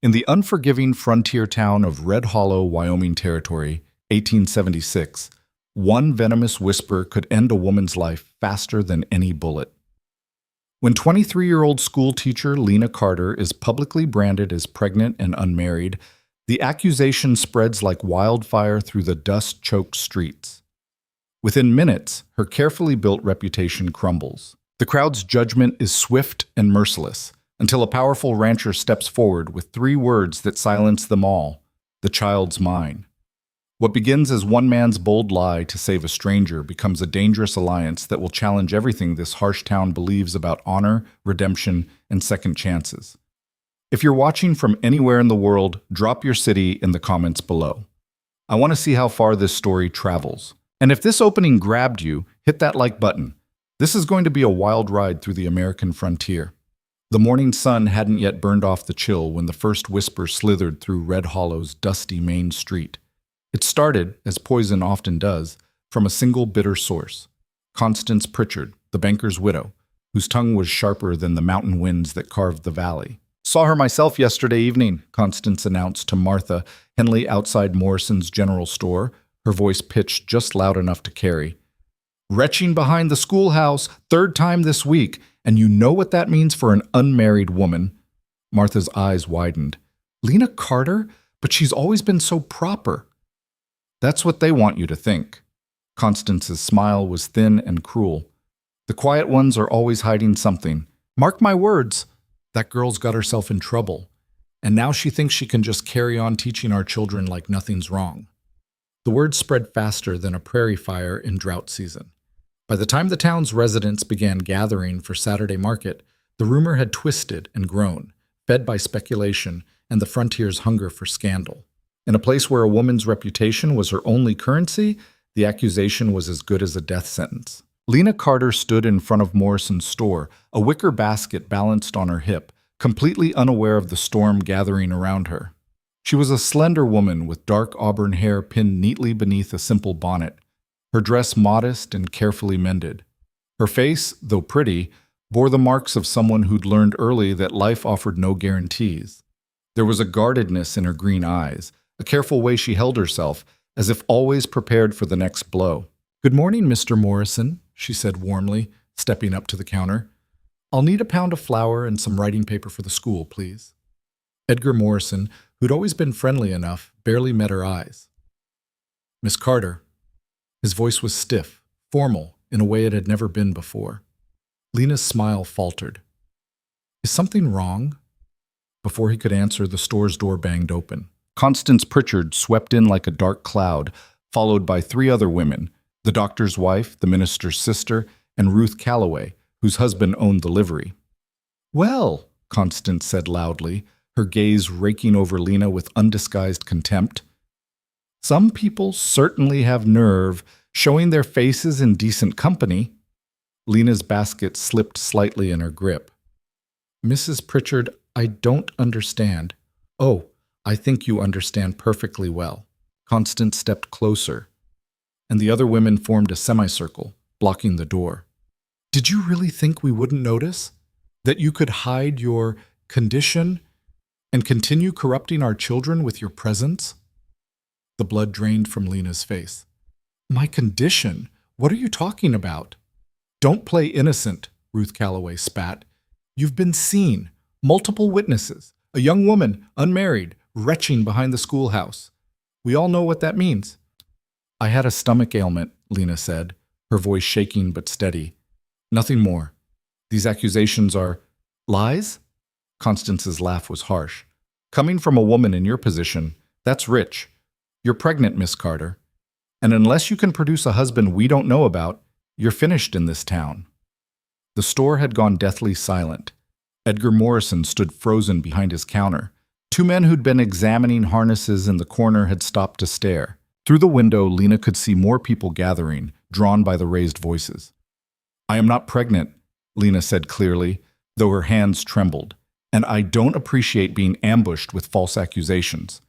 In the unforgiving frontier town of Red Hollow, Wyoming Territory, 1876, one venomous whisper could end a woman's life faster than any bullet. When 23-year-old schoolteacher Lena Carter is publicly branded as pregnant and unmarried, the accusation spreads like wildfire through the dust-choked streets. Within minutes, her carefully built reputation crumbles. The crowd's judgment is swift and merciless, until a powerful rancher steps forward with 3 words that silence them all: "The child's mine." What begins as one man's bold lie to save a stranger becomes a dangerous alliance that will challenge everything this harsh town believes about honor, redemption, and second chances. If you're watching from anywhere in the world, drop your city in the comments below. I want to see how far this story travels. And if this opening grabbed you, hit that like button. This is going to be a wild ride through the American frontier. The morning sun hadn't yet burned off the chill when the first whisper slithered through Red Hollow's dusty main street. It started, as poison often does, from a single bitter source: Constance Pritchard, the banker's widow, whose tongue was sharper than the mountain winds that carved the valley. "Saw her myself yesterday evening," Constance announced to Martha Henley outside Morrison's general store, her voice pitched just loud enough to carry. "Retching behind the schoolhouse, 3rd time this week, and you know what that means for an unmarried woman." Martha's eyes widened. "Lena Carter? But she's always been so proper." "That's what they want you to think." Constance's smile was thin and cruel. "The quiet ones are always hiding something. Mark my words, that girl's got herself in trouble, and now she thinks she can just carry on teaching our children like nothing's wrong." The word spread faster than a prairie fire in drought season. By the time the town's residents began gathering for Saturday market, the rumor had twisted and grown, fed by speculation and the frontier's hunger for scandal. In a place where a woman's reputation was her only currency, the accusation was as good as a death sentence. Lena Carter stood in front of Morrison's store, a wicker basket balanced on her hip, completely unaware of the storm gathering around her. She was a slender woman with dark auburn hair pinned neatly beneath a simple bonnet, her dress modest and carefully mended. Her face, though pretty, bore the marks of someone who'd learned early that life offered no guarantees. There was a guardedness in her green eyes, a careful way she held herself, as if always prepared for the next blow. "Good morning, Mr. Morrison," she said warmly, stepping up to the counter. "I'll need a pound of flour and some writing paper for the school, please." Edgar Morrison, who'd always been friendly enough, barely met her eyes. "Miss Carter." His voice was stiff, formal, in a way it had never been before. Lena's smile faltered. "Is something wrong?" Before he could answer, the store's door banged open. Constance Pritchard swept in like a dark cloud, followed by 3 other women: the doctor's wife, the minister's sister, and Ruth Calloway, whose husband owned the livery. "Well," Constance said loudly, her gaze raking over Lena with undisguised contempt, "some people certainly have nerve, showing their faces in decent company." Lena's basket slipped slightly in her grip. "Mrs. Pritchard, I don't understand." "Oh, I think you understand perfectly well." Constance stepped closer, and the other women formed a semicircle, blocking the door. "Did you really think we wouldn't notice? That you could hide your condition and continue corrupting our children with your presence?" The blood drained from Lena's face. "My condition? What are you talking about?" "Don't play innocent," Ruth Calloway spat. "You've been seen. Multiple witnesses. A young woman, unmarried, retching behind the schoolhouse. We all know what that means." "I had a stomach ailment," Lena said, her voice shaking but steady. "Nothing more. These accusations are lies?" Constance's laugh was harsh. "Coming from a woman in your position, that's rich. You're pregnant, Miss Carter. And unless you can produce a husband we don't know about, you're finished in this town." The store had gone deathly silent. Edgar Morrison stood frozen behind his counter. 2 men who'd been examining harnesses in the corner had stopped to stare. Through the window, Lena could see more people gathering, drawn by the raised voices. "I am not pregnant," Lena said clearly, though her hands trembled. "And I don't appreciate being ambushed with false accusations."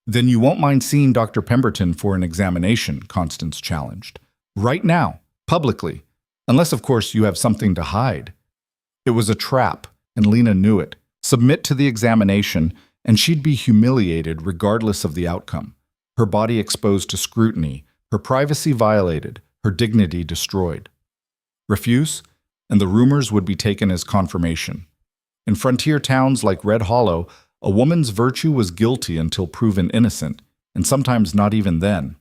"Then you won't mind seeing Dr. Pemberton for an examination," Constance challenged. "Right now, publicly. Unless, of course, you have something to hide." It was a trap, and Lena knew it. Submit to the examination, and she'd be humiliated regardless of the outcome. Her body exposed to scrutiny, her privacy violated, her dignity destroyed. Refuse, and the rumors would be taken as confirmation. In frontier towns like Red Hollow, a woman's virtue was guilty until proven innocent, and sometimes not even then.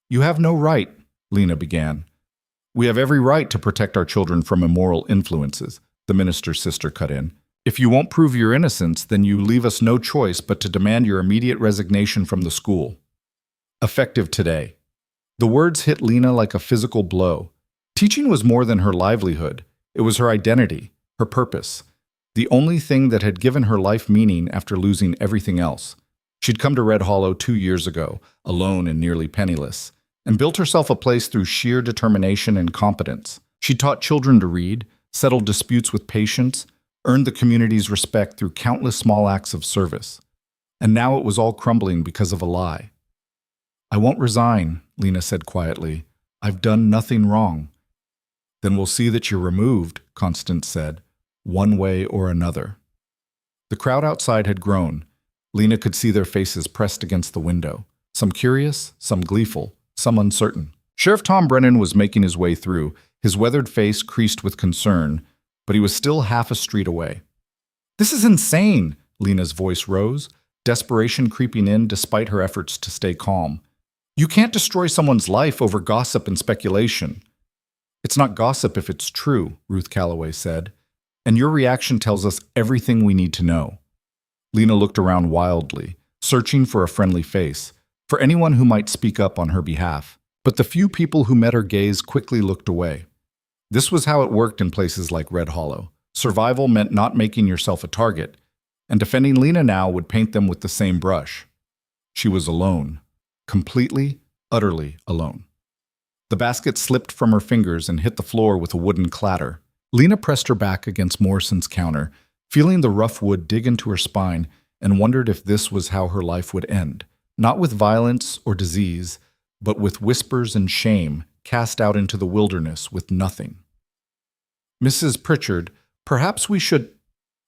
"You have no right," Lena began. "We have every right to protect our children from immoral influences," the minister's sister cut in. "If you won't prove your innocence, then you leave us no choice but to demand your immediate resignation from the school." Effective today. The words hit Lena like a physical blow. Teaching was more than her livelihood. It was her identity, her purpose, the only thing that had given her life meaning after losing everything else. She'd come to Red Hollow 2 years ago, alone and nearly penniless, and built herself a place through sheer determination and competence. She taught children to read, settled disputes with patience, earned the community's respect through countless small acts of service. And now it was all crumbling because of a lie. "I won't resign," Lena said quietly. "I've done nothing wrong." "Then we'll see that you're removed," Constance said, "one way or another." The crowd outside had grown. Lena could see their faces pressed against the window, some curious, some gleeful, some uncertain. Sheriff Tom Brennan was making his way through, his weathered face creased with concern, but he was still half a street away. "This is insane," Lena's voice rose, desperation creeping in despite her efforts to stay calm. "You can't destroy someone's life over gossip and speculation." "It's not gossip if it's true," Ruth Calloway said, "and your reaction tells us everything we need to know." Lena looked around wildly, searching for a friendly face, for anyone who might speak up on her behalf. But the few people who met her gaze quickly looked away. This was how it worked in places like Red Hollow. Survival meant not making yourself a target, and defending Lena now would paint them with the same brush. She was alone. Completely, utterly alone. The basket slipped from her fingers and hit the floor with a wooden clatter. Lena pressed her back against Morrison's counter, feeling the rough wood dig into her spine, and wondered if this was how her life would end. Not with violence or disease, but with whispers and shame cast out into the wilderness with nothing. "Mrs. Pritchard, perhaps we should—"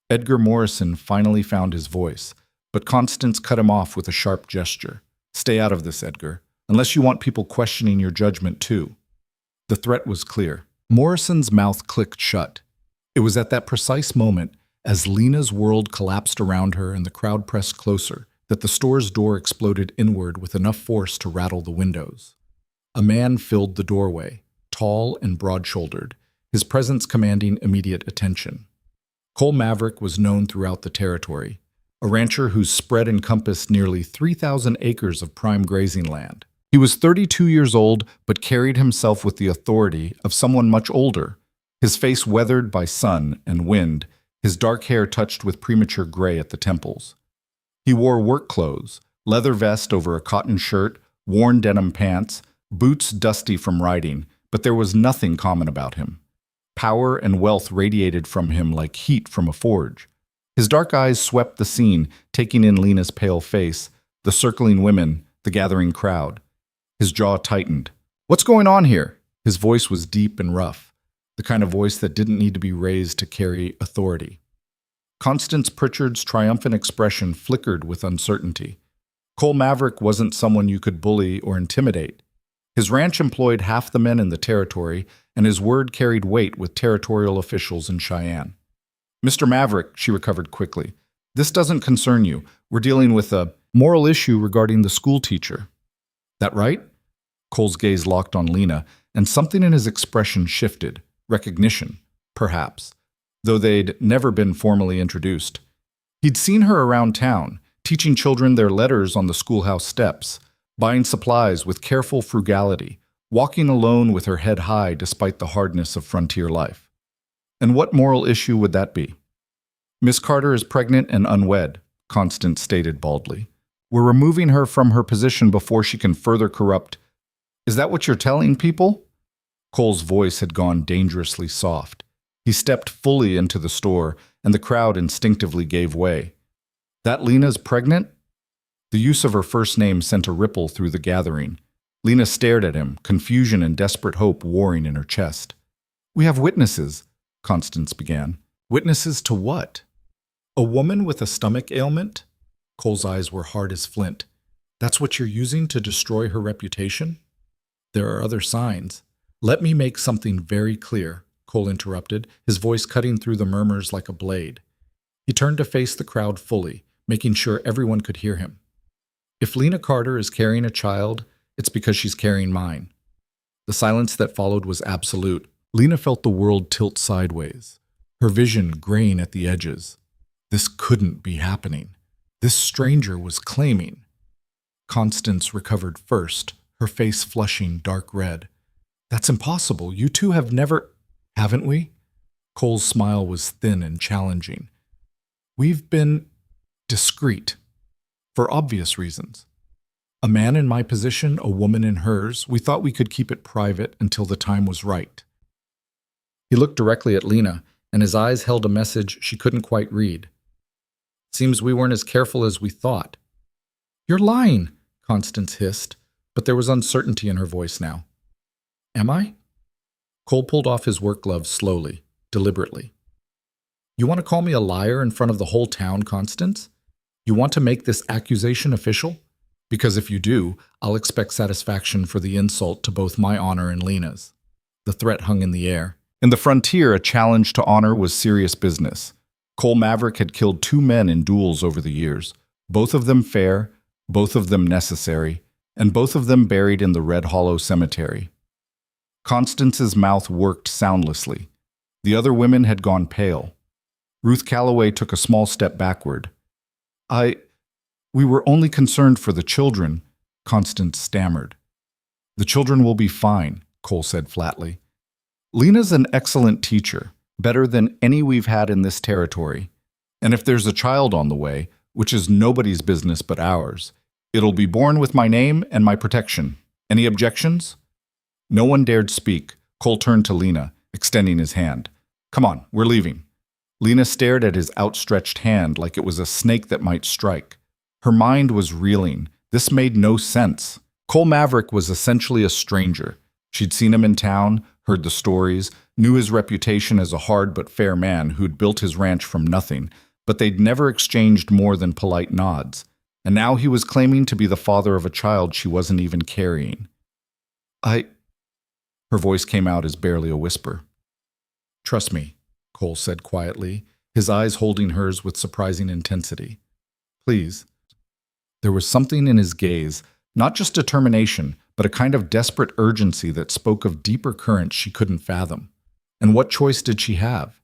Edgar Morrison finally found his voice, but Constance cut him off with a sharp gesture. "Stay out of this, Edgar, unless you want people questioning your judgment too." The threat was clear. Morrison's mouth clicked shut. It was at that precise moment, as Lena's world collapsed around her and the crowd pressed closer, that the store's door exploded inward with enough force to rattle the windows. A man filled the doorway, tall and broad-shouldered, his presence commanding immediate attention. Cole Maverick was known throughout the territory, a rancher whose spread encompassed nearly 3,000 acres of prime grazing land. He was 32 years old, but carried himself with the authority of someone much older, his face weathered by sun and wind, his dark hair touched with premature gray at the temples. He wore work clothes, leather vest over a cotton shirt, worn denim pants, boots dusty from riding, but there was nothing common about him. Power and wealth radiated from him like heat from a forge. His dark eyes swept the scene, taking in Lena's pale face, the circling women, the gathering crowd. His jaw tightened. "What's going on here?" His voice was deep and rough, the kind of voice that didn't need to be raised to carry authority. Constance Pritchard's triumphant expression flickered with uncertainty. Cole Maverick wasn't someone you could bully or intimidate. His ranch employed half the men in the territory, and his word carried weight with territorial officials in Cheyenne. "Mr. Maverick," she recovered quickly, "this doesn't concern you. We're dealing with a moral issue regarding the school teacher." "That right?" Cole's gaze locked on Lena, and something in his expression shifted. Recognition, perhaps, though they'd never been formally introduced. He'd seen her around town, teaching children their letters on the schoolhouse steps, buying supplies with careful frugality, walking alone with her head high despite the hardness of frontier life. And what moral issue would that be? "Miss Carter is pregnant and unwed," Constance stated baldly. "We're removing her from her position before she can further corrupt—" "Is that what you're telling people?" Cole's voice had gone dangerously soft. He stepped fully into the store, and the crowd instinctively gave way. "That Lena's pregnant?" The use of her first name sent a ripple through the gathering. Lena stared at him, confusion and desperate hope warring in her chest. "We have witnesses," Constance began. "Witnesses to what?" "A woman with a stomach ailment?" Cole's eyes were hard as flint. That's what you're using to destroy her reputation? There are other signs. Let me make something very clear, Cole interrupted, his voice cutting through the murmurs like a blade. He turned to face the crowd fully, making sure everyone could hear him. If Lena Carter is carrying a child, it's because she's carrying mine. The silence that followed was absolute. Lena felt the world tilt sideways, her vision graying at the edges. This couldn't be happening. This stranger was claiming. Constance recovered first, her face flushing dark red. That's impossible. You two have never... Haven't we? Cole's smile was thin and challenging. We've been discreet, for obvious reasons. A man in my position, a woman in hers, we thought we could keep it private until the time was right. He looked directly at Lena, and his eyes held a message she couldn't quite read. Seems we weren't as careful as we thought. You're lying, Constance hissed, but there was uncertainty in her voice now. Am I? Cole pulled off his work gloves slowly, deliberately. You want to call me a liar in front of the whole town, Constance? You want to make this accusation official? Because if you do, I'll expect satisfaction for the insult to both my honor and Lena's. The threat hung in the air. In the frontier, a challenge to honor was serious business. Cole Maverick had killed 2 men in duels over the years, both of them fair, both of them necessary, and both of them buried in the Red Hollow Cemetery. Constance's mouth worked soundlessly. The other women had gone pale. Ruth Calloway took a small step backward. We were only concerned for the children, Constance stammered. The children will be fine, Cole said flatly. Lena's an excellent teacher, better than any we've had in this territory. And if there's a child on the way, which is nobody's business but ours, it'll be born with my name and my protection. Any objections? No one dared speak. Cole turned to Lena, extending his hand. Come on, we're leaving. Lena stared at his outstretched hand like it was a snake that might strike. Her mind was reeling. This made no sense. Cole Maverick was essentially a stranger. She'd seen him in town, heard the stories, knew his reputation as a hard but fair man who'd built his ranch from nothing, but they'd never exchanged more than polite nods. And now he was claiming to be the father of a child she wasn't even carrying. Her voice came out as barely a whisper. Trust me, Cole said quietly, his eyes holding hers with surprising intensity. Please. There was something in his gaze, not just determination, but a kind of desperate urgency that spoke of deeper currents she couldn't fathom. And what choice did she have?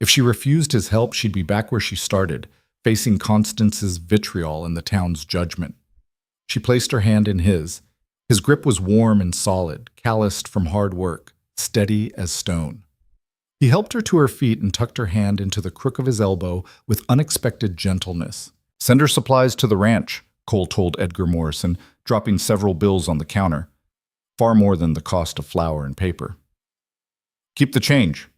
If she refused his help, she'd be back where she started, facing Constance's vitriol and the town's judgment. She placed her hand in his. His grip was warm and solid, calloused from hard work, steady as stone. He helped her to her feet and tucked her hand into the crook of his elbow with unexpected gentleness. Send her supplies to the ranch, Cole told Edgar Morrison, dropping several bills on the counter. Far more than the cost of flour and paper. Keep the change.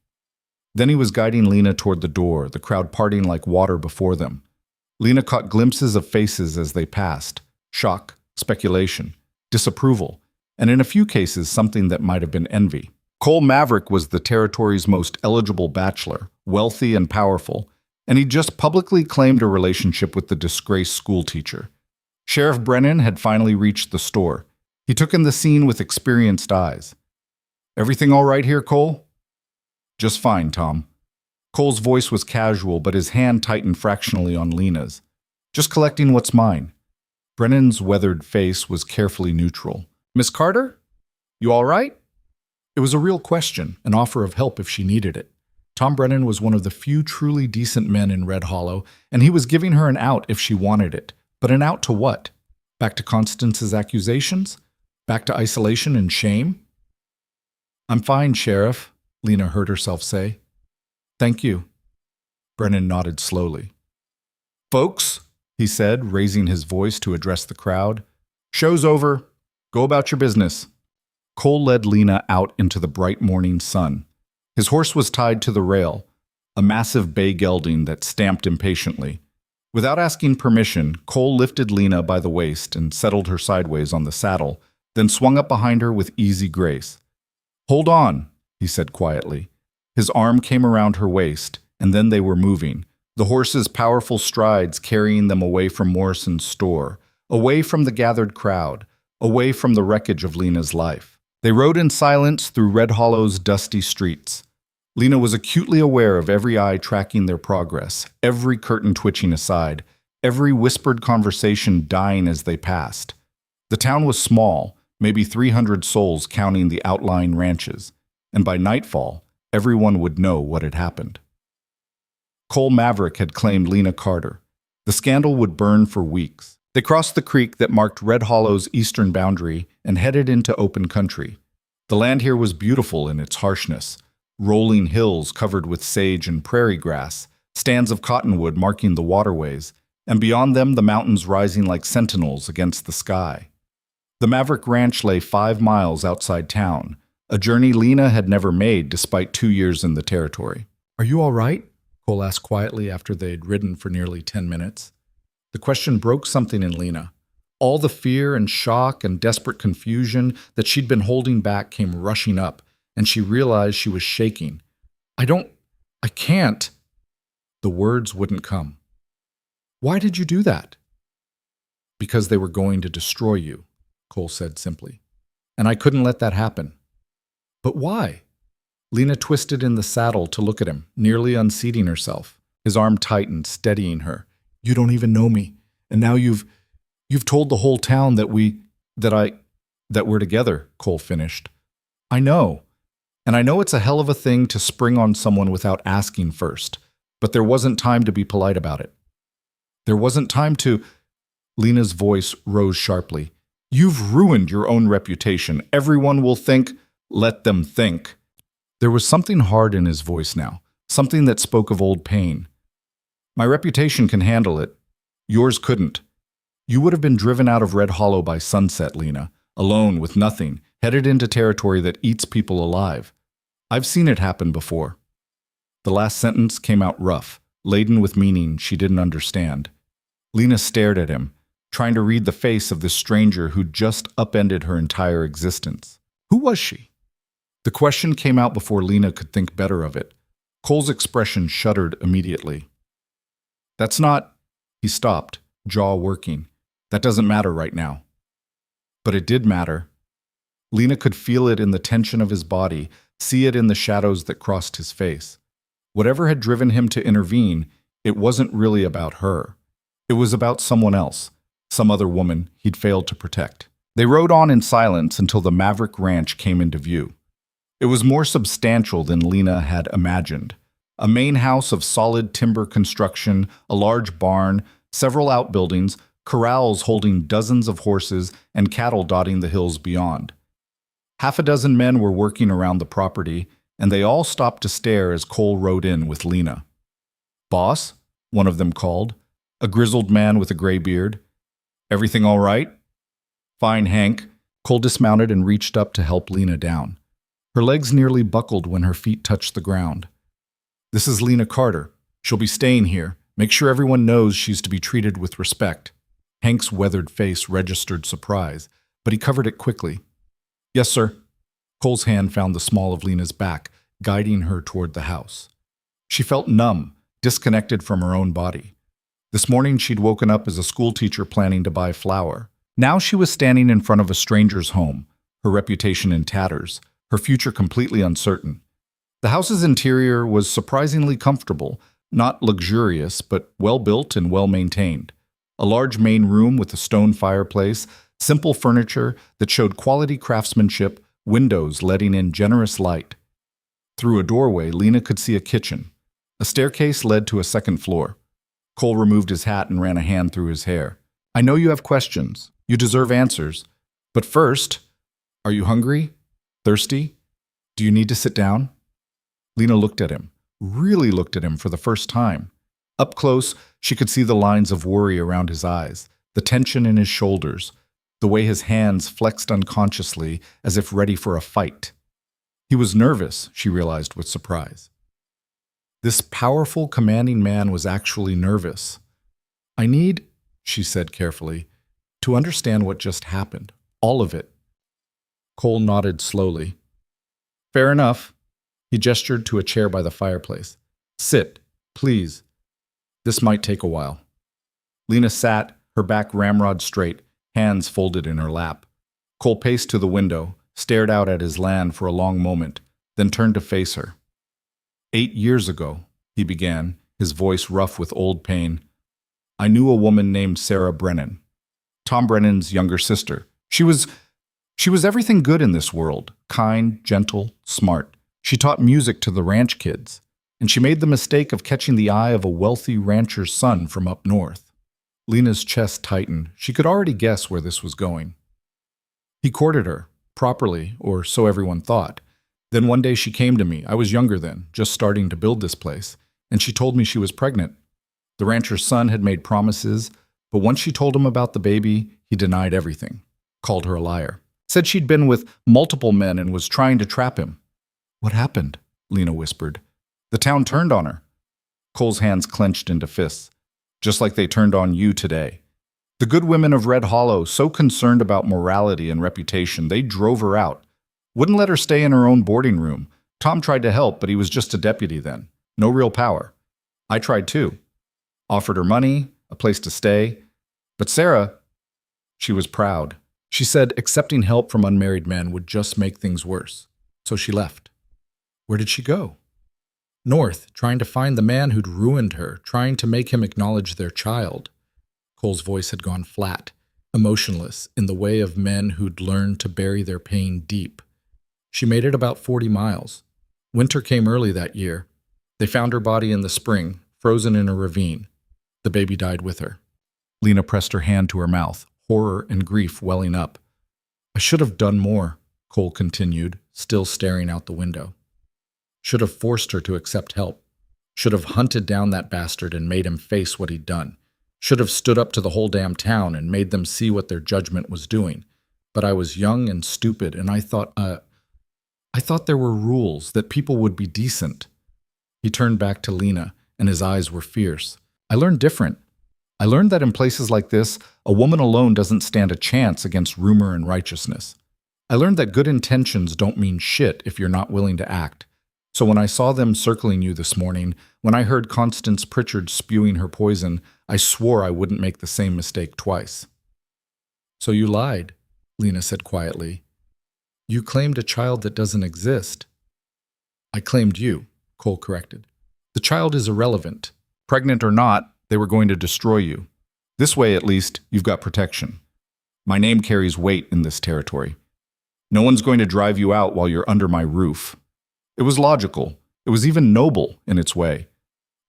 Then he was guiding Lena toward the door, the crowd parting like water before them. Lena caught glimpses of faces as they passed. Shock, speculation, disapproval, and in a few cases something that might have been envy. Cole Maverick was the territory's most eligible bachelor, wealthy and powerful, and he just publicly claimed a relationship with the disgraced schoolteacher. Sheriff Brennan had finally reached the store. He took in the scene with experienced eyes. Everything all right here, Cole? Just fine, Tom. Cole's voice was casual, but his hand tightened fractionally on Lena's. Just collecting what's mine. Brennan's weathered face was carefully neutral. Miss Carter? You all right? It was a real question, an offer of help if she needed it. Tom Brennan was one of the few truly decent men in Red Hollow, and he was giving her an out if she wanted it. But an out to what? Back to Constance's accusations? Back to isolation and shame? I'm fine, Sheriff, Lena heard herself say. Thank you. Brennan nodded slowly. Folks, he said, raising his voice to address the crowd. Show's over. Go about your business. Cole led Lena out into the bright morning sun. His horse was tied to the rail, a massive bay gelding that stamped impatiently. Without asking permission, Cole lifted Lena by the waist and settled her sideways on the saddle, then swung up behind her with easy grace. Hold on, he said quietly. His arm came around her waist, and then they were moving, the horses' powerful strides carrying them away from Morrison's store, away from the gathered crowd, away from the wreckage of Lena's life. They rode in silence through Red Hollow's dusty streets. Lena was acutely aware of every eye tracking their progress, every curtain twitching aside, every whispered conversation dying as they passed. The town was small, maybe 300 souls counting the outlying ranches, and by nightfall, everyone would know what had happened. Cole Maverick had claimed Lena Carter. The scandal would burn for weeks. They crossed the creek that marked Red Hollow's eastern boundary and headed into open country. The land here was beautiful in its harshness. Rolling hills covered with sage and prairie grass, stands of cottonwood marking the waterways, and beyond them the mountains rising like sentinels against the sky. The Maverick Ranch lay 5 miles outside town, a journey Lena had never made despite 2 years in the territory. "Are you all right?" Cole asked quietly after they had ridden for nearly 10 minutes. The question broke something in Lena. All the fear and shock and desperate confusion that she'd been holding back came rushing up, and she realized she was shaking. I can't." The words wouldn't come. "Why did you do that?" "Because they were going to destroy you," Cole said simply. "And I couldn't let that happen." "But why?" Lena twisted in the saddle to look at him, nearly unseating herself. His arm tightened, steadying her. "You don't even know me, and now you've told the whole town that we're together," Cole finished. "I know. And I know it's a hell of a thing to spring on someone without asking first, but there wasn't time to be polite about it. There wasn't time to—" Lena's voice rose sharply. "You've ruined your own reputation. Everyone will think—" "Let them think." There was something hard in his voice now, something that spoke of old pain. "My reputation can handle it. Yours couldn't. You would have been driven out of Red Hollow by sunset, Lena, alone with nothing, headed into territory that eats people alive. I've seen it happen before." The last sentence came out rough, laden with meaning she didn't understand. Lena stared at him, trying to read the face of this stranger who'd just upended her entire existence. Who was she? The question came out before Lena could think better of it. Cole's expression shuddered immediately. "That's not—" He stopped, jaw working. "That doesn't matter right now." But it did matter. Lena could feel it in the tension of his body, see it in the shadows that crossed his face. Whatever had driven him to intervene, it wasn't really about her. It was about someone else, some other woman he'd failed to protect. They rode on in silence until the Maverick Ranch came into view. It was more substantial than Lena had imagined. A main house of solid timber construction, a large barn, several outbuildings, corrals holding dozens of horses, and cattle dotting the hills beyond. 6 men were working around the property, and they all stopped to stare as Cole rode in with Lena. "Boss?" one of them called, a grizzled man with a gray beard. "Everything all right?" "Fine, Hank." Cole dismounted and reached up to help Lena down. Her legs nearly buckled when her feet touched the ground. "This is Lena Carter. She'll be staying here. Make sure everyone knows she's to be treated with respect." Hank's weathered face registered surprise, but he covered it quickly. "Yes, sir." Cole's hand found the small of Lena's back, guiding her toward the house. She felt numb, disconnected from her own body. This morning she'd woken up as a schoolteacher planning to buy flour. Now she was standing in front of a stranger's home, her reputation in tatters, her future completely uncertain. The house's interior was surprisingly comfortable, not luxurious, but well-built and well-maintained. A large main room with a stone fireplace, simple furniture that showed quality craftsmanship, windows letting in generous light. Through a doorway, Lena could see a kitchen. A staircase led to a second floor. Cole removed his hat and ran a hand through his hair. "I know you have questions. You deserve answers. But first, are you hungry? Thirsty? Do you need to sit down?" Lena looked at him, really looked at him for the first time. Up close, she could see the lines of worry around his eyes, the tension in his shoulders, the way his hands flexed unconsciously as if ready for a fight. He was nervous, she realized with surprise. This powerful, commanding man was actually nervous. "I need," she said carefully, "to understand what just happened. All of it." Cole nodded slowly. "Fair enough." He gestured to a chair by the fireplace. "Sit, please." This might take a while. Lena sat, her back ramrod straight, hands folded in her lap. Cole paced to the window, stared out at his land for a long moment, then turned to face her. 8 years ago, he began, his voice rough with old pain, I knew a woman named Sarah Brennan, Tom Brennan's younger sister. She was everything good in this world, kind, gentle, smart. She taught music to the ranch kids, and she made the mistake of catching the eye of a wealthy rancher's son from up north. Lena's chest tightened. She could already guess where this was going. He courted her, properly, or so everyone thought. Then one day she came to me. I was younger then, just starting to build this place, and she told me she was pregnant. The rancher's son had made promises, but once she told him about the baby, he denied everything, called her a liar, said she'd been with multiple men and was trying to trap him. What happened? Lena whispered. The town turned on her. Cole's hands clenched into fists, just like they turned on you today. The good women of Red Hollow, so concerned about morality and reputation, they drove her out. Wouldn't let her stay in her own boarding room. Tom tried to help, but he was just a deputy then. No real power. I tried too. Offered her money, a place to stay. But Sarah, she was proud. She said accepting help from unmarried men would just make things worse. So she left. Where did she go? North, trying to find the man who'd ruined her, trying to make him acknowledge their child. Cole's voice had gone flat, emotionless, in the way of men who'd learned to bury their pain deep. She made it about 40 miles. Winter came early that year. They found her body in the spring, frozen in a ravine. The baby died with her. Lena pressed her hand to her mouth, horror and grief welling up. I should have done more, Cole continued, still staring out the window. Should have forced her to accept help. Should have hunted down that bastard and made him face what he'd done. Should have stood up to the whole damn town and made them see what their judgment was doing. But I was young and stupid, and I thought there were rules, that people would be decent. He turned back to Lena, and his eyes were fierce. I learned different. I learned that in places like this, a woman alone doesn't stand a chance against rumor and righteousness. I learned that good intentions don't mean shit if you're not willing to act. So when I saw them circling you this morning, when I heard Constance Pritchard spewing her poison, I swore I wouldn't make the same mistake twice. So you lied, Lena said quietly. You claimed a child that doesn't exist. I claimed you, Cole corrected. The child is irrelevant. Pregnant or not, they were going to destroy you. This way, at least, you've got protection. My name carries weight in this territory. No one's going to drive you out while you're under my roof. It was logical. It was even noble in its way.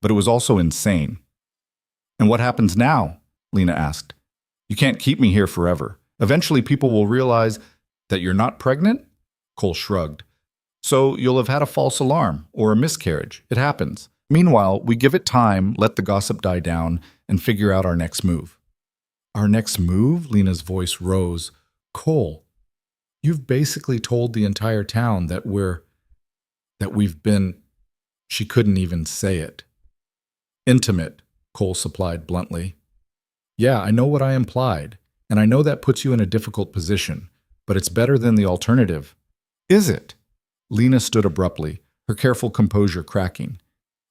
But it was also insane. And what happens now? Lena asked. You can't keep me here forever. Eventually people will realize that you're not pregnant? Cole shrugged. So you'll have had a false alarm or a miscarriage. It happens. Meanwhile, we give it time, let the gossip die down, and figure out our next move. Our next move? Lena's voice rose. Cole, you've basically told the entire town that we've been, she couldn't even say it. Intimate, Cole supplied bluntly. Yeah, I know what I implied, and I know that puts you in a difficult position, but it's better than the alternative. Is it? Lena stood abruptly, her careful composure cracking.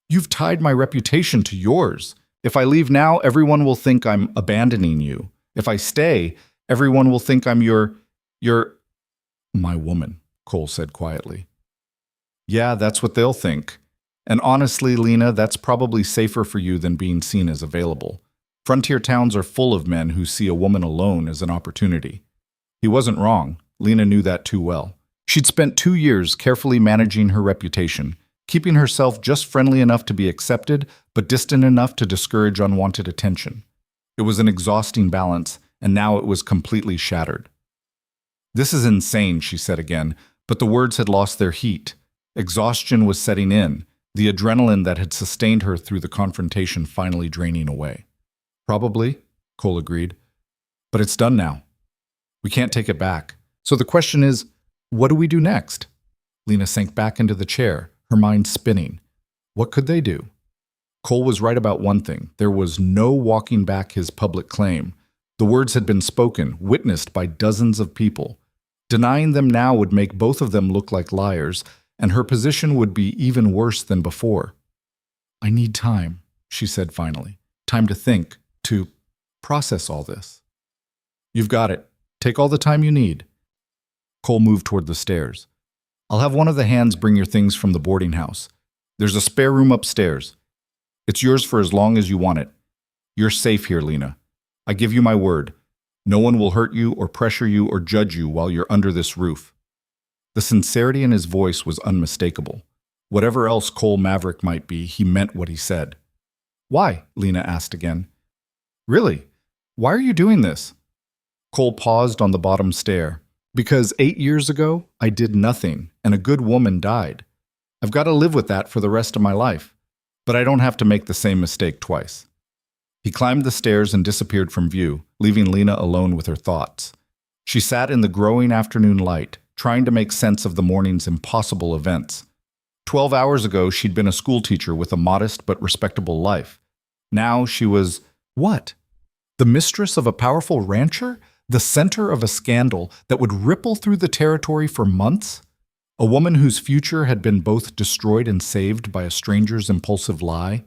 You've tied my reputation to yours. If I leave now, everyone will think I'm abandoning you. If I stay, everyone will think I'm your... My woman, Cole said quietly. Yeah, that's what they'll think. And honestly, Lena, that's probably safer for you than being seen as available. Frontier towns are full of men who see a woman alone as an opportunity. He wasn't wrong. Lena knew that too well. She'd spent 2 years carefully managing her reputation, keeping herself just friendly enough to be accepted, but distant enough to discourage unwanted attention. It was an exhausting balance, and now it was completely shattered. This is insane, she said again, but the words had lost their heat. Exhaustion was setting in, the adrenaline that had sustained her through the confrontation finally draining away. Probably, Cole agreed. But it's done now. We can't take it back. So the question is, what do we do next? Lena sank back into the chair, her mind spinning. What could they do? Cole was right about one thing. There was no walking back his public claim. The words had been spoken, witnessed by dozens of people. Denying them now would make both of them look like liars, and her position would be even worse than before. I need time, she said finally. Time to think, to process all this. You've got it. Take all the time you need. Cole moved toward the stairs. I'll have one of the hands bring your things from the boarding house. There's a spare room upstairs. It's yours for as long as you want it. You're safe here, Lena. I give you my word. No one will hurt you or pressure you or judge you while you're under this roof. The sincerity in his voice was unmistakable. Whatever else Cole Maverick might be, he meant what he said. Why? Lena asked again. Really? Why are you doing this? Cole paused on the bottom stair. Because 8 years ago, I did nothing, and a good woman died. I've got to live with that for the rest of my life. But I don't have to make the same mistake twice. He climbed the stairs and disappeared from view, leaving Lena alone with her thoughts. She sat in the growing afternoon light, trying to make sense of the morning's impossible events. 12 hours ago, she'd been a schoolteacher with a modest but respectable life. Now she was, what? The mistress of a powerful rancher? The center of a scandal that would ripple through the territory for months? A woman whose future had been both destroyed and saved by a stranger's impulsive lie?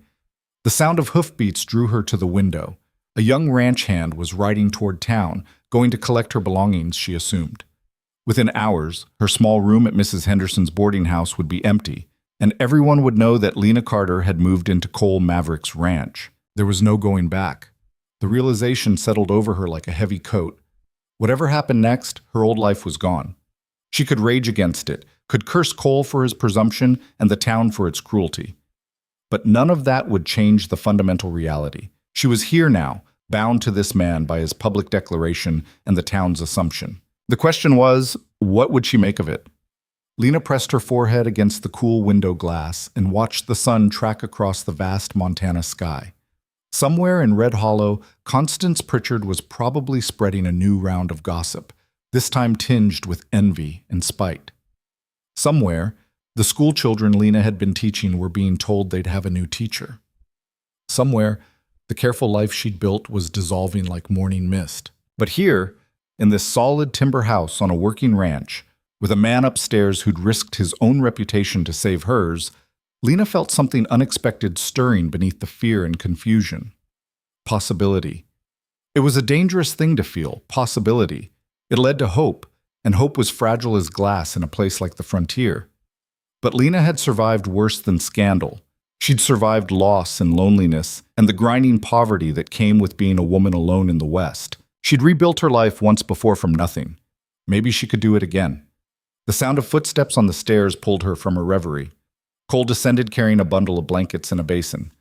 The sound of hoofbeats drew her to the window. A young ranch hand was riding toward town, going to collect her belongings, she assumed. Within hours, her small room at Mrs. Henderson's boarding house would be empty, and everyone would know that Lena Carter had moved into Cole Maverick's ranch. There was no going back. The realization settled over her like a heavy coat. Whatever happened next, her old life was gone. She could rage against it, could curse Cole for his presumption and the town for its cruelty. But none of that would change the fundamental reality. She was here now, bound to this man by his public declaration and the town's assumption. The question was, what would she make of it? Lena pressed her forehead against the cool window glass and watched the sun track across the vast Montana sky. Somewhere in Red Hollow, Constance Pritchard was probably spreading a new round of gossip, this time tinged with envy and spite. Somewhere, the school children Lena had been teaching were being told they'd have a new teacher. Somewhere, the careful life she'd built was dissolving like morning mist. But here, in this solid timber house on a working ranch, with a man upstairs who'd risked his own reputation to save hers, Lena felt something unexpected stirring beneath the fear and confusion. Possibility. It was a dangerous thing to feel, possibility. It led to hope, and hope was fragile as glass in a place like the frontier. But Lena had survived worse than scandal. She'd survived loss and loneliness, and the grinding poverty that came with being a woman alone in the West. She'd rebuilt her life once before from nothing. Maybe she could do it again. The sound of footsteps on the stairs pulled her from her reverie. Cole descended carrying a bundle of blankets and a basin.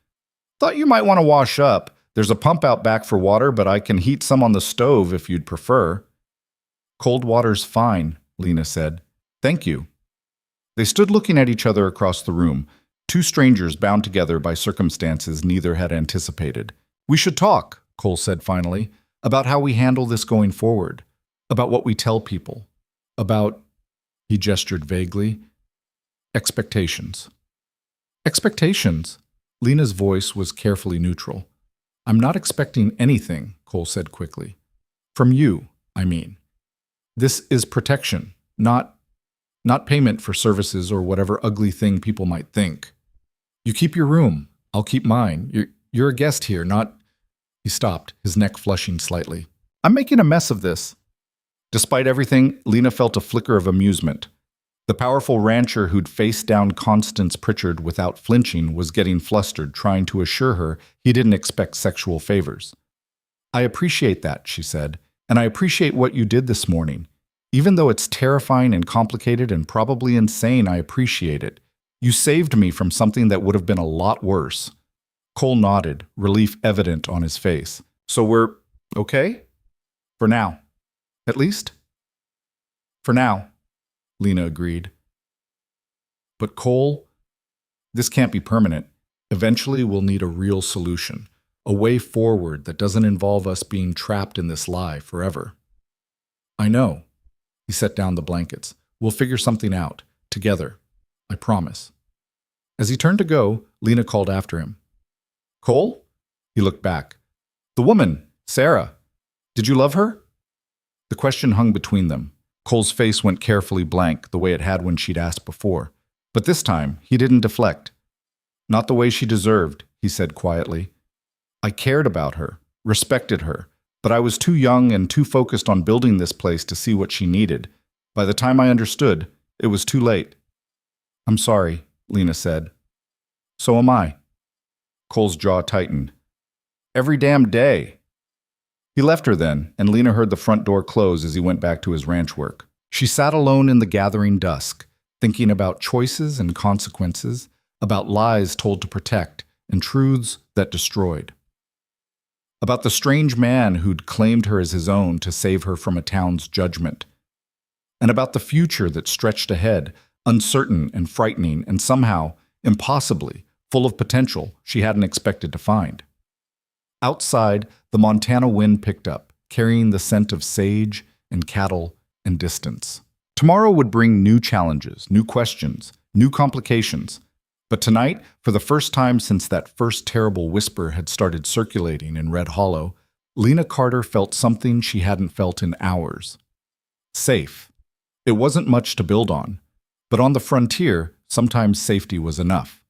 Thought you might want to wash up. There's a pump out back for water, but I can heat some on the stove if you'd prefer. Cold water's fine, Lena said. Thank you. They stood looking at each other across the room, two strangers bound together by circumstances neither had anticipated. We should talk, Cole said finally, about how we handle this going forward, about what we tell people, about, he gestured vaguely, expectations. Expectations? Lena's voice was carefully neutral. I'm not expecting anything, Cole said quickly. From you, I mean. This is protection, not payment for services or whatever ugly thing people might think. You keep your room, I'll keep mine. You're a guest here, not... He stopped, his neck flushing slightly. I'm making a mess of this. Despite everything, Lena felt a flicker of amusement. The powerful rancher who'd faced down Constance Pritchard without flinching was getting flustered, trying to assure her he didn't expect sexual favors. I appreciate that, she said, and I appreciate what you did this morning. Even though it's terrifying and complicated and probably insane, I appreciate it. You saved me from something that would have been a lot worse. Cole nodded, relief evident on his face. So we're okay? For now. At least? For now. Lena agreed. But Cole, this can't be permanent. Eventually we'll need a real solution, a way forward that doesn't involve us being trapped in this lie forever. I know. He set down the blankets. We'll figure something out, together. I promise. As he turned to go, Lena called after him. Cole? He looked back. The woman, Sarah. Did you love her? The question hung between them. Cole's face went carefully blank, the way it had when she'd asked before. But this time, he didn't deflect. Not the way she deserved, he said quietly. I cared about her, respected her, but I was too young and too focused on building this place to see what she needed. By the time I understood, it was too late. I'm sorry, Lena said. So am I. Cole's jaw tightened. Every damn day. He left her then, and Lena heard the front door close as he went back to his ranch work. She sat alone in the gathering dusk, thinking about choices and consequences, about lies told to protect and truths that destroyed. About the strange man who'd claimed her as his own to save her from a town's judgment. And about the future that stretched ahead, uncertain and frightening and somehow, impossibly, full of potential she hadn't expected to find. Outside, the Montana wind picked up, carrying the scent of sage and cattle and distance. Tomorrow would bring new challenges, new questions, new complications. But tonight, for the first time since that first terrible whisper had started circulating in Red Hollow, Lena Carter felt something she hadn't felt in hours. Safe. It wasn't much to build on, but on the frontier, sometimes safety was enough.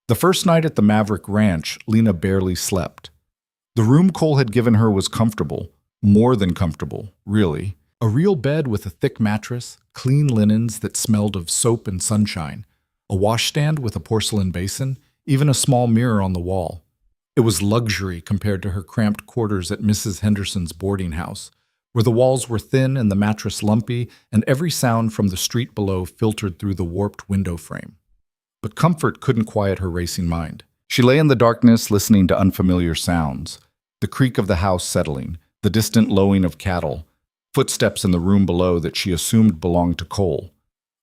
The first night at the Maverick Ranch, Lena barely slept. The room Cole had given her was comfortable, more than comfortable, really. A real bed with a thick mattress, clean linens that smelled of soap and sunshine, a washstand with a porcelain basin, even a small mirror on the wall. It was luxury compared to her cramped quarters at Mrs. Henderson's boarding house, where the walls were thin and the mattress lumpy, and every sound from the street below filtered through the warped window frame. But comfort couldn't quiet her racing mind. She lay in the darkness listening to unfamiliar sounds, the creak of the house settling, the distant lowing of cattle, footsteps in the room below that she assumed belonged to Cole.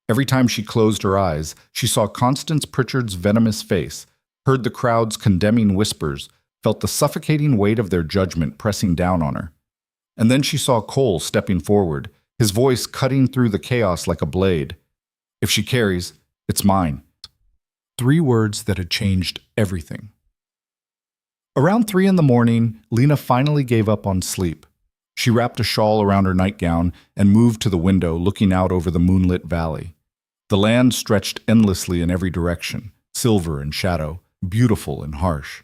Every time she closed her eyes, she saw Constance Pritchard's venomous face, heard the crowd's condemning whispers, felt the suffocating weight of their judgment pressing down on her. And then she saw Cole stepping forward, his voice cutting through the chaos like a blade. If she carries, it's mine. 3 words that had changed everything. Around 3 in the morning, Lena finally gave up on sleep. She wrapped a shawl around her nightgown and moved to the window, looking out over the moonlit valley. The land stretched endlessly in every direction, silver and shadow, beautiful and harsh.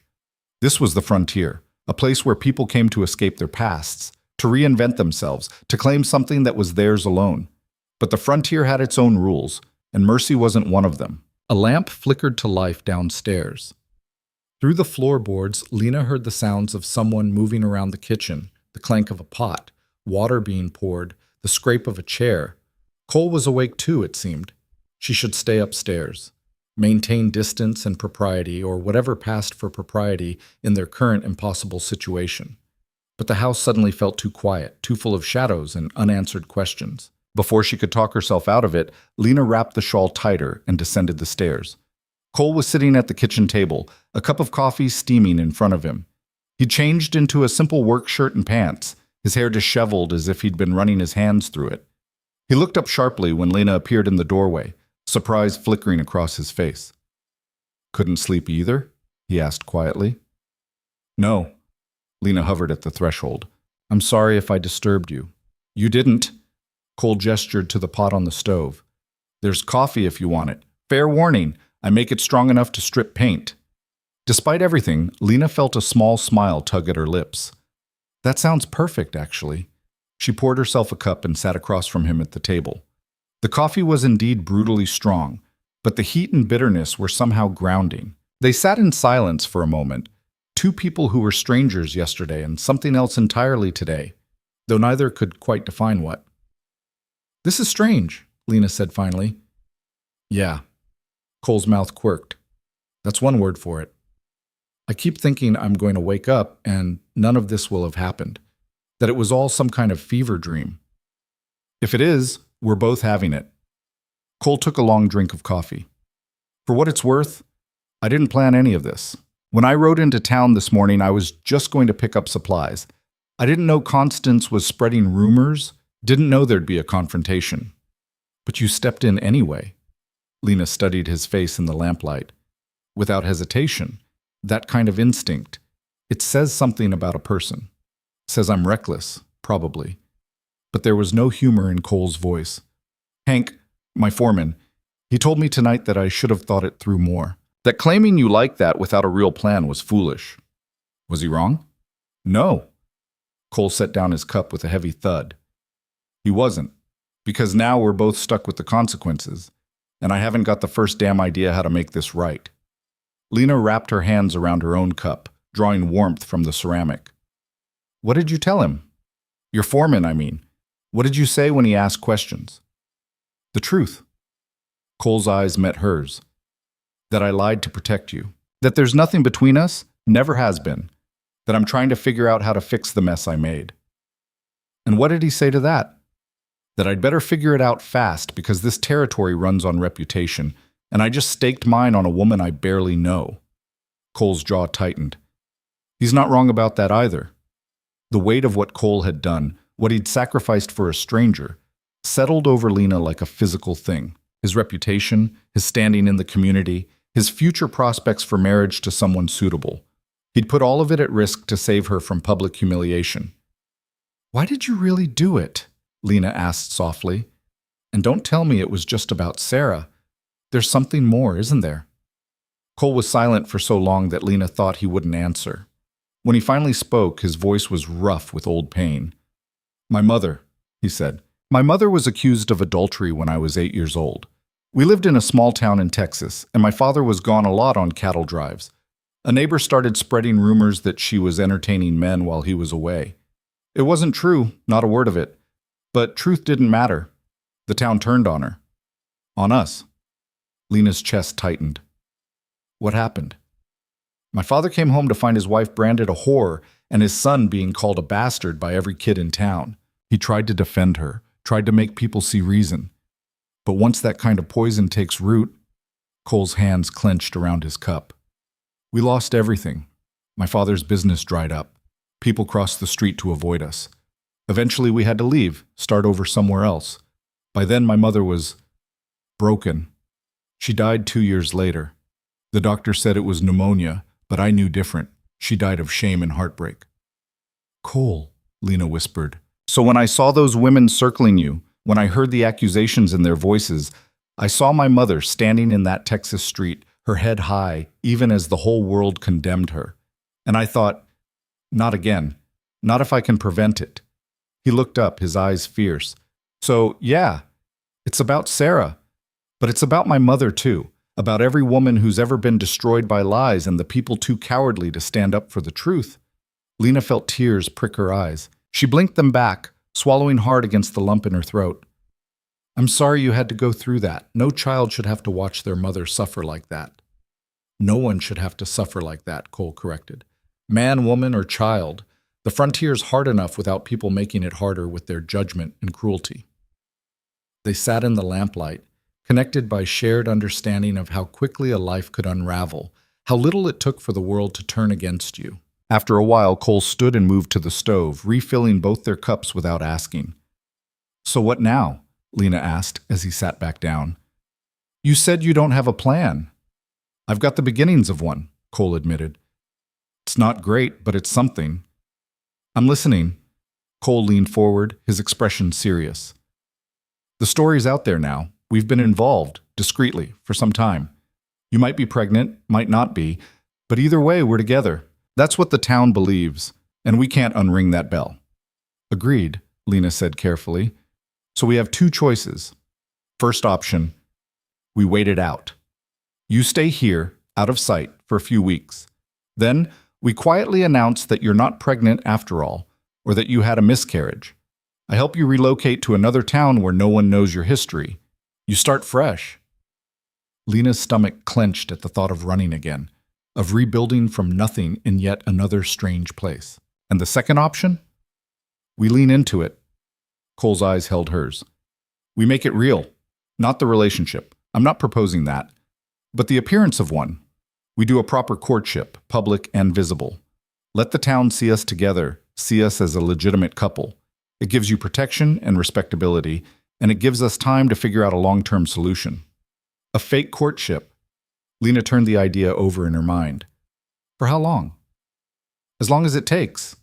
This was the frontier, a place where people came to escape their pasts, to reinvent themselves, to claim something that was theirs alone. But the frontier had its own rules, and mercy wasn't one of them. A lamp flickered to life downstairs. Through the floorboards, Lena heard the sounds of someone moving around the kitchen, the clank of a pot, water being poured, the scrape of a chair. Cole was awake too, it seemed. She should stay upstairs, maintain distance and propriety, or whatever passed for propriety in their current impossible situation. But the house suddenly felt too quiet, too full of shadows and unanswered questions. Before she could talk herself out of it, Lena wrapped the shawl tighter and descended the stairs. Cole was sitting at the kitchen table, a cup of coffee steaming in front of him. He'd changed into a simple work shirt and pants, his hair disheveled as if he'd been running his hands through it. He looked up sharply when Lena appeared in the doorway, surprise flickering across his face. Couldn't sleep either? He asked quietly. No. Lena hovered at the threshold. I'm sorry if I disturbed you. You didn't. Cole gestured to the pot on the stove. There's coffee if you want it. Fair warning, I make it strong enough to strip paint. Despite everything, Lena felt a small smile tug at her lips. That sounds perfect, actually. She poured herself a cup and sat across from him at the table. The coffee was indeed brutally strong, but the heat and bitterness were somehow grounding. They sat in silence for a moment, 2 people who were strangers yesterday and something else entirely today, though neither could quite define what. This is strange, Lena said finally. Yeah. Cole's mouth quirked. That's one word for it. I keep thinking I'm going to wake up and none of this will have happened, that it was all some kind of fever dream. If it is, we're both having it. Cole took a long drink of coffee. For what it's worth, I didn't plan any of this. When I rode into town this morning, I was just going to pick up supplies. I didn't know Constance was spreading rumors, didn't know there'd be a confrontation. But you stepped in anyway. Lena studied his face in the lamplight. Without hesitation. That kind of instinct. It says something about a person. Says I'm reckless, probably. But there was no humor in Cole's voice. Hank, my foreman, he told me tonight that I should have thought it through more. That claiming you liked that without a real plan was foolish. Was he wrong? No. Cole set down his cup with a heavy thud. He wasn't, because now we're both stuck with the consequences, and I haven't got the first damn idea how to make this right. Lena wrapped her hands around her own cup, drawing warmth from the ceramic. What did you tell him? Your foreman, I mean. What did you say when he asked questions? The truth. Cole's eyes met hers. That I lied to protect you. That there's nothing between us, never has been. That I'm trying to figure out how to fix the mess I made. And what did he say to that? That I'd better figure it out fast because this territory runs on reputation, and I just staked mine on a woman I barely know. Cole's jaw tightened. He's not wrong about that either. The weight of what Cole had done, what he'd sacrificed for a stranger, settled over Lena like a physical thing. His reputation, his standing in the community, his future prospects for marriage to someone suitable. He'd put all of it at risk to save her from public humiliation. Why did you really do it? Lena asked softly. And don't tell me it was just about Sarah. There's something more, isn't there? Cole was silent for so long that Lena thought he wouldn't answer. When he finally spoke, his voice was rough with old pain. My mother, he said. My mother was accused of adultery when I was 8 years old. We lived in a small town in Texas, and my father was gone a lot on cattle drives. A neighbor started spreading rumors that she was entertaining men while he was away. It wasn't true, not a word of it. But truth didn't matter. The town turned on her. On us. Lena's chest tightened. What happened? My father came home to find his wife branded a whore and his son being called a bastard by every kid in town. He tried to defend her, tried to make people see reason. But once that kind of poison takes root, Cole's hands clenched around his cup. We lost everything. My father's business dried up. People crossed the street to avoid us. Eventually we had to leave, start over somewhere else. By then my mother was broken. She died 2 years later. The doctor said it was pneumonia, but I knew different. She died of shame and heartbreak. Cole, Lena whispered. So when I saw those women circling you, when I heard the accusations in their voices, I saw my mother standing in that Texas street, her head high, even as the whole world condemned her. And I thought, not again. Not if I can prevent it. He looked up, his eyes fierce. So, yeah, it's about Sarah. But it's about my mother, too. About every woman who's ever been destroyed by lies and the people too cowardly to stand up for the truth. Lena felt tears prick her eyes. She blinked them back, swallowing hard against the lump in her throat. I'm sorry you had to go through that. No child should have to watch their mother suffer like that. No one should have to suffer like that, Cole corrected. Man, woman, or child. The frontier's hard enough without people making it harder with their judgment and cruelty. They sat in the lamplight, connected by shared understanding of how quickly a life could unravel, how little it took for the world to turn against you. After a while, Cole stood and moved to the stove, refilling both their cups without asking. So what now? Lena asked as he sat back down. You said you don't have a plan. I've got the beginnings of one, Cole admitted. It's not great, but it's something. I'm listening. Cole leaned forward, his expression serious. The story's out there now. We've been involved, discreetly, for some time. You might be pregnant, might not be, but either way, we're together. That's what the town believes, and we can't unring that bell. Agreed, Lena said carefully. So we have two choices. First option, we wait it out. You stay here, out of sight, for a few weeks. Then, we quietly announce that you're not pregnant after all, or that you had a miscarriage. I help you relocate to another town where no one knows your history. You start fresh. Lena's stomach clenched at the thought of running again, of rebuilding from nothing in yet another strange place. And the second option? We lean into it. Cole's eyes held hers. We make it real, not the relationship. I'm not proposing that, but the appearance of one. We do a proper courtship, public and visible. Let the town see us together, see us as a legitimate couple. It gives you protection and respectability, and it gives us time to figure out a long-term solution. A fake courtship. Lena turned the idea over in her mind. For how long? As long as it takes.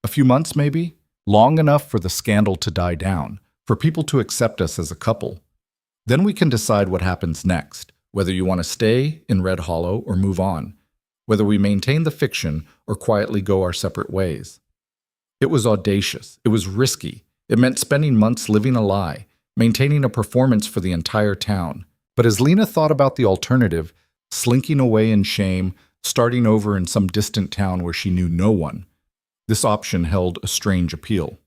A few months, maybe? Long enough for the scandal to die down, for people to accept us as a couple. Then we can decide what happens next, whether you want to stay in Red Hollow or move on, whether we maintain the fiction or quietly go our separate ways. It was audacious. It was risky. It meant spending months living a lie, maintaining a performance for the entire town. But as Lena thought about the alternative, slinking away in shame, starting over in some distant town where she knew no one, this option held a strange appeal.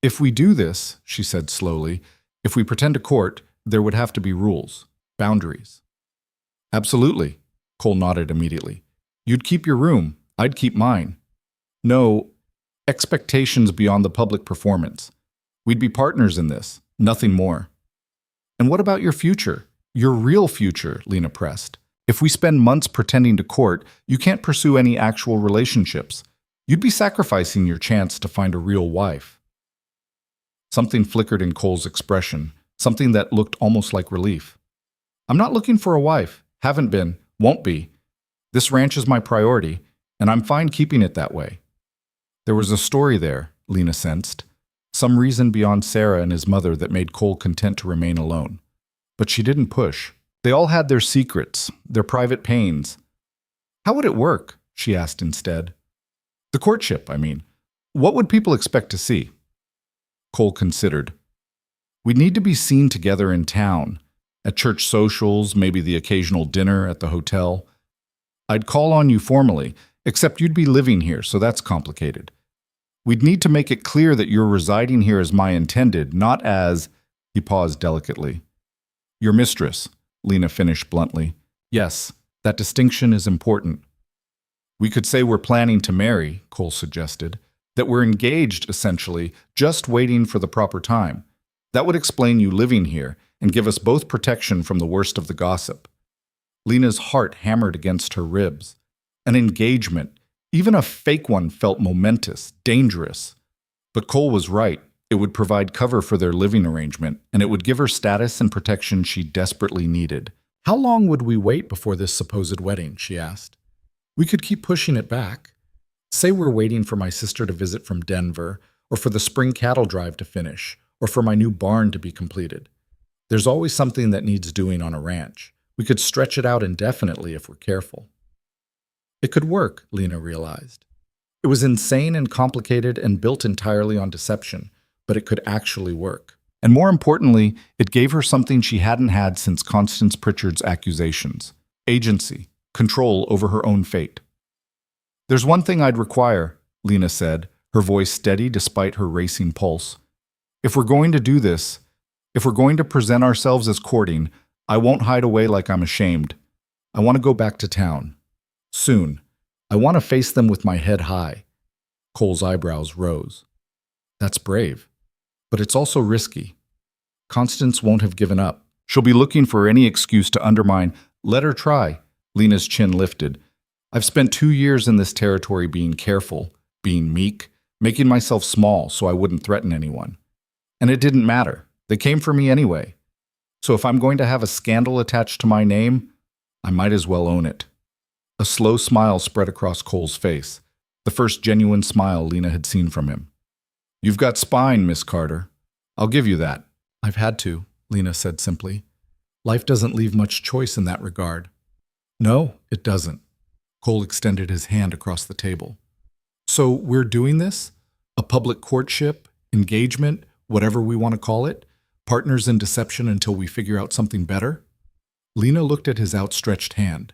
If we do this, she said slowly, if we pretend to court, there would have to be rules, boundaries. Absolutely, Cole nodded immediately. You'd keep your room, I'd keep mine. No, expectations beyond the public performance. We'd be partners in this, nothing more. And what about your future? Your real future, Lena pressed. If we spend months pretending to court, you can't pursue any actual relationships. You'd be sacrificing your chance to find a real wife. Something flickered in Cole's expression, something that looked almost like relief. I'm not looking for a wife, haven't been, won't be. This ranch is my priority, and I'm fine keeping it that way. There was a story there, Lena sensed, some reason beyond Sarah and his mother that made Cole content to remain alone. But she didn't push. They all had their secrets, their private pains. How would it work? She asked instead. The courtship, I mean. What would people expect to see? Cole considered. We'd need to be seen together in town, at church socials, maybe the occasional dinner at the hotel. I'd call on you formally, except you'd be living here, so that's complicated. We'd need to make it clear that you're residing here as my intended, not as, he paused delicately. Your mistress, Lena finished bluntly. Yes, that distinction is important. We could say we're planning to marry, Cole suggested, that we're engaged, essentially, just waiting for the proper time. That would explain you living here and give us both protection from the worst of the gossip. Lena's heart hammered against her ribs. An engagement, even a fake one, felt momentous, dangerous. But Cole was right. It would provide cover for their living arrangement, and it would give her status and protection she desperately needed. How long would we wait before this supposed wedding? She asked. We could keep pushing it back. Say we're waiting for my sister to visit from Denver, or for the spring cattle drive to finish, or for my new barn to be completed. There's always something that needs doing on a ranch. We could stretch it out indefinitely if we're careful. It could work, Lena realized. It was insane and complicated and built entirely on deception, but it could actually work. And more importantly, it gave her something she hadn't had since Constance Pritchard's accusations: agency, control over her own fate. There's one thing I'd require, Lena said, her voice steady despite her racing pulse. If we're going to do this, if we're going to present ourselves as courting, I won't hide away like I'm ashamed. I want to go back to town. Soon. I want to face them with my head high. Cole's eyebrows rose. That's brave. But it's also risky. Constance won't have given up. She'll be looking for any excuse to undermine. Let her try. Lena's chin lifted. I've spent 2 years in this territory being careful, being meek, making myself small so I wouldn't threaten anyone. And it didn't matter. They came for me anyway. So if I'm going to have a scandal attached to my name, I might as well own it. A slow smile spread across Cole's face, the first genuine smile Lena had seen from him. You've got spine, Miss Carter. I'll give you that. I've had to, Lena said simply. Life doesn't leave much choice in that regard. No, it doesn't. Cole extended his hand across the table. So we're doing this? A public courtship, engagement, whatever we want to call it? Partners in deception until we figure out something better? Lena looked at his outstretched hand.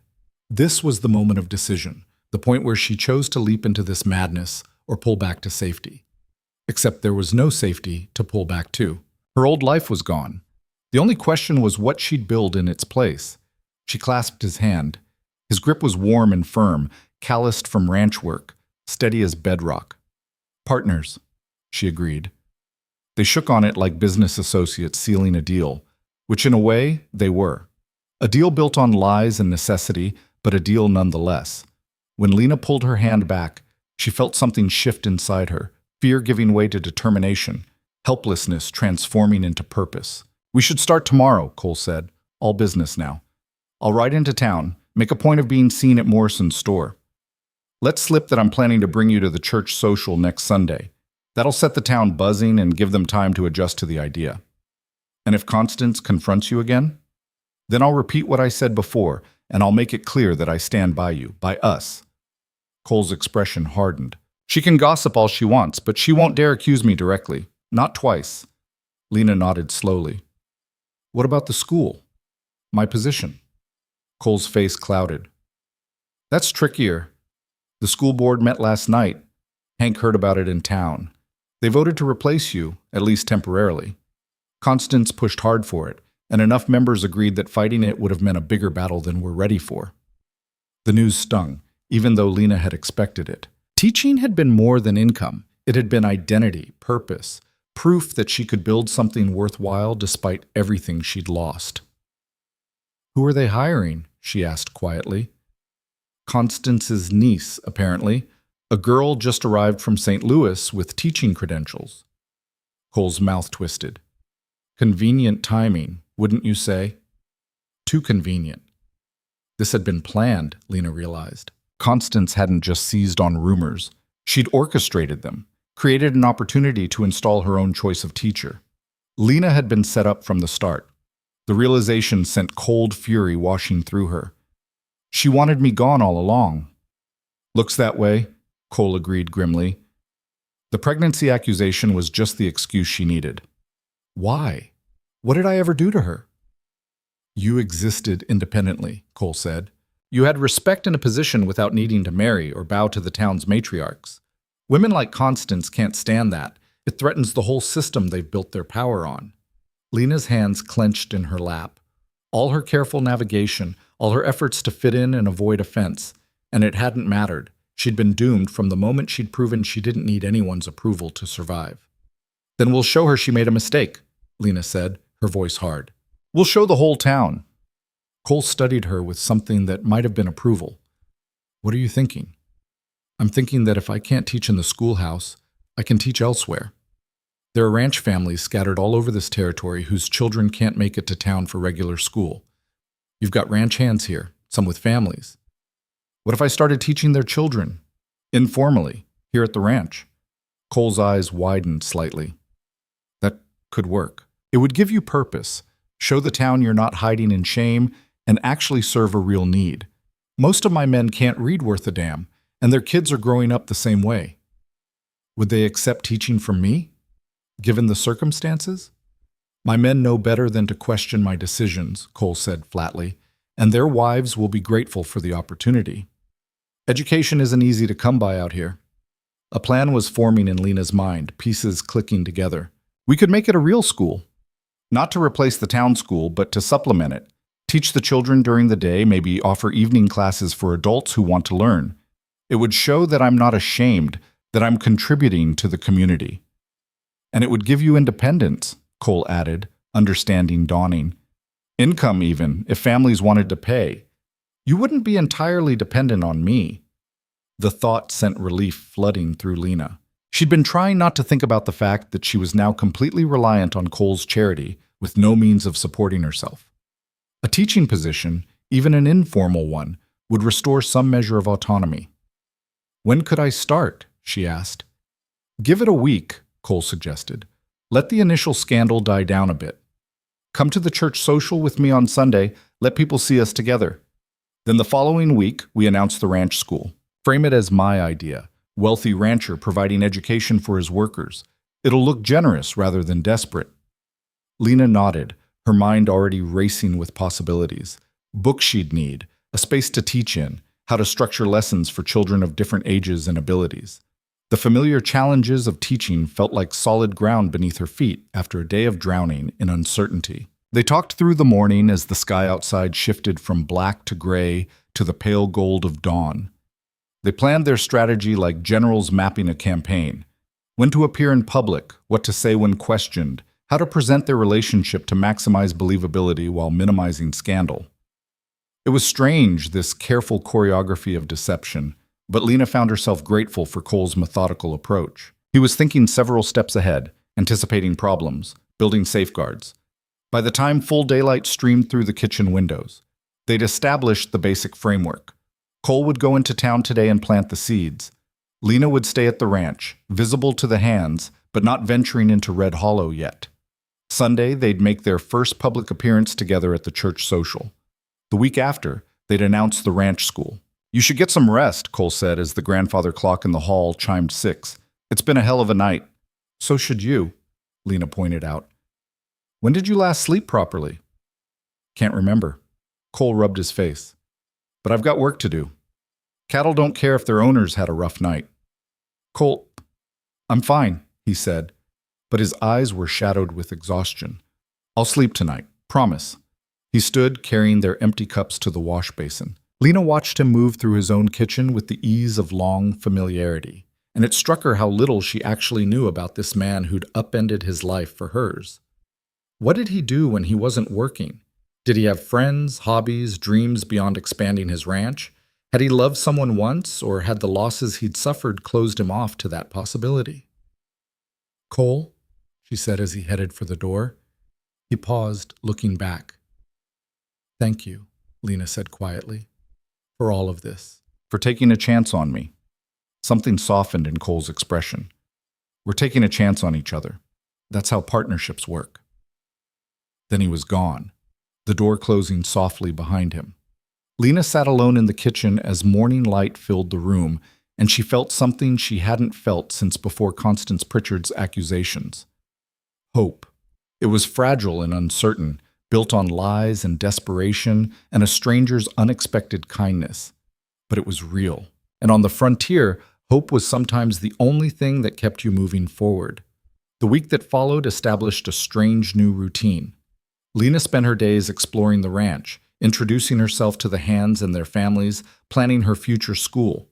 This was the moment of decision, the point where she chose to leap into this madness or pull back to safety. Except there was no safety to pull back to. Her old life was gone. The only question was what she'd build in its place. She clasped his hand. His grip was warm and firm, calloused from ranch work, steady as bedrock. Partners, she agreed. They shook on it like business associates sealing a deal, which in a way they were. A deal built on lies and necessity, but a deal nonetheless. When Lena pulled her hand back, she felt something shift inside her, fear giving way to determination, helplessness transforming into purpose. We should start tomorrow, Cole said. All business now. I'll ride into town, make a point of being seen at Morrison's store. Let's slip that I'm planning to bring you to the church social next Sunday. That'll set the town buzzing and give them time to adjust to the idea. And if Constance confronts you again? Then I'll repeat what I said before, and I'll make it clear that I stand by you, by us. Cole's expression hardened. She can gossip all she wants, but she won't dare accuse me directly. Not twice. Lena nodded slowly. What about the school? My position? Cole's face clouded. That's trickier. The school board met last night. Hank heard about it in town. They voted to replace you, at least temporarily. Constance pushed hard for it, and enough members agreed that fighting it would have meant a bigger battle than we're ready for. The news stung, even though Lena had expected it. Teaching had been more than income. It had been identity, purpose, proof that she could build something worthwhile despite everything she'd lost. Who are they hiring? She asked quietly. Constance's niece, apparently, a girl just arrived from St. Louis with teaching credentials. Cole's mouth twisted. Convenient timing, wouldn't you say? Too convenient. This had been planned, Lena realized. Constance hadn't just seized on rumors. She'd orchestrated them, created an opportunity to install her own choice of teacher. Lena had been set up from the start. The realization sent cold fury washing through her. She wanted me gone all along. Looks that way, Cole agreed grimly. The pregnancy accusation was just the excuse she needed. Why? What did I ever do to her? You existed independently, Cole said. You had respect in a position without needing to marry or bow to the town's matriarchs. Women like Constance can't stand that. It threatens the whole system they've built their power on. Lena's hands clenched in her lap. All her careful navigation, all her efforts to fit in and avoid offense, and it hadn't mattered. She'd been doomed from the moment she'd proven she didn't need anyone's approval to survive. Then we'll show her she made a mistake, Lena said, her voice hard. We'll show the whole town. Cole studied her with something that might have been approval. What are you thinking? I'm thinking that if I can't teach in the schoolhouse, I can teach elsewhere. There are ranch families scattered all over this territory whose children can't make it to town for regular school. You've got ranch hands here, some with families. What if I started teaching their children, informally, here at the ranch? Cole's eyes widened slightly. That could work. It would give you purpose, show the town you're not hiding in shame, and actually serve a real need. Most of my men can't read worth a damn, and their kids are growing up the same way. Would they accept teaching from me, given the circumstances? My men know better than to question my decisions, Cole said flatly, and their wives will be grateful for the opportunity. Education isn't easy to come by out here. A plan was forming in Lena's mind, pieces clicking together. We could make it a real school. Not to replace the town school, but to supplement it. Teach the children during the day, maybe offer evening classes for adults who want to learn. It would show that I'm not ashamed, that I'm contributing to the community. And it would give you independence, Cole added, understanding dawning. Income even, if families wanted to pay. You wouldn't be entirely dependent on me. The thought sent relief flooding through Lena. She'd been trying not to think about the fact that she was now completely reliant on Cole's charity with no means of supporting herself. A teaching position, even an informal one, would restore some measure of autonomy. When could I start? She asked. Give it a week, Cole suggested. Let the initial scandal die down a bit. Come to the church social with me on Sunday, let people see us together. Then the following week, we announce the ranch school. Frame it as my idea, wealthy rancher providing education for his workers. It'll look generous rather than desperate. Lena nodded, her mind already racing with possibilities. Books she'd need, a space to teach in, how to structure lessons for children of different ages and abilities. The familiar challenges of teaching felt like solid ground beneath her feet after a day of drowning in uncertainty. They talked through the morning as the sky outside shifted from black to gray to the pale gold of dawn. They planned their strategy like generals mapping a campaign. When to appear in public, what to say when questioned, how to present their relationship to maximize believability while minimizing scandal. It was strange, this careful choreography of deception, but Lena found herself grateful for Cole's methodical approach. He was thinking several steps ahead, anticipating problems, building safeguards. By the time full daylight streamed through the kitchen windows, they'd established the basic framework. Cole would go into town today and plant the seeds. Lena would stay at the ranch, visible to the hands, but not venturing into Red Hollow yet. Sunday, they'd make their first public appearance together at the church social. The week after, they'd announce the ranch school. "You should get some rest," Cole said as the grandfather clock in the hall chimed 6. "It's been a hell of a night." "So should you," Lena pointed out. "When did you last sleep properly?" "Can't remember." Cole rubbed his face. "But I've got work to do. Cattle don't care if their owners had a rough night." "Cole, I'm fine," he said, but his eyes were shadowed with exhaustion. "I'll sleep tonight, promise." He stood, carrying their empty cups to the wash basin. Lena watched him move through his own kitchen with the ease of long familiarity, and it struck her how little she actually knew about this man who'd upended his life for hers. What did he do when he wasn't working? Did he have friends, hobbies, dreams beyond expanding his ranch? Had he loved someone once, or had the losses he'd suffered closed him off to that possibility? "Cole," she said as he headed for the door. He paused, looking back. "Thank you," Lena said quietly, "for all of this. For taking a chance on me." Something softened in Cole's expression. "We're taking a chance on each other. That's how partnerships work." Then he was gone, the door closing softly behind him. Lena sat alone in the kitchen as morning light filled the room, and she felt something she hadn't felt since before Constance Pritchard's accusations. Hope. It was fragile and uncertain, built on lies and desperation and a stranger's unexpected kindness. But it was real. And on the frontier, hope was sometimes the only thing that kept you moving forward. The week that followed established a strange new routine. Lena spent her days exploring the ranch, introducing herself to the Hands and their families, planning her future school.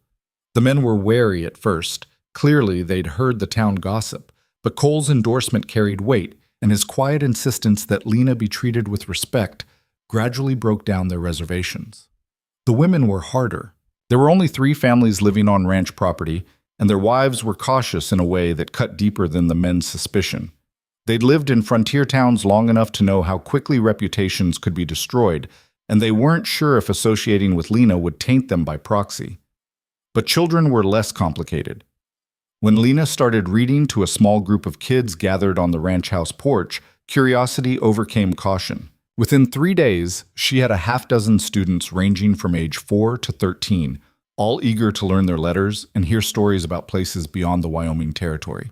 The men were wary at first. Clearly, they'd heard the town gossip, but Cole's endorsement carried weight, and his quiet insistence that Lena be treated with respect gradually broke down their reservations. The women were harder. There were only 3 families living on ranch property, and their wives were cautious in a way that cut deeper than the men's suspicion. They'd lived in frontier towns long enough to know how quickly reputations could be destroyed, and they weren't sure if associating with Lena would taint them by proxy. But children were less complicated. When Lena started reading to a small group of kids gathered on the ranch house porch, curiosity overcame caution. Within 3 days, she had a half-dozen students ranging from age 4 to 13, all eager to learn their letters and hear stories about places beyond the Wyoming Territory.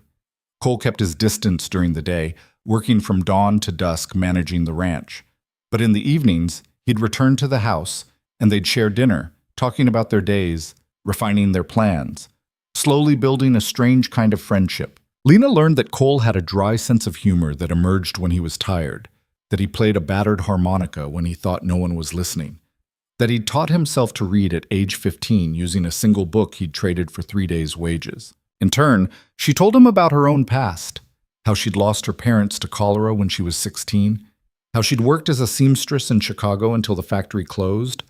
Cole kept his distance during the day, working from dawn to dusk managing the ranch. But in the evenings, he'd return to the house, and they'd share dinner, talking about their days, refining their plans, slowly building a strange kind of friendship. Lena learned that Cole had a dry sense of humor that emerged when he was tired, that he played a battered harmonica when he thought no one was listening, that he'd taught himself to read at age 15 using a single book he'd traded for 3 days' wages. In turn, she told him about her own past, how she'd lost her parents to cholera when she was 16, how she'd worked as a seamstress in Chicago until the factory closed,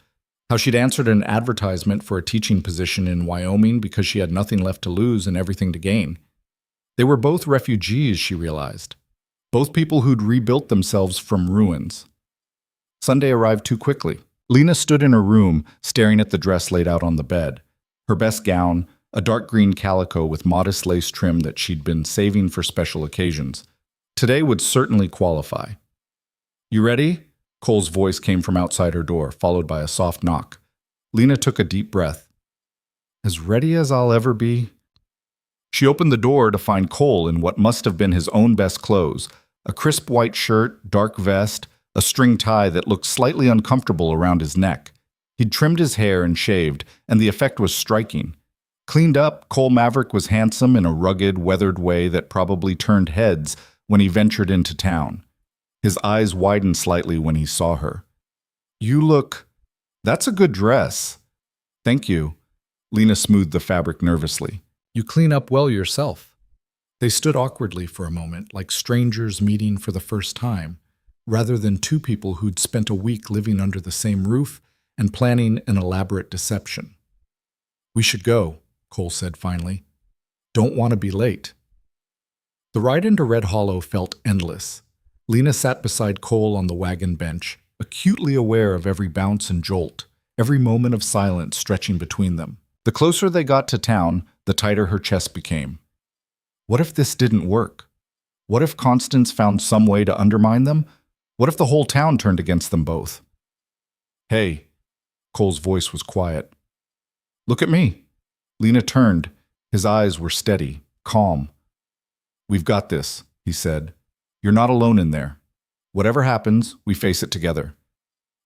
how she'd answered an advertisement for a teaching position in Wyoming because she had nothing left to lose and everything to gain. They were both refugees, she realized, both people who'd rebuilt themselves from ruins. Sunday arrived too quickly. Lena stood in her room, staring at the dress laid out on the bed. Her best gown, a dark green calico with modest lace trim that she'd been saving for special occasions. Today would certainly qualify. "You ready?" Cole's voice came from outside her door, followed by a soft knock. Lena took a deep breath. "As ready as I'll ever be." She opened the door to find Cole in what must have been his own best clothes, a crisp white shirt, dark vest, a string tie that looked slightly uncomfortable around his neck. He'd trimmed his hair and shaved, and the effect was striking. Cleaned up, Cole Maverick was handsome in a rugged, weathered way that probably turned heads when he ventured into town. His eyes widened slightly when he saw her. "You look... That's a good dress." "Thank you." Lena smoothed the fabric nervously. "You clean up well yourself." They stood awkwardly for a moment, like strangers meeting for the first time, rather than 2 people who'd spent a week living under the same roof and planning an elaborate deception. "We should go," Cole said finally. "Don't want to be late." The ride into Red Hollow felt endless. Lena sat beside Cole on the wagon bench, acutely aware of every bounce and jolt, every moment of silence stretching between them. The closer they got to town, the tighter her chest became. What if this didn't work? What if Constance found some way to undermine them? What if the whole town turned against them both? Hey, Cole's voice was quiet. Look at me. Lena turned. His eyes were steady, calm. We've got this, he said. You're not alone in there. Whatever happens, we face it together.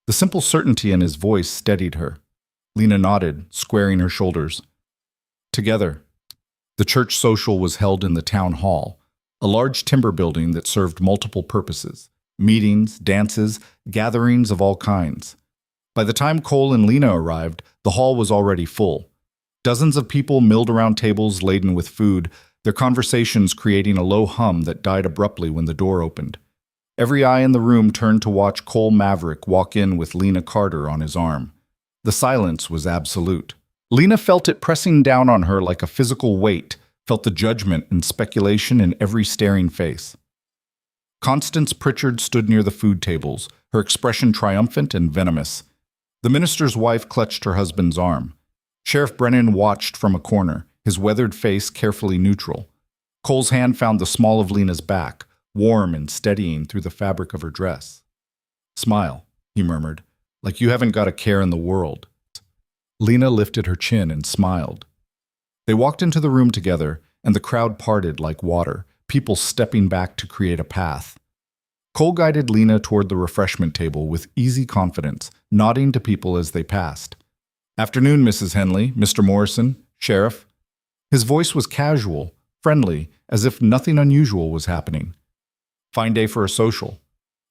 The simple certainty in his voice steadied her. Lena nodded, squaring her shoulders. Together. The church social was held in the town hall, a large timber building that served multiple purposes: meetings, dances, gatherings of all kinds. By the time Cole and Lena arrived, the hall was already full. Dozens of people milled around tables laden with food, their conversations creating a low hum that died abruptly when the door opened. Every eye in the room turned to watch Cole Maverick walk in with Lena Carter on his arm. The silence was absolute. Lena felt it pressing down on her like a physical weight, felt the judgment and speculation in every staring face. Constance Pritchard stood near the food tables, her expression triumphant and venomous. The minister's wife clutched her husband's arm. Sheriff Brennan watched from a corner, his weathered face carefully neutral. Cole's hand found the small of Lena's back, warm and steadying through the fabric of her dress. Smile, he murmured, like you haven't got a care in the world. Lena lifted her chin and smiled. They walked into the room together, and the crowd parted like water, people stepping back to create a path. Cole guided Lena toward the refreshment table with easy confidence, nodding to people as they passed. Afternoon, Mrs. Henley, Mr. Morrison, Sheriff. His voice was casual, friendly, as if nothing unusual was happening. Fine day for a social.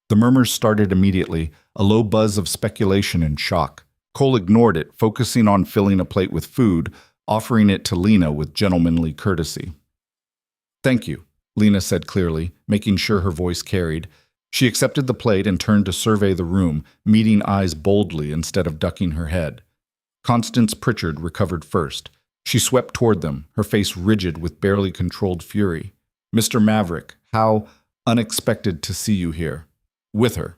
The murmurs started immediately, a low buzz of speculation and shock. Cole ignored it, focusing on filling a plate with food, offering it to Lena with gentlemanly courtesy. Thank you, Lena said clearly, making sure her voice carried. She accepted the plate and turned to survey the room, meeting eyes boldly instead of ducking her head. Constance Pritchard recovered first. She swept toward them, her face rigid with barely controlled fury. Mr. Maverick, how unexpected to see you here. With her.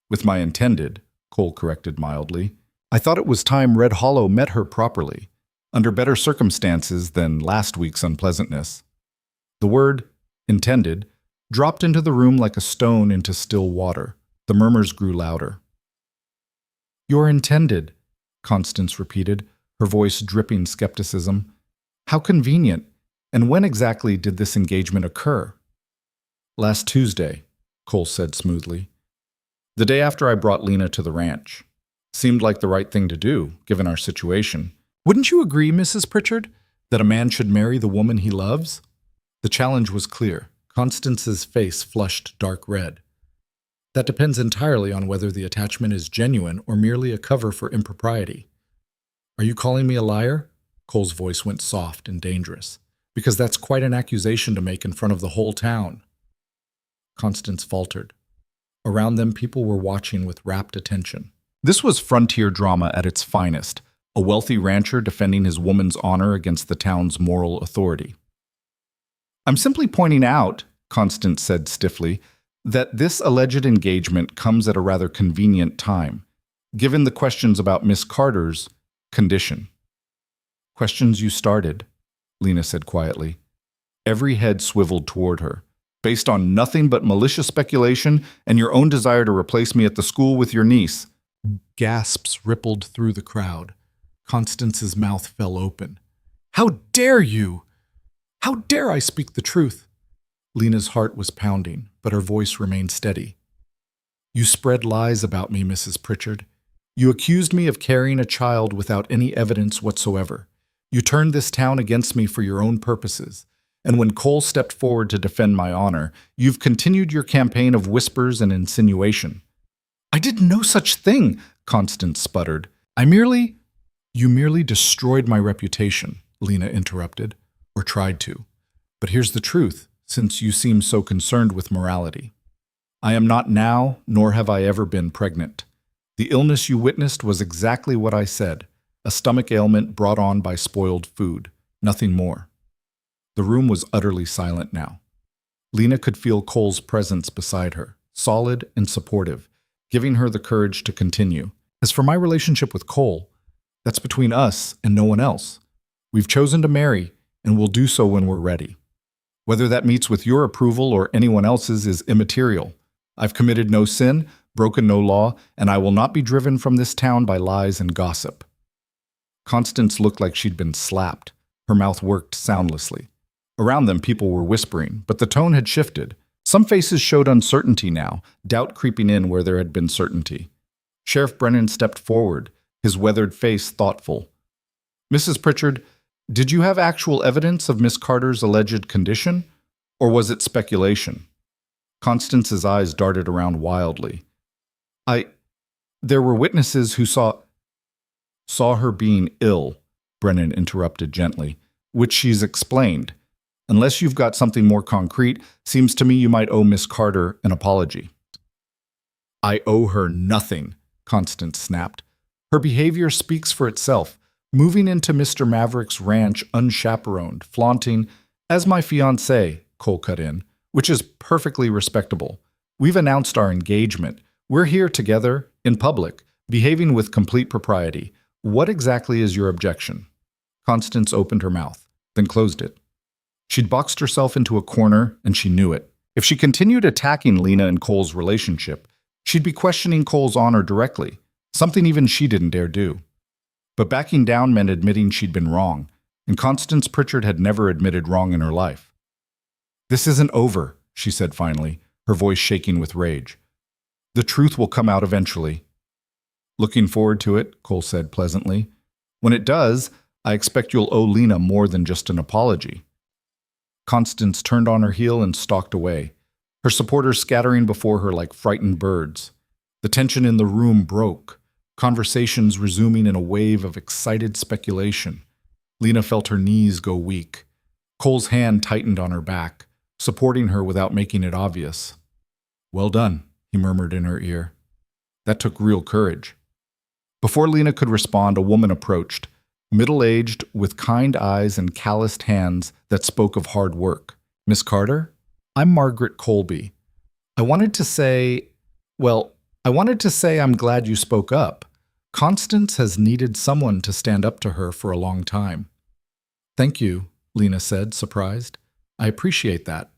With my intended, Cole corrected mildly. I thought it was time Red Hollow met her properly, under better circumstances than last week's unpleasantness. The word, intended, dropped into the room like a stone into still water. The murmurs grew louder. Your intended, Constance repeated, her voice dripping skepticism. How convenient. And when exactly did this engagement occur? Last Tuesday, Cole said smoothly. The day after I brought Lena to the ranch. Seemed like the right thing to do, given our situation. Wouldn't you agree, Mrs. Pritchard, that a man should marry the woman he loves? The challenge was clear. Constance's face flushed dark red. That depends entirely on whether the attachment is genuine or merely a cover for impropriety. Are you calling me a liar? Cole's voice went soft and dangerous. Because that's quite an accusation to make in front of the whole town. Constance faltered. Around them, people were watching with rapt attention. This was frontier drama at its finest, a wealthy rancher defending his woman's honor against the town's moral authority. I'm simply pointing out, Constance said stiffly, that this alleged engagement comes at a rather convenient time, given the questions about Miss Carter's condition. Questions you started, Lena said quietly. Every head swiveled toward her, based on nothing but malicious speculation and your own desire to replace me at the school with your niece. Gasps rippled through the crowd. Constance's mouth fell open. How dare you! How dare I speak the truth? Lena's heart was pounding, but her voice remained steady. You spread lies about me, Mrs. Pritchard. You accused me of carrying a child without any evidence whatsoever. You turned this town against me for your own purposes. And when Cole stepped forward to defend my honor, you've continued your campaign of whispers and insinuation. I did no such thing, Constance sputtered. You merely destroyed my reputation, Lena interrupted, or tried to. But here's the truth, since you seem so concerned with morality. I am not now, nor have I ever been pregnant. The illness you witnessed was exactly what I said, a stomach ailment brought on by spoiled food, nothing more. The room was utterly silent now. Lena could feel Cole's presence beside her, solid and supportive, giving her the courage to continue. As for my relationship with Cole, that's between us and no one else. We've chosen to marry, and we'll do so when we're ready. Whether that meets with your approval or anyone else's is immaterial. I've committed no sin, broken no law, and I will not be driven from this town by lies and gossip." Constance looked like she'd been slapped. Her mouth worked soundlessly. Around them, people were whispering, but the tone had shifted. Some faces showed uncertainty now, doubt creeping in where there had been certainty. Sheriff Brennan stepped forward, his weathered face thoughtful. "Mrs. Pritchard, did you have actual evidence of Miss Carter's alleged condition, or was it speculation?" Constance's eyes darted around wildly. There were witnesses who saw her being ill," Brennan interrupted gently, "which she's explained. Unless you've got something more concrete, seems to me you might owe Miss Carter an apology." "I owe her nothing," Constance snapped. "Her behavior speaks for itself. Moving into Mr. Maverick's ranch unchaperoned, flaunting, as my fiancé," Cole cut in, "which is perfectly respectable. We've announced our engagement. We're here together, in public, behaving with complete propriety. What exactly is your objection?" Constance opened her mouth, then closed it. She'd boxed herself into a corner, and she knew it. If she continued attacking Lena and Cole's relationship, she'd be questioning Cole's honor directly, something even she didn't dare do. But backing down meant admitting she'd been wrong, and Constance Pritchard had never admitted wrong in her life. "This isn't over," she said finally, her voice shaking with rage. "The truth will come out eventually." "Looking forward to it," Cole said pleasantly. "When it does, I expect you'll owe Lena more than just an apology." Constance turned on her heel and stalked away, her supporters scattering before her like frightened birds. The tension in the room broke, conversations resuming in a wave of excited speculation. Lena felt her knees go weak. Cole's hand tightened on her back, supporting her without making it obvious. "Well done," he murmured in her ear. "That took real courage." Before Lena could respond, a woman approached, middle-aged, with kind eyes and calloused hands that spoke of hard work. "Miss Carter? I'm Margaret Colby. I wanted to say I'm glad you spoke up. Constance has needed someone to stand up to her for a long time." "Thank you," Lena said, surprised. "I appreciate that.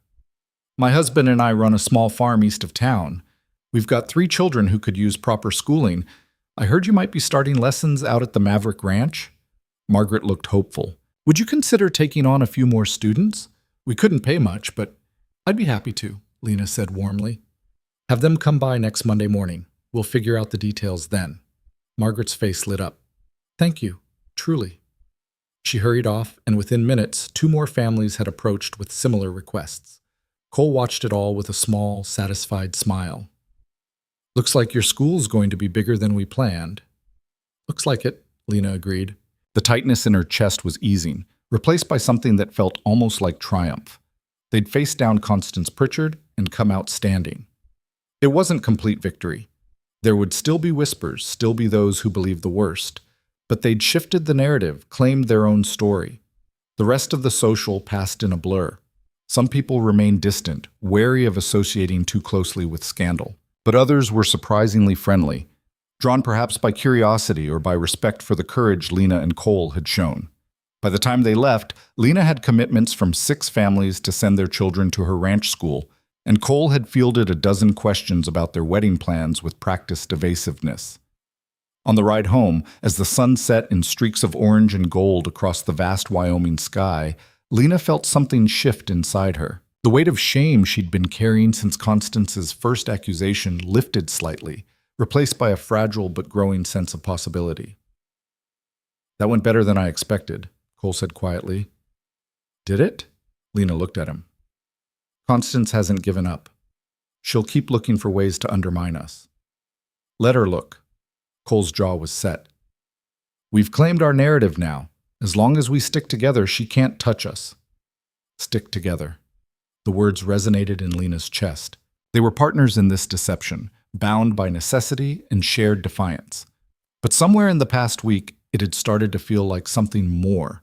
My husband and I run a small farm east of town. We've got 3 children who could use proper schooling. I heard you might be starting lessons out at the Maverick Ranch." Margaret looked hopeful. "Would you consider taking on a few more students? We couldn't pay much, but I'd be happy to," Lena said warmly. "Have them come by next Monday morning. We'll figure out the details then." Margaret's face lit up. "Thank you, truly." She hurried off, and within minutes, 2 more families had approached with similar requests. Cole watched it all with a small, satisfied smile. "Looks like your school's going to be bigger than we planned." "Looks like it," Lena agreed. The tightness in her chest was easing, replaced by something that felt almost like triumph. They'd faced down Constance Pritchard and come out standing. It wasn't complete victory. There would still be whispers, still be those who believed the worst, but they'd shifted the narrative, claimed their own story. The rest of the social passed in a blur. Some people remained distant, wary of associating too closely with scandal, but others were surprisingly friendly, drawn perhaps by curiosity or by respect for the courage Lena and Cole had shown. By the time they left, Lena had commitments from 6 families to send their children to her ranch school, and Cole had fielded a dozen questions about their wedding plans with practiced evasiveness. On the ride home, as the sun set in streaks of orange and gold across the vast Wyoming sky, Lena felt something shift inside her. The weight of shame she'd been carrying since Constance's first accusation lifted slightly, replaced by a fragile but growing sense of possibility. "That went better than I expected," Cole said quietly. "Did it?" Lena looked at him. "Constance hasn't given up. She'll keep looking for ways to undermine us." "Let her look." Cole's jaw was set. "We've claimed our narrative now. As long as we stick together, she can't touch us." Stick together. The words resonated in Lena's chest. They were partners in this deception, bound by necessity and shared defiance. But somewhere in the past week, it had started to feel like something more.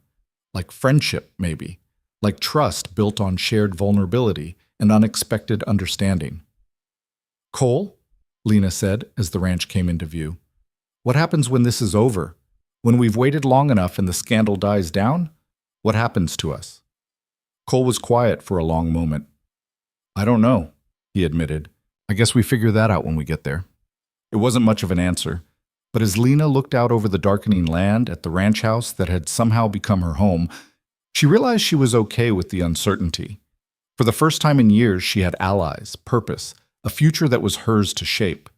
Like friendship, maybe. Like trust built on shared vulnerability and unexpected understanding. "Cole," Lena said as the ranch came into view, "what happens when this is over? When we've waited long enough and the scandal dies down? What happens to us?" Cole was quiet for a long moment. I don't know, he admitted. I guess we figure that out when we get there. It wasn't much of an answer, but as Lena looked out over the darkening land at the ranch house that had somehow become her home, she realized she was okay with the uncertainty. For the first time in years, she had allies, purpose, a future that was hers to shape.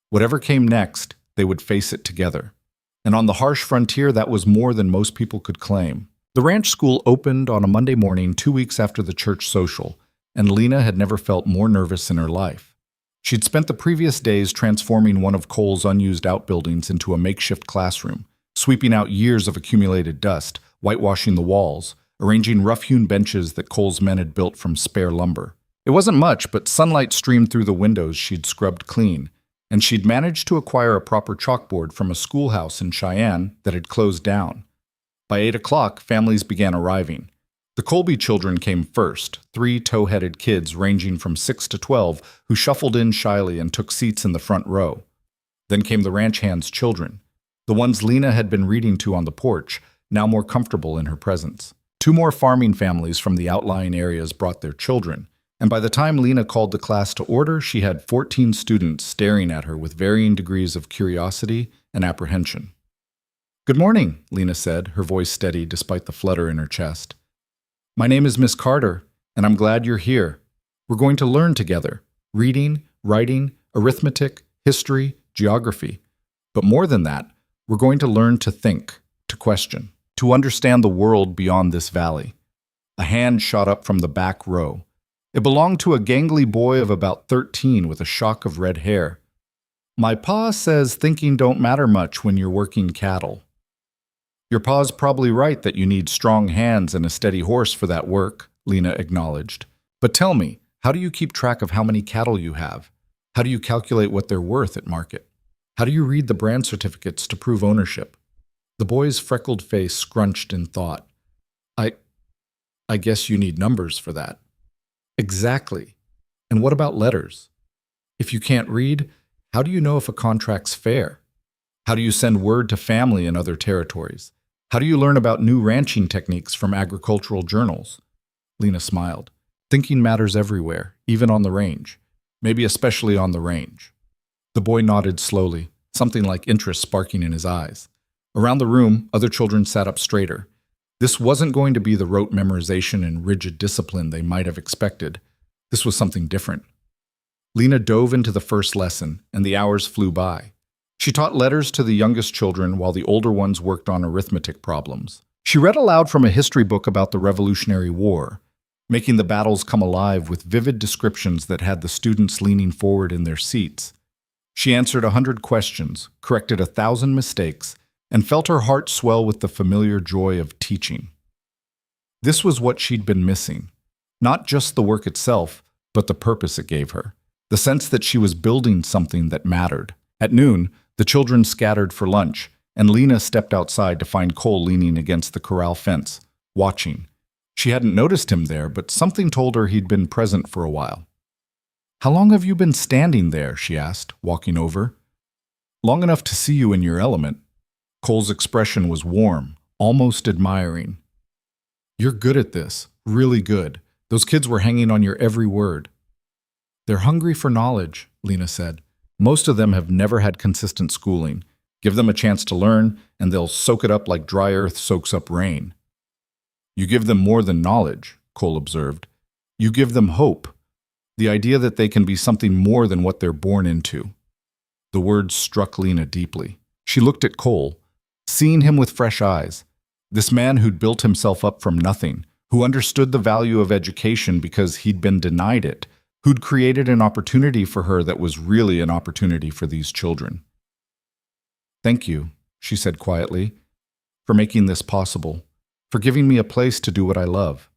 Whatever came next, they would face it together. And on the harsh frontier, that was more than most people could claim. The ranch school opened on a Monday morning 2 weeks after the church social, and Lena had never felt more nervous in her life. She'd spent the previous days transforming one of Cole's unused outbuildings into a makeshift classroom, sweeping out years of accumulated dust, whitewashing the walls, arranging rough-hewn benches that Cole's men had built from spare lumber. It wasn't much, but sunlight streamed through the windows she'd scrubbed clean, and she'd managed to acquire a proper chalkboard from a schoolhouse in Cheyenne that had closed down. By 8 o'clock, families began arriving. The Colby children came first, 3 tow-headed kids ranging from 6 to 12 who shuffled in shyly and took seats in the front row. Then came the ranch hands' children, the ones Lena had been reading to on the porch, now more comfortable in her presence. 2 more farming families from the outlying areas brought their children, and by the time Lena called the class to order, she had 14 students staring at her with varying degrees of curiosity and apprehension. "Good morning," Lena said, her voice steady despite the flutter in her chest. "My name is Miss Carter, and I'm glad you're here. We're going to learn together. Reading, writing, arithmetic, history, geography. But more than that, we're going to learn to think, to question, to understand the world beyond this valley." A hand shot up from the back row. It belonged to a gangly boy of about 13 with a shock of red hair. "My pa says thinking don't matter much when you're working cattle." "Your pa's probably right that you need strong hands and a steady horse for that work," Lena acknowledged. "But tell me, how do you keep track of how many cattle you have? How do you calculate what they're worth at market? How do you read the brand certificates to prove ownership?" The boy's freckled face scrunched in thought. I guess you need numbers for that." "Exactly. And what about letters? If you can't read, how do you know if a contract's fair? How do you send word to family in other territories? How do you learn about new ranching techniques from agricultural journals?" Lena smiled. "Thinking matters everywhere, even on the range. Maybe especially on the range." The boy nodded slowly, something like interest sparking in his eyes. Around the room, other children sat up straighter. This wasn't going to be the rote memorization and rigid discipline they might have expected. This was something different. Lena dove into the first lesson, and the hours flew by. She taught letters to the youngest children while the older ones worked on arithmetic problems. She read aloud from a history book about the Revolutionary War, making the battles come alive with vivid descriptions that had the students leaning forward in their seats. She answered 100 questions, corrected 1,000 mistakes, and felt her heart swell with the familiar joy of teaching. This was what she'd been missing. Not just the work itself, but the purpose it gave her. The sense that she was building something that mattered. At noon, the children scattered for lunch, and Lena stepped outside to find Cole leaning against the corral fence, watching. She hadn't noticed him there, but something told her he'd been present for a while. "How long have you been standing there?" she asked, walking over. "Long enough to see you in your element." Cole's expression was warm, almost admiring. "You're good at this, really good. Those kids were hanging on your every word." "They're hungry for knowledge," Lena said. "Most of them have never had consistent schooling. Give them a chance to learn, and they'll soak it up like dry earth soaks up rain." "You give them more than knowledge," Cole observed. "You give them hope. The idea that they can be something more than what they're born into." The words struck Lena deeply. She looked at Cole, seeing him with fresh eyes. This man who'd built himself up from nothing, who understood the value of education because he'd been denied it, who'd created an opportunity for her that was really an opportunity for these children. "Thank you," she said quietly, "for making this possible, for giving me a place to do what I love."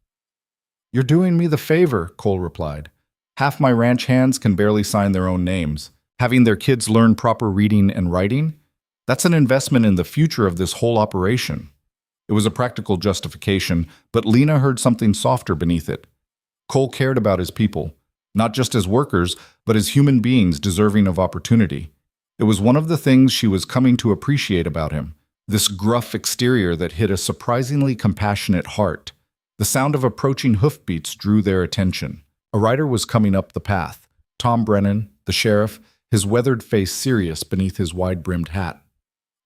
"You're doing me the favor," Cole replied. "Half my ranch hands can barely sign their own names. Having their kids learn proper reading and writing? That's an investment in the future of this whole operation." It was a practical justification, but Lena heard something softer beneath it. Cole cared about his people, not just as workers, but as human beings deserving of opportunity. It was one of the things she was coming to appreciate about him, this gruff exterior that hid a surprisingly compassionate heart. The sound of approaching hoofbeats drew their attention. A rider was coming up the path. Tom Brennan, the sheriff, his weathered face serious beneath his wide-brimmed hat.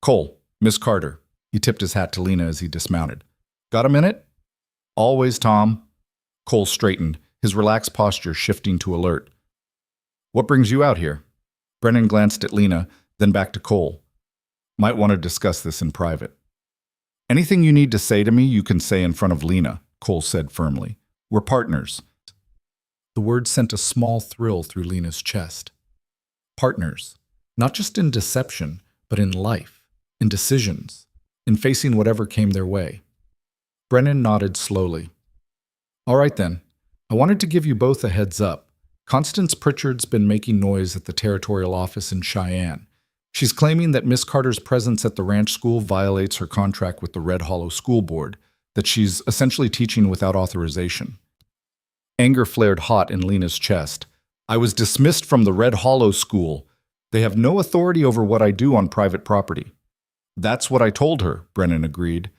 "Cole, Miss Carter." He tipped his hat to Lena as he dismounted. "Got a minute?" "Always, Tom." Cole straightened, his relaxed posture shifting to alert. "What brings you out here?" Brennan glanced at Lena, then back to Cole. "Might want to discuss this in private." "Anything you need to say to me, you can say in front of Lena," Cole said firmly. "We're partners." The word sent a small thrill through Lena's chest. Partners. Not just in deception, but in life, in decisions, in facing whatever came their way. Brennan nodded slowly. "All right then. I wanted to give you both a heads up. Constance Pritchard's been making noise at the territorial office in Cheyenne. She's claiming that Miss Carter's presence at the ranch school violates her contract with the Red Hollow School Board, that she's essentially teaching without authorization." Anger flared hot in Lena's chest. "I was dismissed from the Red Hollow School. They have no authority over what I do on private property." "That's what I told her," Brennan agreed.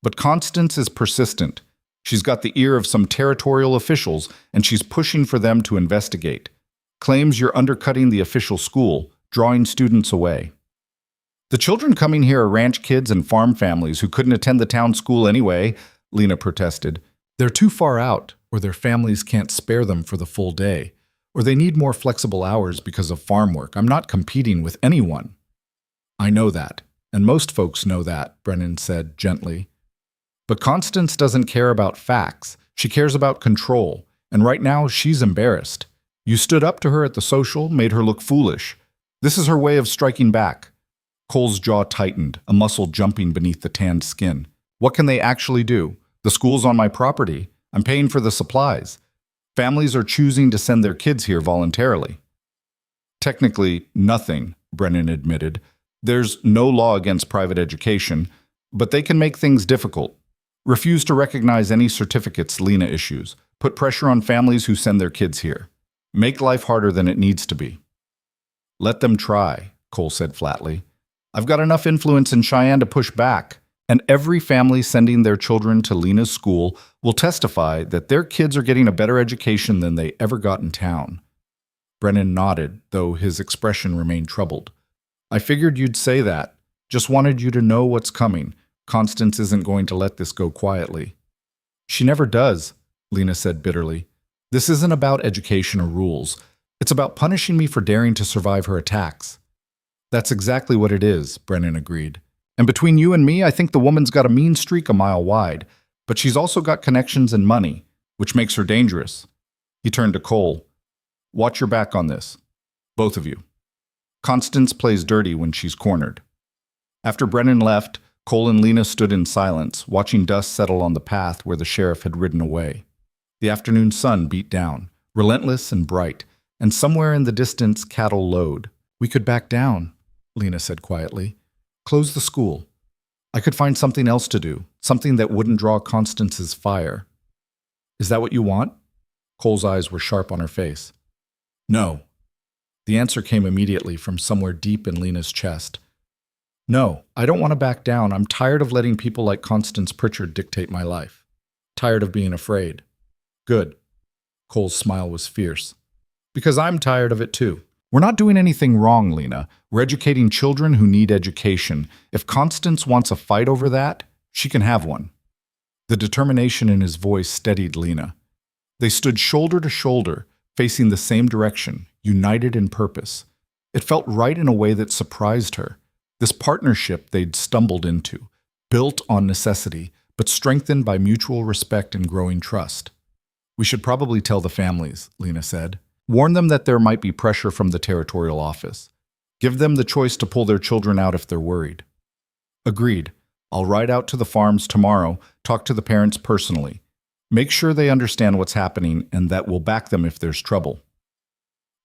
"But Constance is persistent. She's got the ear of some territorial officials, and she's pushing for them to investigate. Claims you're undercutting the official school, drawing students away." "The children coming here are ranch kids and farm families who couldn't attend the town school anyway," Lena protested. "They're too far out, or their families can't spare them for the full day, or they need more flexible hours because of farm work. I'm not competing with anyone." "I know that, and most folks know that," Brennan said gently. "But Constance doesn't care about facts. She cares about control, and right now she's embarrassed. You stood up to her at the social, made her look foolish. This is her way of striking back." Cole's jaw tightened, a muscle jumping beneath the tanned skin. "What can they actually do? The school's on my property. I'm paying for the supplies. Families are choosing to send their kids here voluntarily." "Technically, nothing," Brennan admitted. "There's no law against private education, but they can make things difficult. Refuse to recognize any certificates Lena issues. Put pressure on families who send their kids here. Make life harder than it needs to be." "Let them try," Cole said flatly. "I've got enough influence in Cheyenne to push back, and every family sending their children to Lena's school will testify that their kids are getting a better education than they ever got in town." Brennan nodded, though his expression remained troubled. "I figured you'd say that. Just wanted you to know what's coming. Constance isn't going to let this go quietly." "She never does," Lena said bitterly. "This isn't about education or rules. It's about punishing me for daring to survive her attacks." "That's exactly what it is," Brennan agreed. "And between you and me, I think the woman's got a mean streak a mile wide, but she's also got connections and money, which makes her dangerous." He turned to Cole. "Watch your back on this. Both of you. Constance plays dirty when she's cornered." After Brennan left, Cole and Lena stood in silence, watching dust settle on the path where the sheriff had ridden away. The afternoon sun beat down, relentless and bright, and somewhere in the distance cattle lowed. "We could back down," Lena said quietly. "Close the school. I could find something else to do, something that wouldn't draw Constance's fire." "Is that what you want?" Cole's eyes were sharp on her face. "No." The answer came immediately from somewhere deep in Lena's chest. "No, I don't want to back down. I'm tired of letting people like Constance Pritchard dictate my life. Tired of being afraid." "Good." Cole's smile was fierce. "Because I'm tired of it too. We're not doing anything wrong, Lena. We're educating children who need education. If Constance wants a fight over that, she can have one." The determination in his voice steadied Lena. They stood shoulder to shoulder, facing the same direction, united in purpose. It felt right in a way that surprised her. This partnership they'd stumbled into, built on necessity, but strengthened by mutual respect and growing trust. "We should probably tell the families," Lena said. "Warn them that there might be pressure from the territorial office. Give them the choice to pull their children out if they're worried." "Agreed. I'll ride out to the farms tomorrow, talk to the parents personally. Make sure they understand what's happening and that we'll back them if there's trouble."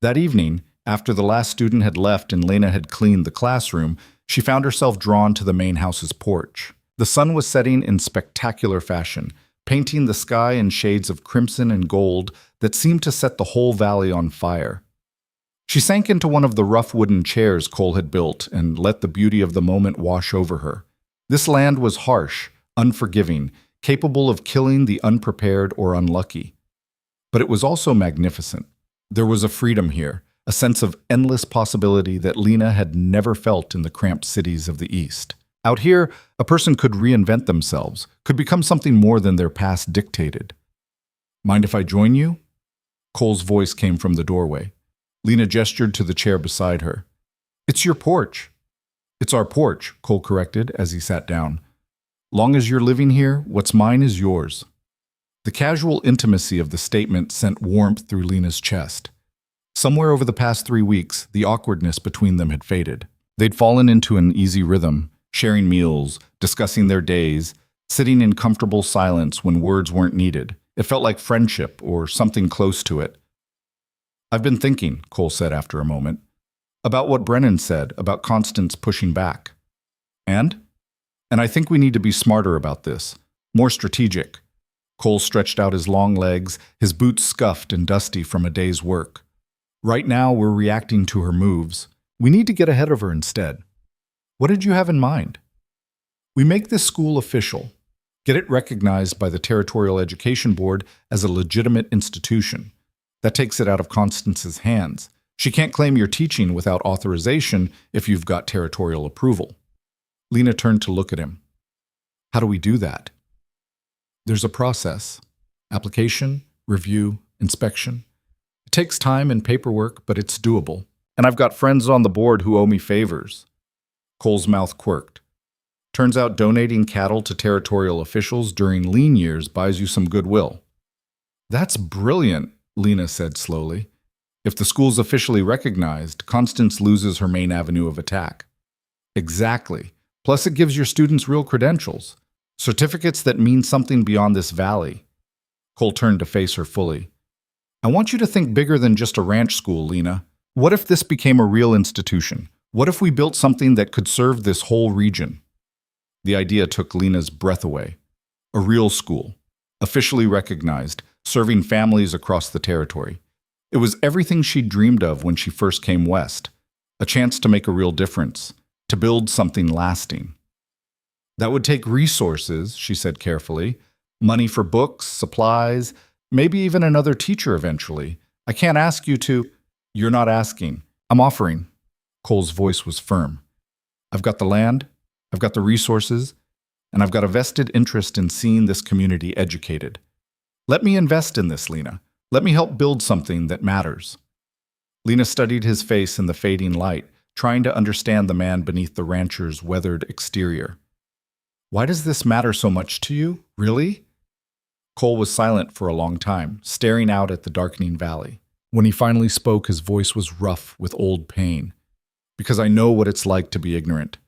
That evening, after the last student had left and Lena had cleaned the classroom, she found herself drawn to the main house's porch. The sun was setting in spectacular fashion, painting the sky in shades of crimson and gold that seemed to set the whole valley on fire. She sank into one of the rough wooden chairs Cole had built and let the beauty of the moment wash over her. This land was harsh, unforgiving, capable of killing the unprepared or unlucky. But it was also magnificent. There was a freedom here, a sense of endless possibility that Lena had never felt in the cramped cities of the East. Out here, a person could reinvent themselves, could become something more than their past dictated. Mind if I join you? Cole's voice came from the doorway. Lena gestured to the chair beside her. It's your porch. It's our porch, Cole corrected as he sat down. Long as you're living here, what's mine is yours. The casual intimacy of the statement sent warmth through Lena's chest. Somewhere over the past 3 weeks, the awkwardness between them had faded. They'd fallen into an easy rhythm, sharing meals, discussing their days, sitting in comfortable silence when words weren't needed. It felt like friendship or something close to it. I've been thinking, Cole said after a moment, about what Brennan said about Constance pushing back. And I think we need to be smarter about this, more strategic. Cole stretched out his long legs, his boots scuffed and dusty from a day's work. Right now, we're reacting to her moves. We need to get ahead of her instead. What did you have in mind? We make this school official, get it recognized by the Territorial Education Board as a legitimate institution. That takes it out of Constance's hands. She can't claim you're teaching without authorization if you've got territorial approval. Lena turned to look at him. How do we do that? There's a process. Application, review, inspection. It takes time and paperwork, but it's doable. And I've got friends on the board who owe me favors. Cole's mouth quirked. Turns out donating cattle to territorial officials during lean years buys you some goodwill. That's brilliant, Lena said slowly. If the school's officially recognized, Constance loses her main avenue of attack. Exactly. Plus it gives your students real credentials. Certificates that mean something beyond this valley. Cole turned to face her fully. I want you to think bigger than just a ranch school, Lena. What if this became a real institution? What if we built something that could serve this whole region? The idea took Lena's breath away. A real school, officially recognized, serving families across the territory. It was everything she'd dreamed of when she first came west. A chance to make a real difference, to build something lasting. That would take resources, she said carefully. Money for books, supplies, maybe even another teacher eventually. I can't ask you to. You're not asking. I'm offering. Cole's voice was firm. I've got the land, I've got the resources, and I've got a vested interest in seeing this community educated. Let me invest in this, Lena. Let me help build something that matters. Lena studied his face in the fading light, trying to understand the man beneath the rancher's weathered exterior. Why does this matter so much to you? Really? Cole was silent for a long time, staring out at the darkening valley. When he finally spoke, his voice was rough with old pain. Because I know what it's like to be ignorant.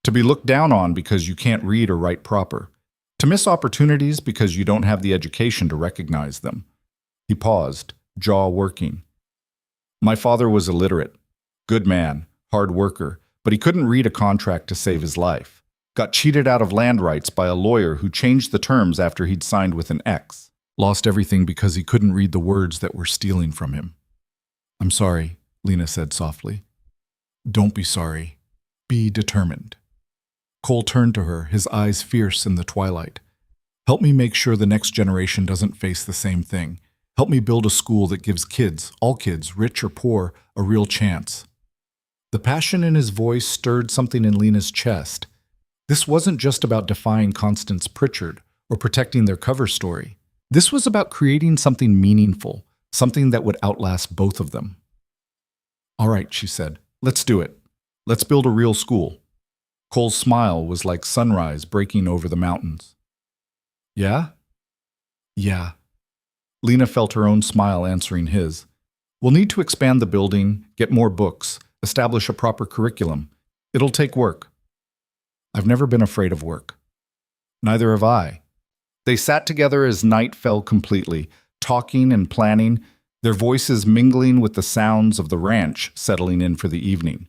To be looked down on because you can't read or write proper. To miss opportunities because you don't have the education to recognize them. He paused, jaw working. My father was illiterate. Good man, hard worker, but he couldn't read a contract to save his life. Got cheated out of land rights by a lawyer who changed the terms after he'd signed with an ex. Lost everything because he couldn't read the words that were stealing from him. I'm sorry, Lena said softly. Don't be sorry. Be determined. Cole turned to her, his eyes fierce in the twilight. Help me make sure the next generation doesn't face the same thing. Help me build a school that gives kids, all kids, rich or poor, a real chance. The passion in his voice stirred something in Lena's chest. This wasn't just about defying Constance Pritchard or protecting their cover story. This was about creating something meaningful, something that would outlast both of them. All right, she said, let's do it. Let's build a real school. Cole's smile was like sunrise breaking over the mountains. Yeah? Yeah. Lena felt her own smile answering his. We'll need to expand the building, get more books, establish a proper curriculum. It'll take work. I've never been afraid of work. Neither have I. They sat together as night fell completely, talking and planning, their voices mingling with the sounds of the ranch settling in for the evening.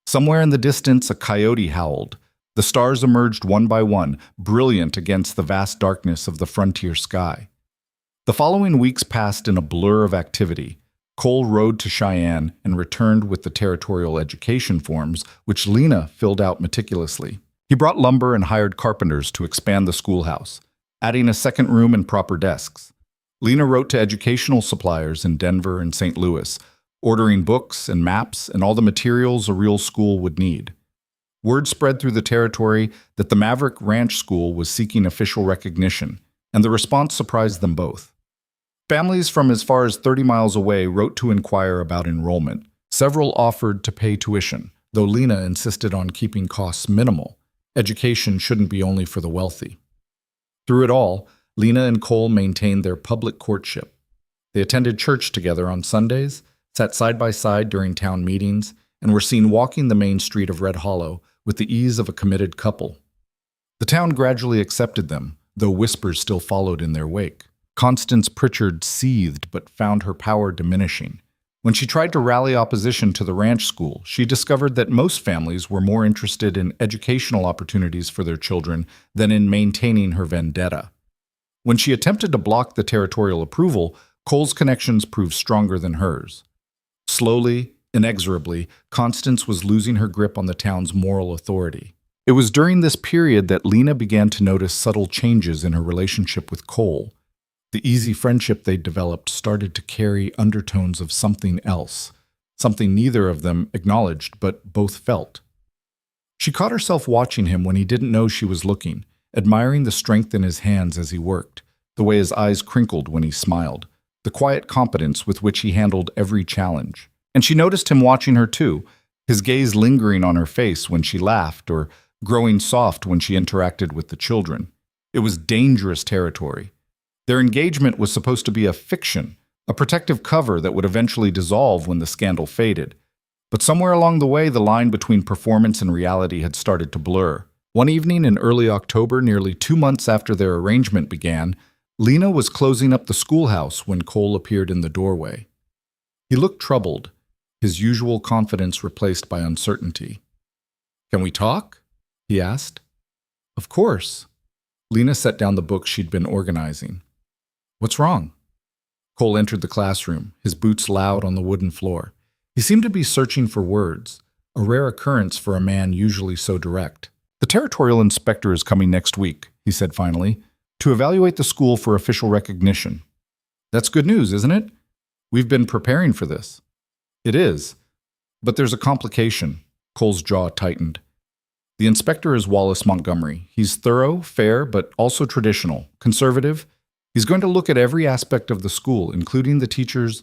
Somewhere in the distance, a coyote howled. The stars emerged one by one, brilliant against the vast darkness of the frontier sky. The following weeks passed in a blur of activity. Cole rode to Cheyenne and returned with the territorial education forms, which Lena filled out meticulously. He brought lumber and hired carpenters to expand the schoolhouse. adding a second room and proper desks. Lena wrote to educational suppliers in Denver and St. Louis, ordering books and maps and all the materials a real school would need. Word spread through the territory that the Maverick Ranch School was seeking official recognition, and the response surprised them both. Families from as far as 30 miles away wrote to inquire about enrollment. Several offered to pay tuition, though Lena insisted on keeping costs minimal. Education shouldn't be only for the wealthy. Through it all, Lena and Cole maintained their public courtship. They attended church together on Sundays, sat side by side during town meetings, and were seen walking the main street of Red Hollow with the ease of a committed couple. The town gradually accepted them, though whispers still followed in their wake. Constance Pritchard seethed but found her power diminishing. When she tried to rally opposition to the ranch school, she discovered that most families were more interested in educational opportunities for their children than in maintaining her vendetta. When she attempted to block the territorial approval, Cole's connections proved stronger than hers. Slowly, inexorably, Constance was losing her grip on the town's moral authority. It was during this period that Lena began to notice subtle changes in her relationship with Cole. The easy friendship they'd developed started to carry undertones of something else, something neither of them acknowledged but both felt. She caught herself watching him when he didn't know she was looking, admiring the strength in his hands as he worked, the way his eyes crinkled when he smiled, the quiet competence with which he handled every challenge. And she noticed him watching her too, his gaze lingering on her face when she laughed or growing soft when she interacted with the children. It was dangerous territory. Their engagement was supposed to be a fiction, a protective cover that would eventually dissolve when the scandal faded. But somewhere along the way, the line between performance and reality had started to blur. One evening in early October, nearly 2 months after their arrangement began, Lena was closing up the schoolhouse when Cole appeared in the doorway. He looked troubled, his usual confidence replaced by uncertainty. "Can we talk?" he asked. "Of course." Lena set down the book she'd been organizing. "What's wrong?" Cole entered the classroom, his boots loud on the wooden floor. He seemed to be searching for words, a rare occurrence for a man usually so direct. "The territorial inspector is coming next week," he said finally, "to evaluate the school for official recognition." "That's good news, isn't it? We've been preparing for this." "It is. But there's a complication." Cole's jaw tightened. "The inspector is Wallace Montgomery. He's thorough, fair, but also traditional, conservative. He's going to look at every aspect of the school, including the teacher's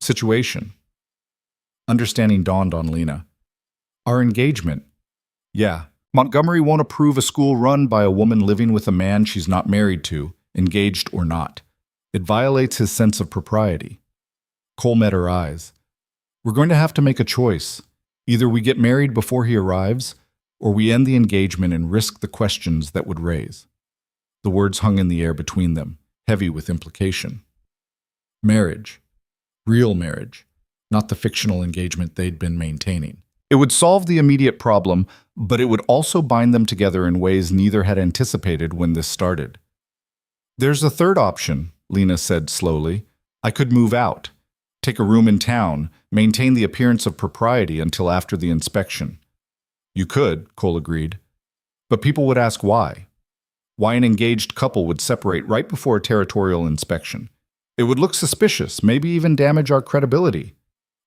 situation." Understanding dawned on Lena. "Our engagement." "Yeah. Montgomery won't approve a school run by a woman living with a man she's not married to, engaged or not. It violates his sense of propriety." Cole met her eyes. "We're going to have to make a choice. Either we get married before he arrives, or we end the engagement and risk the questions that would raise." The words hung in the air between them, heavy with implication. Marriage. Real marriage, not the fictional engagement they'd been maintaining. It would solve the immediate problem, but it would also bind them together in ways neither had anticipated when this started. "There's a third option," Lena said slowly. "I could move out, take a room in town, maintain the appearance of propriety until after the inspection." "You could," Cole agreed. "But people would ask why. Why an engaged couple would separate right before a territorial inspection. It would look suspicious, maybe even damage our credibility."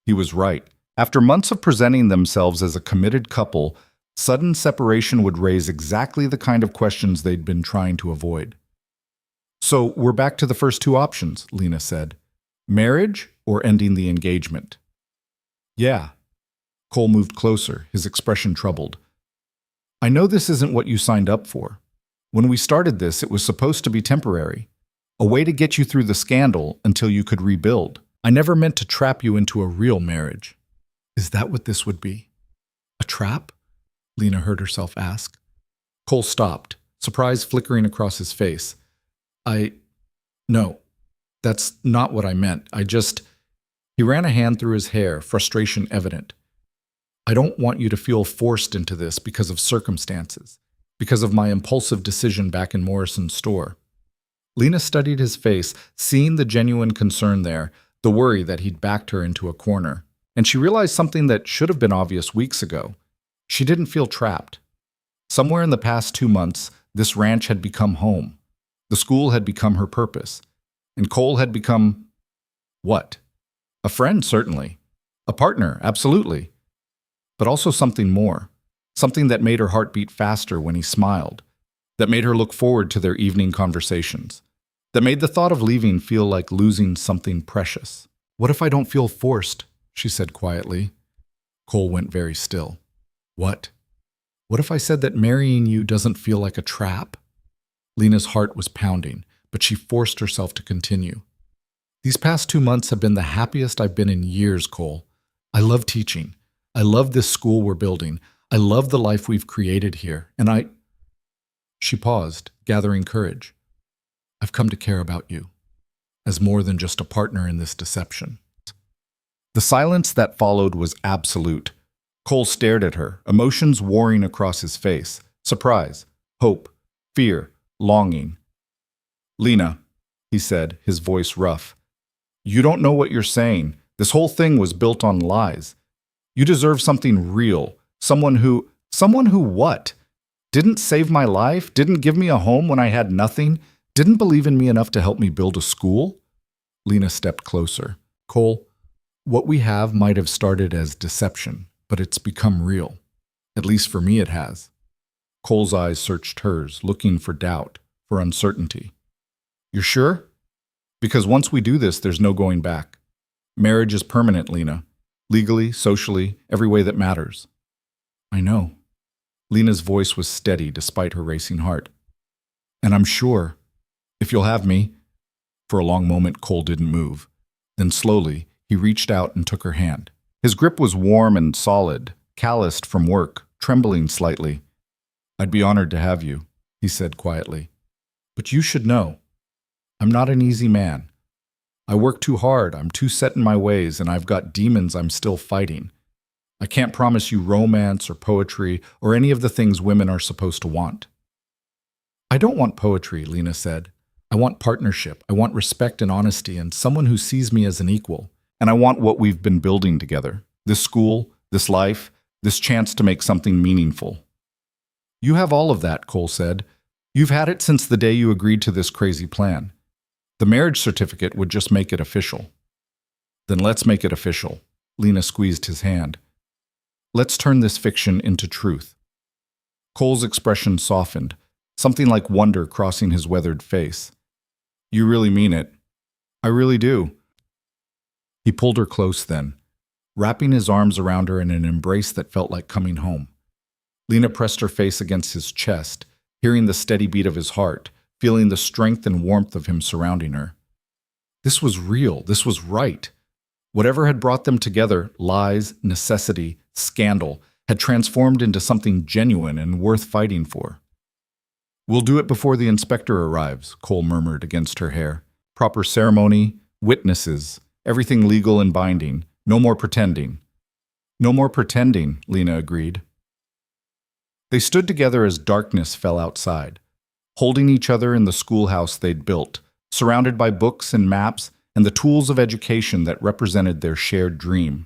He was right. After months of presenting themselves as a committed couple, sudden separation would raise exactly the kind of questions they'd been trying to avoid. "So we're back to the first two options," Lena said. "Marriage or ending the engagement?" "Yeah." Cole moved closer, his expression troubled. "I know this isn't what you signed up for. When we started this, it was supposed to be temporary, a way to get you through the scandal until you could rebuild. I never meant to trap you into a real marriage." "Is that what this would be? A trap?" Lena heard herself ask. Cole stopped, surprise flickering across his face. No, that's not what I meant. He ran a hand through his hair, frustration evident. "I don't want you to feel forced into this because of circumstances, because of my impulsive decision back in Morrison's store." Lena studied his face, seeing the genuine concern there, the worry that he'd backed her into a corner. And she realized something that should have been obvious weeks ago. She didn't feel trapped. Somewhere in the past 2 months, this ranch had become home. The school had become her purpose, and Cole had become what? A friend, certainly. A partner, absolutely. But also something more. Something that made her heart beat faster when he smiled. That made her look forward to their evening conversations. That made the thought of leaving feel like losing something precious. "What if I don't feel forced?" she said quietly. Cole went very still. "What? What if I said that marrying you doesn't feel like a trap?" Lena's heart was pounding, but she forced herself to continue. "These past 2 months have been the happiest I've been in years, Cole. I love teaching. I love this school we're building. I love the life we've created here. And I—" She paused, gathering courage. "I've come to care about you, as more than just a partner in this deception." The silence that followed was absolute. Cole stared at her, emotions warring across his face. Surprise, hope, fear, longing. "Lena," he said, his voice rough, "you don't know what you're saying. This whole thing was built on lies. You deserve something real. Someone who what? Didn't save my life? Didn't give me a home when I had nothing? Didn't believe in me enough to help me build a school?" Lena stepped closer. "Cole, what we have might have started as deception, but it's become real. At least for me it has." Cole's eyes searched hers, looking for doubt, for uncertainty. "You're sure? Because once we do this, there's no going back. Marriage is permanent, Lena. Legally, socially, every way that matters." "I know." Lena's voice was steady despite her racing heart. "And I'm sure, if you'll have me." For a long moment, Cole didn't move. Then slowly, he reached out and took her hand. His grip was warm and solid, calloused from work, trembling slightly. "I'd be honored to have you," he said quietly. "But you should know, I'm not an easy man. I work too hard, I'm too set in my ways, and I've got demons I'm still fighting. I can't promise you romance or poetry or any of the things women are supposed to want." "I don't want poetry," Lena said. "I want partnership. I want respect and honesty and someone who sees me as an equal. And I want what we've been building together. This school, this life, this chance to make something meaningful." "You have all of that," Cole said. "You've had it since the day you agreed to this crazy plan. The marriage certificate would just make it official." "Then let's make it official." Lena squeezed his hand. "Let's turn this fiction into truth." Cole's expression softened, something like wonder crossing his weathered face. "You really mean it?" "I really do." He pulled her close then, wrapping his arms around her in an embrace that felt like coming home. Lena pressed her face against his chest, hearing the steady beat of his heart, feeling the strength and warmth of him surrounding her. This was real. This was right. Whatever had brought them together, lies, necessity, scandal, had transformed into something genuine and worth fighting for. "We'll do it before the inspector arrives," Cole murmured against her hair. "Proper ceremony, witnesses, everything legal and binding. No more pretending." "No more pretending," Lena agreed. They stood together as darkness fell outside, holding each other in the schoolhouse they'd built, surrounded by books and maps and the tools of education that represented their shared dream.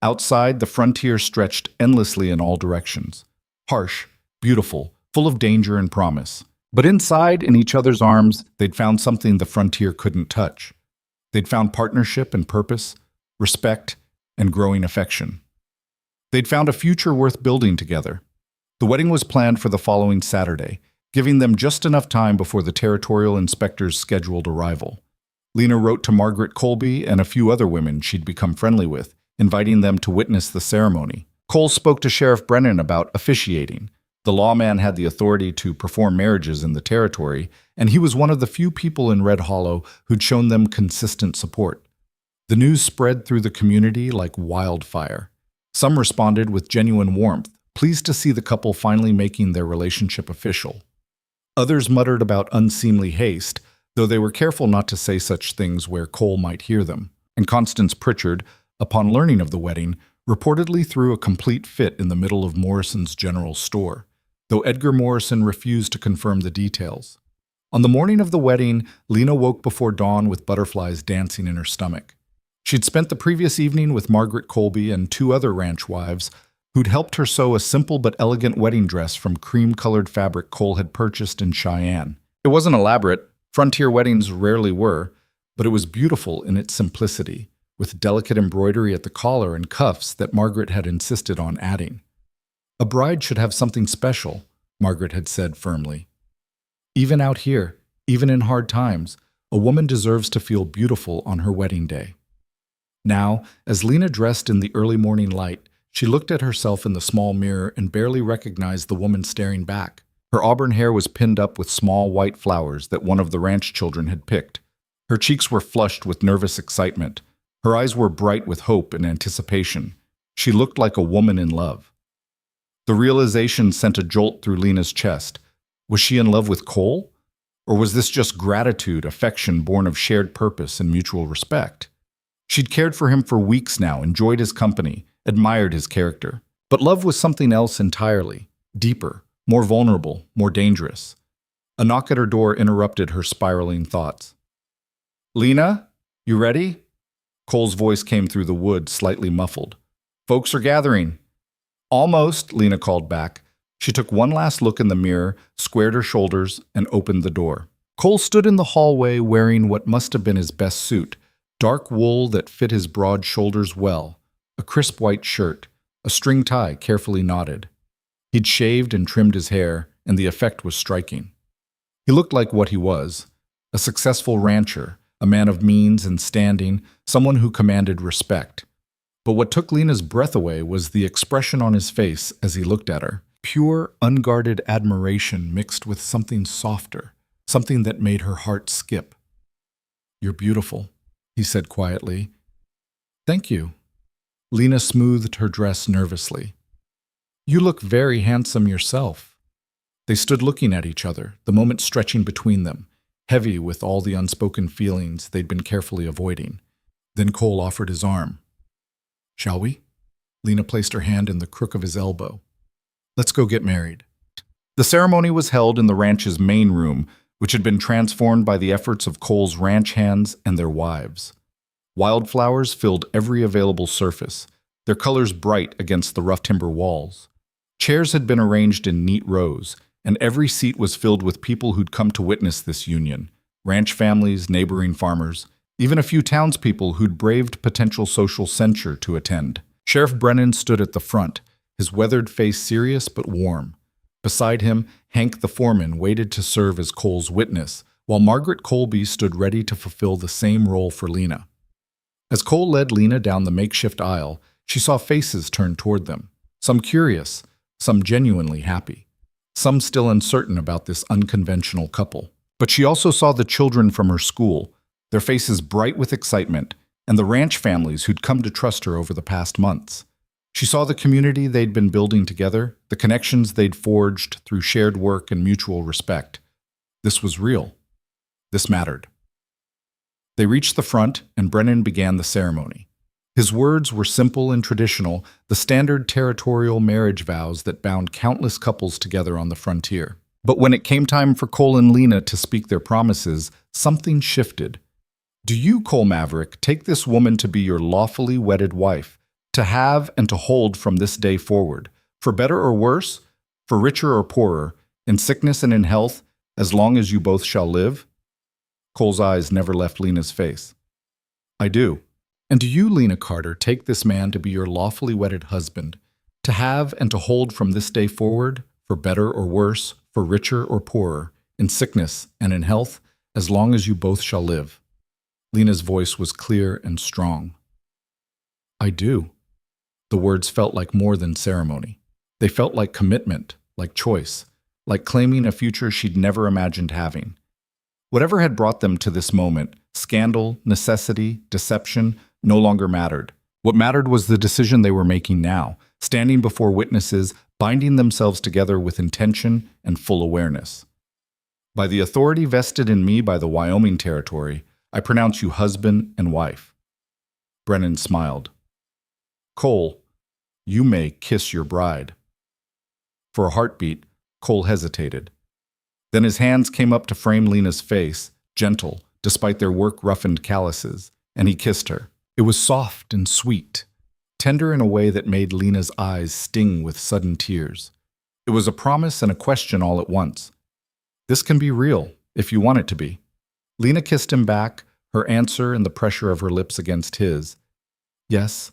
Outside, the frontier stretched endlessly in all directions, harsh, beautiful, full of danger and promise. But inside, in each other's arms, they'd found something the frontier couldn't touch. They'd found partnership and purpose, respect, and growing affection. They'd found a future worth building together. The wedding was planned for the following Saturday, giving them just enough time before the territorial inspector's scheduled arrival. Lena wrote to Margaret Colby and a few other women she'd become friendly with, inviting them to witness the ceremony. Cole spoke to Sheriff Brennan about officiating. The lawman had the authority to perform marriages in the territory, and he was one of the few people in Red Hollow who'd shown them consistent support. The news spread through the community like wildfire. Some responded with genuine warmth, pleased to see the couple finally making their relationship official. Others muttered about unseemly haste, though they were careful not to say such things where Cole might hear them. And Constance Pritchard, upon learning of the wedding, reportedly threw a complete fit in the middle of Morrison's general store, though Edgar Morrison refused to confirm the details. On the morning of the wedding, Lena woke before dawn with butterflies dancing in her stomach. She'd spent the previous evening with Margaret Colby and 2 other ranch wives who'd helped her sew a simple but elegant wedding dress from cream-colored fabric Cole had purchased in Cheyenne. It wasn't elaborate, frontier weddings rarely were, but it was beautiful in its simplicity, with delicate embroidery at the collar and cuffs that Margaret had insisted on adding. A bride should have something special, Margaret had said firmly. Even out here, even in hard times, a woman deserves to feel beautiful on her wedding day. Now, as Lena dressed in the early morning light, she looked at herself in the small mirror and barely recognized the woman staring back. Her auburn hair was pinned up with small white flowers that one of the ranch children had picked. Her cheeks were flushed with nervous excitement. Her eyes were bright with hope and anticipation. She looked like a woman in love. The realization sent a jolt through Lena's chest. Was she in love with Cole? Or was this just gratitude, affection born of shared purpose and mutual respect? She'd cared for him for weeks now, enjoyed his company, admired his character. But love was something else entirely, deeper, more vulnerable, more dangerous. A knock at her door interrupted her spiraling thoughts. "Lena, you ready?" Cole's voice came through the wood, slightly muffled. "Folks are gathering." "Almost," Lena called back. She took one last look in the mirror, squared her shoulders, and opened the door. Cole stood in the hallway wearing what must have been his best suit, dark wool that fit his broad shoulders well, a crisp white shirt, a string tie carefully knotted. He'd shaved and trimmed his hair, and the effect was striking. He looked like what he was, a successful rancher, a man of means and standing, someone who commanded respect. But what took Lena's breath away was the expression on his face as he looked at her. Pure, unguarded admiration mixed with something softer, something that made her heart skip. "You're beautiful," he said quietly. "Thank you." Lena smoothed her dress nervously. "You look very handsome yourself." They stood looking at each other, the moment stretching between them, heavy with all the unspoken feelings they'd been carefully avoiding. Then Cole offered his arm. "Shall we?" Lena placed her hand in the crook of his elbow. "Let's go get married." The ceremony was held in the ranch's main room, which had been transformed by the efforts of Cole's ranch hands and their wives. Wildflowers filled every available surface, their colors bright against the rough timber walls. Chairs had been arranged in neat rows, and every seat was filled with people who'd come to witness this union: ranch families, neighboring farmers, even a few townspeople who'd braved potential social censure to attend. Sheriff Brennan stood at the front, his weathered face serious but warm. Beside him, Hank the foreman waited to serve as Cole's witness, while Margaret Colby stood ready to fulfill the same role for Lena. As Cole led Lena down the makeshift aisle, she saw faces turned toward them, some curious, some genuinely happy, some still uncertain about this unconventional couple. But she also saw the children from her school, their faces bright with excitement, and the ranch families who'd come to trust her over the past months. She saw the community they'd been building together, the connections they'd forged through shared work and mutual respect. This was real. This mattered. They reached the front, and Brennan began the ceremony. His words were simple and traditional, the standard territorial marriage vows that bound countless couples together on the frontier. But when it came time for Cole and Lena to speak their promises, something shifted. "Do you, Cole Maverick, take this woman to be your lawfully wedded wife, to have and to hold from this day forward, for better or worse, for richer or poorer, in sickness and in health, as long as you both shall live?" Cole's eyes never left Lena's face. "I do. And do you, Lena Carter, take this man to be your lawfully wedded husband, to have and to hold from this day forward, for better or worse, for richer or poorer, in sickness and in health, as long as you both shall live?" Lena's voice was clear and strong. "I do." The words felt like more than ceremony. They felt like commitment, like choice, like claiming a future she'd never imagined having. Whatever had brought them to this moment, scandal, necessity, deception, no longer mattered. What mattered was the decision they were making now, standing before witnesses, binding themselves together with intention and full awareness. "By the authority vested in me by the Wyoming Territory, I pronounce you husband and wife." Brennan smiled. "Cole, you may kiss your bride." For a heartbeat, Cole hesitated. Then his hands came up to frame Lena's face, gentle, despite their work-roughened calluses, and he kissed her. It was soft and sweet, tender in a way that made Lena's eyes sting with sudden tears. It was a promise and a question all at once. "This can be real," if you want it to be. Lena kissed him back, her answer and the pressure of her lips against his. Yes,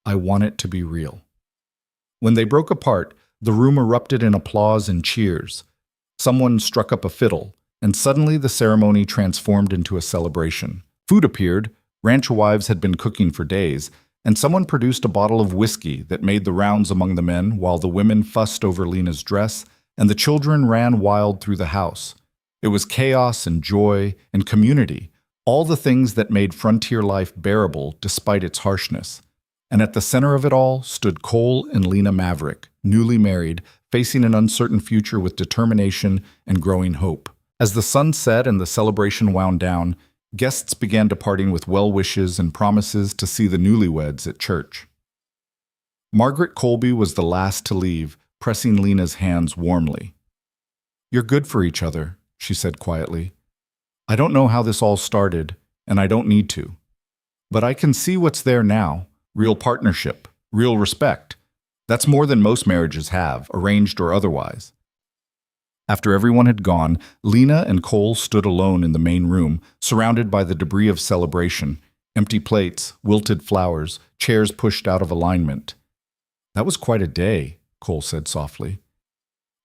I want it to be real. When they broke apart, the room erupted in applause and cheers. Someone struck up a fiddle, and suddenly the ceremony transformed into a celebration. Food appeared, ranch wives had been cooking for days, and someone produced a bottle of whiskey that made the rounds among the men while the women fussed over Lena's dress, and the children ran wild through the house. It was chaos and joy and community, all the things that made frontier life bearable despite its harshness. And at the center of it all stood Cole and Lena Maverick, newly married, facing an uncertain future with determination and growing hope. As the sun set and the celebration wound down, guests began departing with well wishes and promises to see the newlyweds at church. Margaret Colby was the last to leave, pressing Lena's hands warmly. "You're good for each other," she said quietly. "I don't know how this all started, and I don't need to. But I can see what's there now, real partnership, real respect. That's more than most marriages have, arranged or otherwise." After everyone had gone, Lena and Cole stood alone in the main room, surrounded by the debris of celebration, empty plates, wilted flowers, chairs pushed out of alignment. "That was quite a day," Cole said softly.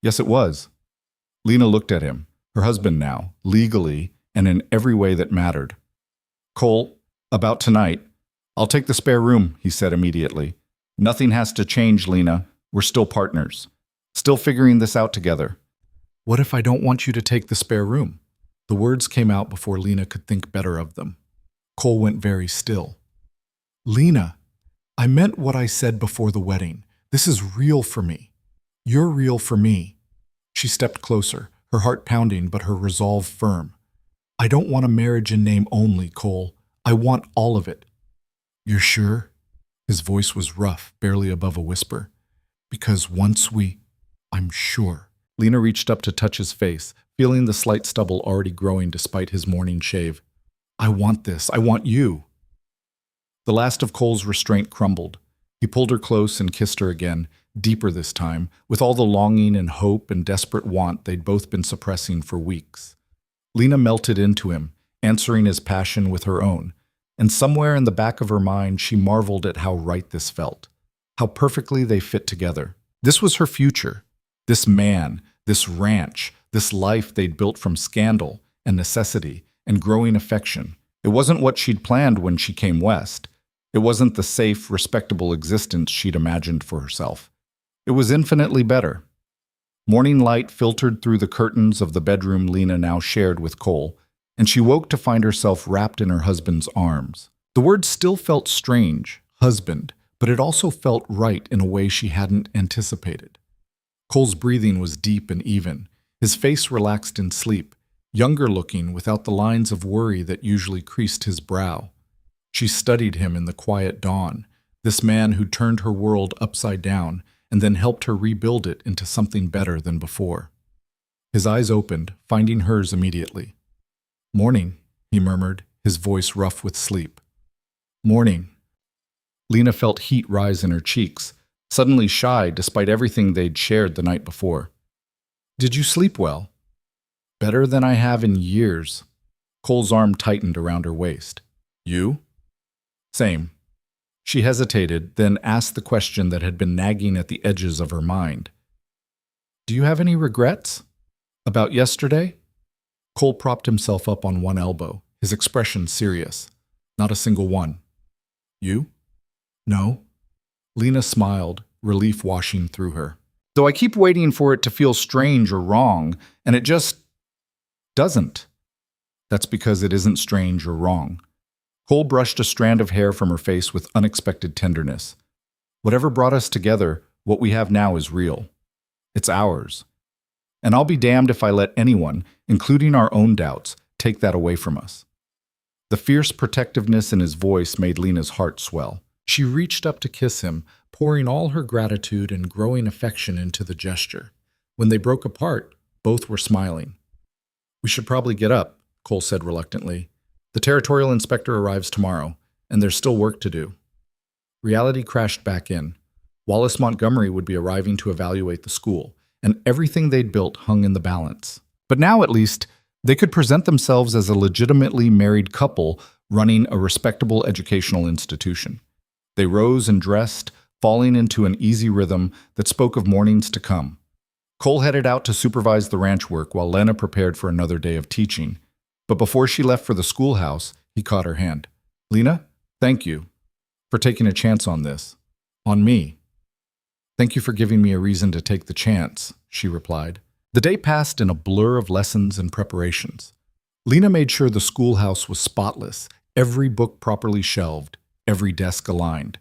"Yes, it was." Lena looked at him, her husband now, legally and in every way that mattered. "Cole, about tonight, I'll take the spare room," he said immediately. "Nothing has to change, Lena. We're still partners. Still figuring this out together." "What if I don't want you to take the spare room?" The words came out before Lena could think better of them. Cole went very still. "Lena, I meant what I said before the wedding. This is real for me. You're real for me." She stepped closer, her heart pounding but her resolve firm. "I don't want a marriage in name only, Cole. I want all of it." "You're sure?" His voice was rough, barely above a whisper. "Because I'm sure." Lena reached up to touch his face, feeling the slight stubble already growing despite his morning shave. "I want this. I want you." The last of Cole's restraint crumbled. He pulled her close and kissed her again, deeper this time, with all the longing and hope and desperate want they'd both been suppressing for weeks. Lena melted into him, answering his passion with her own, and somewhere in the back of her mind she marveled at how right this felt, how perfectly they fit together. This was her future. This man, this ranch, this life they'd built from scandal and necessity and growing affection. It wasn't what she'd planned when she came west. It wasn't the safe, respectable existence she'd imagined for herself. It was infinitely better. Morning light filtered through the curtains of the bedroom Lena now shared with Cole, and she woke to find herself wrapped in her husband's arms. The word still felt strange, husband, but it also felt right in a way she hadn't anticipated. Cole's breathing was deep and even, his face relaxed in sleep, younger looking without the lines of worry that usually creased his brow. She studied him in the quiet dawn, this man who turned her world upside down and then helped her rebuild it into something better than before. His eyes opened, finding hers immediately. "Morning," he murmured, his voice rough with sleep. "Morning." Lena felt heat rise in her cheeks, suddenly shy despite everything they'd shared the night before. "Did you sleep well?" "Better than I have in years." Cole's arm tightened around her waist. "You?" "Same." She hesitated, then asked the question that had been nagging at the edges of her mind. "Do you have any regrets? About yesterday?" Cole propped himself up on one elbow, his expression serious. "Not a single one." "You?" "No." Lena smiled, relief washing through her. "Though I keep waiting for it to feel strange or wrong, and it just doesn't." "That's because it isn't strange or wrong." Cole brushed a strand of hair from her face with unexpected tenderness. "Whatever brought us together, what we have now is real. It's ours. And I'll be damned if I let anyone, including our own doubts, take that away from us." The fierce protectiveness in his voice made Lena's heart swell. She reached up to kiss him, pouring all her gratitude and growing affection into the gesture. When they broke apart, both were smiling. "We should probably get up," Cole said reluctantly. "The territorial inspector arrives tomorrow, and there's still work to do." Reality crashed back in. Wallace Montgomery would be arriving to evaluate the school, and everything they'd built hung in the balance. But now, at least, They could present themselves as a legitimately married couple running a respectable educational institution. They rose and dressed, falling into an easy rhythm that spoke of mornings to come. Cole headed out to supervise the ranch work while Lena prepared for another day of teaching. But before she left for the schoolhouse, he caught her hand. "Lena, thank you for taking a chance on this. On me." "Thank you for giving me a reason to take the chance," she replied. The day passed in a blur of lessons and preparations. Lena made sure the schoolhouse was spotless, every book properly shelved, every desk aligned.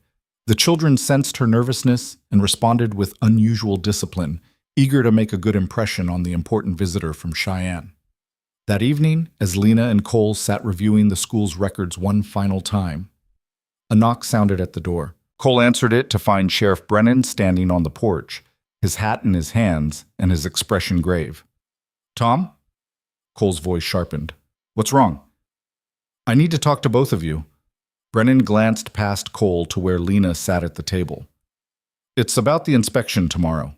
The children sensed her nervousness and responded with unusual discipline, eager to make a good impression on the important visitor from Cheyenne. That evening, as Lena and Cole sat reviewing the school's records one final time, a knock sounded at the door. Cole answered it to find Sheriff Brennan standing on the porch, his hat in his hands and his expression grave. "Tom?" Cole's voice sharpened. "What's wrong?" "I need to talk to both of you." Brennan glanced past Cole to where Lena sat at the table. "It's about the inspection tomorrow."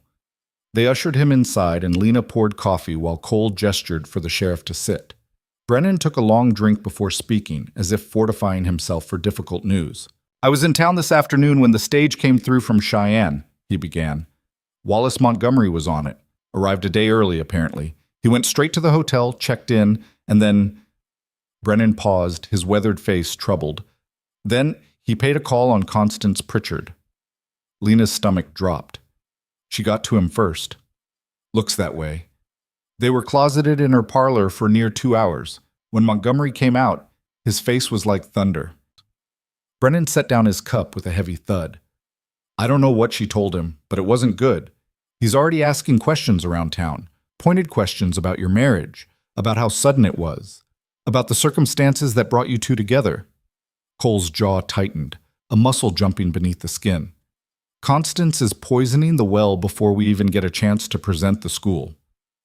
They ushered him inside and Lena poured coffee while Cole gestured for the sheriff to sit. Brennan took a long drink before speaking, as if fortifying himself for difficult news. "I was in town this afternoon when the stage came through from Cheyenne," he began. "Wallace Montgomery was on it. Arrived a day early, apparently. He went straight to the hotel, checked in, and then—" Brennan paused, his weathered face troubled. "Then he paid a call on Constance Pritchard." Lena's stomach dropped. She got to him first. "Looks that way." They were closeted in her parlor for near 2 hours. When Montgomery came out, his face was like thunder. Brennan set down his cup with a heavy thud. "I don't know what she told him, but it wasn't good. He's already asking questions around town, pointed questions about your marriage, about how sudden it was, about the circumstances that brought you two together." Cole's jaw tightened, a muscle jumping beneath the skin. "Constance is poisoning the well before we even get a chance to present the school."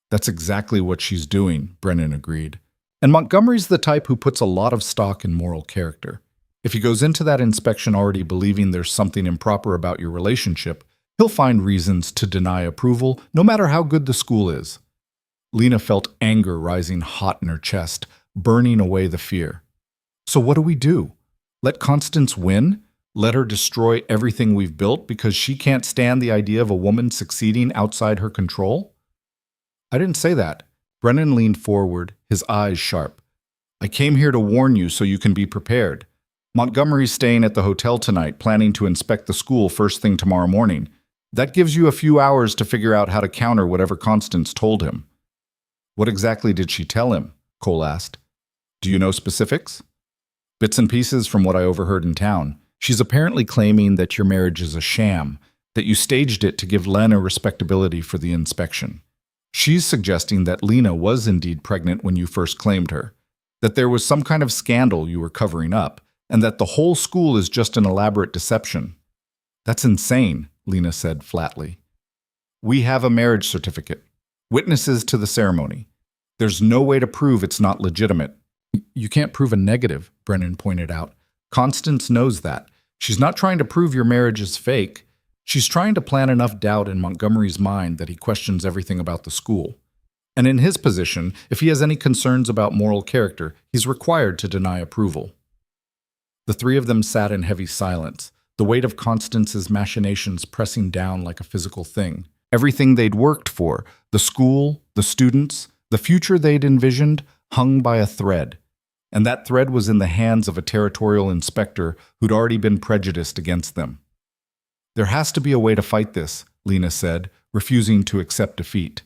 "That's exactly what she's doing," Brennan agreed. "And Montgomery's the type who puts a lot of stock in moral character. If he goes into that inspection already believing there's something improper about your relationship, he'll find reasons to deny approval, no matter how good the school is." Lena felt anger rising hot in her chest, burning away the fear. "So what do we do? Let Constance win? Let her destroy everything we've built because she can't stand the idea of a woman succeeding outside her control?" "I didn't say that." Brennan leaned forward, his eyes sharp. "I came here to warn you so you can be prepared. Montgomery's staying at the hotel tonight, planning to inspect the school first thing tomorrow morning. That gives you a few hours to figure out how to counter whatever Constance told him." "What exactly did she tell him?" Cole asked. "Do you know specifics?" "Bits and pieces from what I overheard in town. She's apparently claiming that your marriage is a sham, that you staged it to give Lena respectability for the inspection. She's suggesting that Lena was indeed pregnant when you first claimed her, that there was some kind of scandal you were covering up, and that the whole school is just an elaborate deception." "That's insane," Lena said flatly. "We have a marriage certificate, witnesses to the ceremony. There's no way to prove it's not legitimate." "You can't prove a negative," Brennan pointed out. "Constance knows that. She's not trying to prove your marriage is fake. She's trying to plant enough doubt in Montgomery's mind that he questions everything about the school. And in his position, if he has any concerns about moral character, he's required to deny approval." The three of them sat in heavy silence, the weight of Constance's machinations pressing down like a physical thing. Everything they'd worked for, the school, the students, the future they'd envisioned, hung by a thread. And that thread was in the hands of a territorial inspector who'd already been prejudiced against them. "There has to be a way to fight this," Lena said, refusing to accept defeat.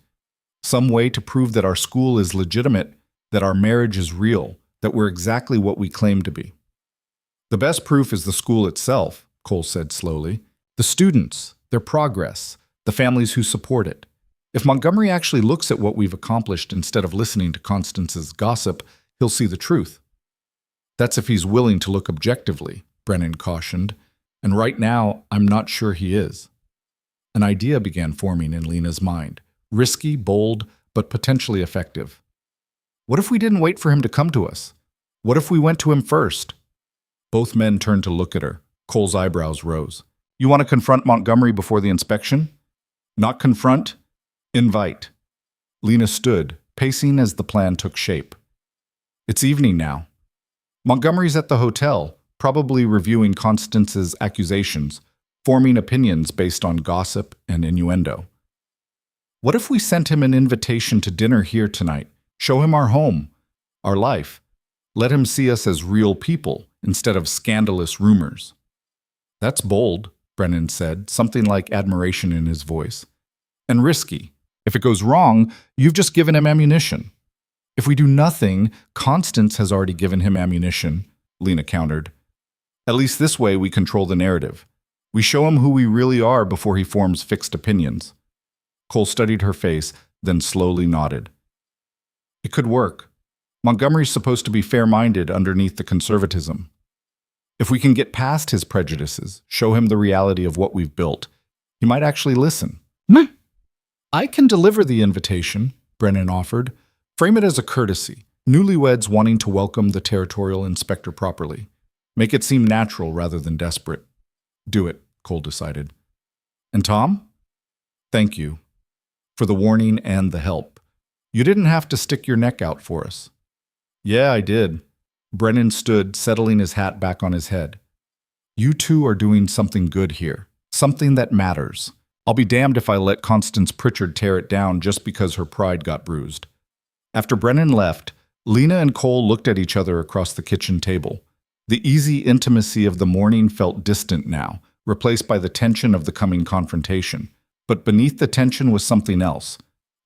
"Some way to prove that our school is legitimate, that our marriage is real, that we're exactly what we claim to be." "The best proof is the school itself," Cole said slowly. "The students, their progress, the families who support it. If Montgomery actually looks at what we've accomplished instead of listening to Constance's gossip, he'll see the truth." "That's if he's willing to look objectively," Brennan cautioned, "and right now I'm not sure he is." An idea began forming in Lena's mind, risky, bold, but potentially effective. "What if we didn't wait for him to come to us? What if we went to him first?" Both men turned to look at her. Cole's eyebrows rose. "You want to confront Montgomery before the inspection?" "Not confront, invite." Lena stood, pacing as the plan took shape. It's evening now. Montgomery's at the hotel, probably reviewing Constance's accusations, forming opinions based on gossip and innuendo. What if we sent him an invitation to dinner here tonight? Show him our home, our life. Let him see us as real people instead of scandalous rumors. That's bold, Brennan said, something like admiration in his voice. And risky. If it goes wrong, you've just given him ammunition. If we do nothing, Constance has already given him ammunition, Lena countered. At least this way we control the narrative. We show him who we really are before he forms fixed opinions. Cole studied her face, then slowly nodded. It could work. Montgomery's supposed to be fair-minded underneath the conservatism. If we can get past his prejudices, show him the reality of what we've built, he might actually listen. I can deliver the invitation, Brennan offered. Frame it as a courtesy, newlyweds wanting to welcome the territorial inspector properly. Make it seem natural rather than desperate. Do it, Cole decided. And Tom? Thank you for the warning and the help. You didn't have to stick your neck out for us. Yeah, I did. Brennan stood, settling his hat back on his head. You two are doing something good here, something that matters. I'll be damned if I let Constance Pritchard tear it down just because her pride got bruised. After Brennan left, Lena and Cole looked at each other across the kitchen table. The easy intimacy of the morning felt distant now, replaced by the tension of the coming confrontation. But beneath the tension was something else,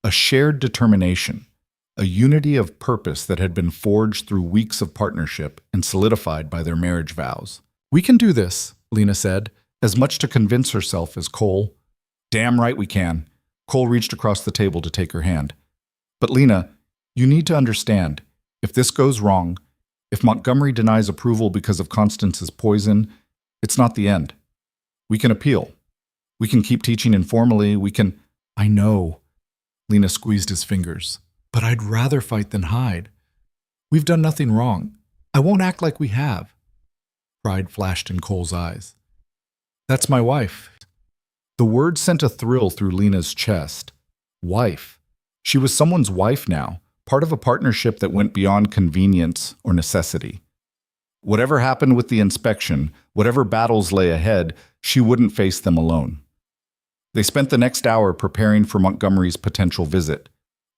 a shared determination, a unity of purpose that had been forged through weeks of partnership and solidified by their marriage vows. We can do this, Lena said, as much to convince herself as Cole. Damn right we can. Cole reached across the table to take her hand. But Lena, you need to understand, if this goes wrong, if Montgomery denies approval because of Constance's poison, it's not the end. We can appeal. We can keep teaching informally. We can... I know. Lena squeezed his fingers. But I'd rather fight than hide. We've done nothing wrong. I won't act like we have. Pride flashed in Cole's eyes. That's my wife. The word sent a thrill through Lena's chest. Wife. She was someone's wife now, part of a partnership that went beyond convenience or necessity. Whatever happened with the inspection, whatever battles lay ahead, she wouldn't face them alone. They spent the next hour preparing for Montgomery's potential visit.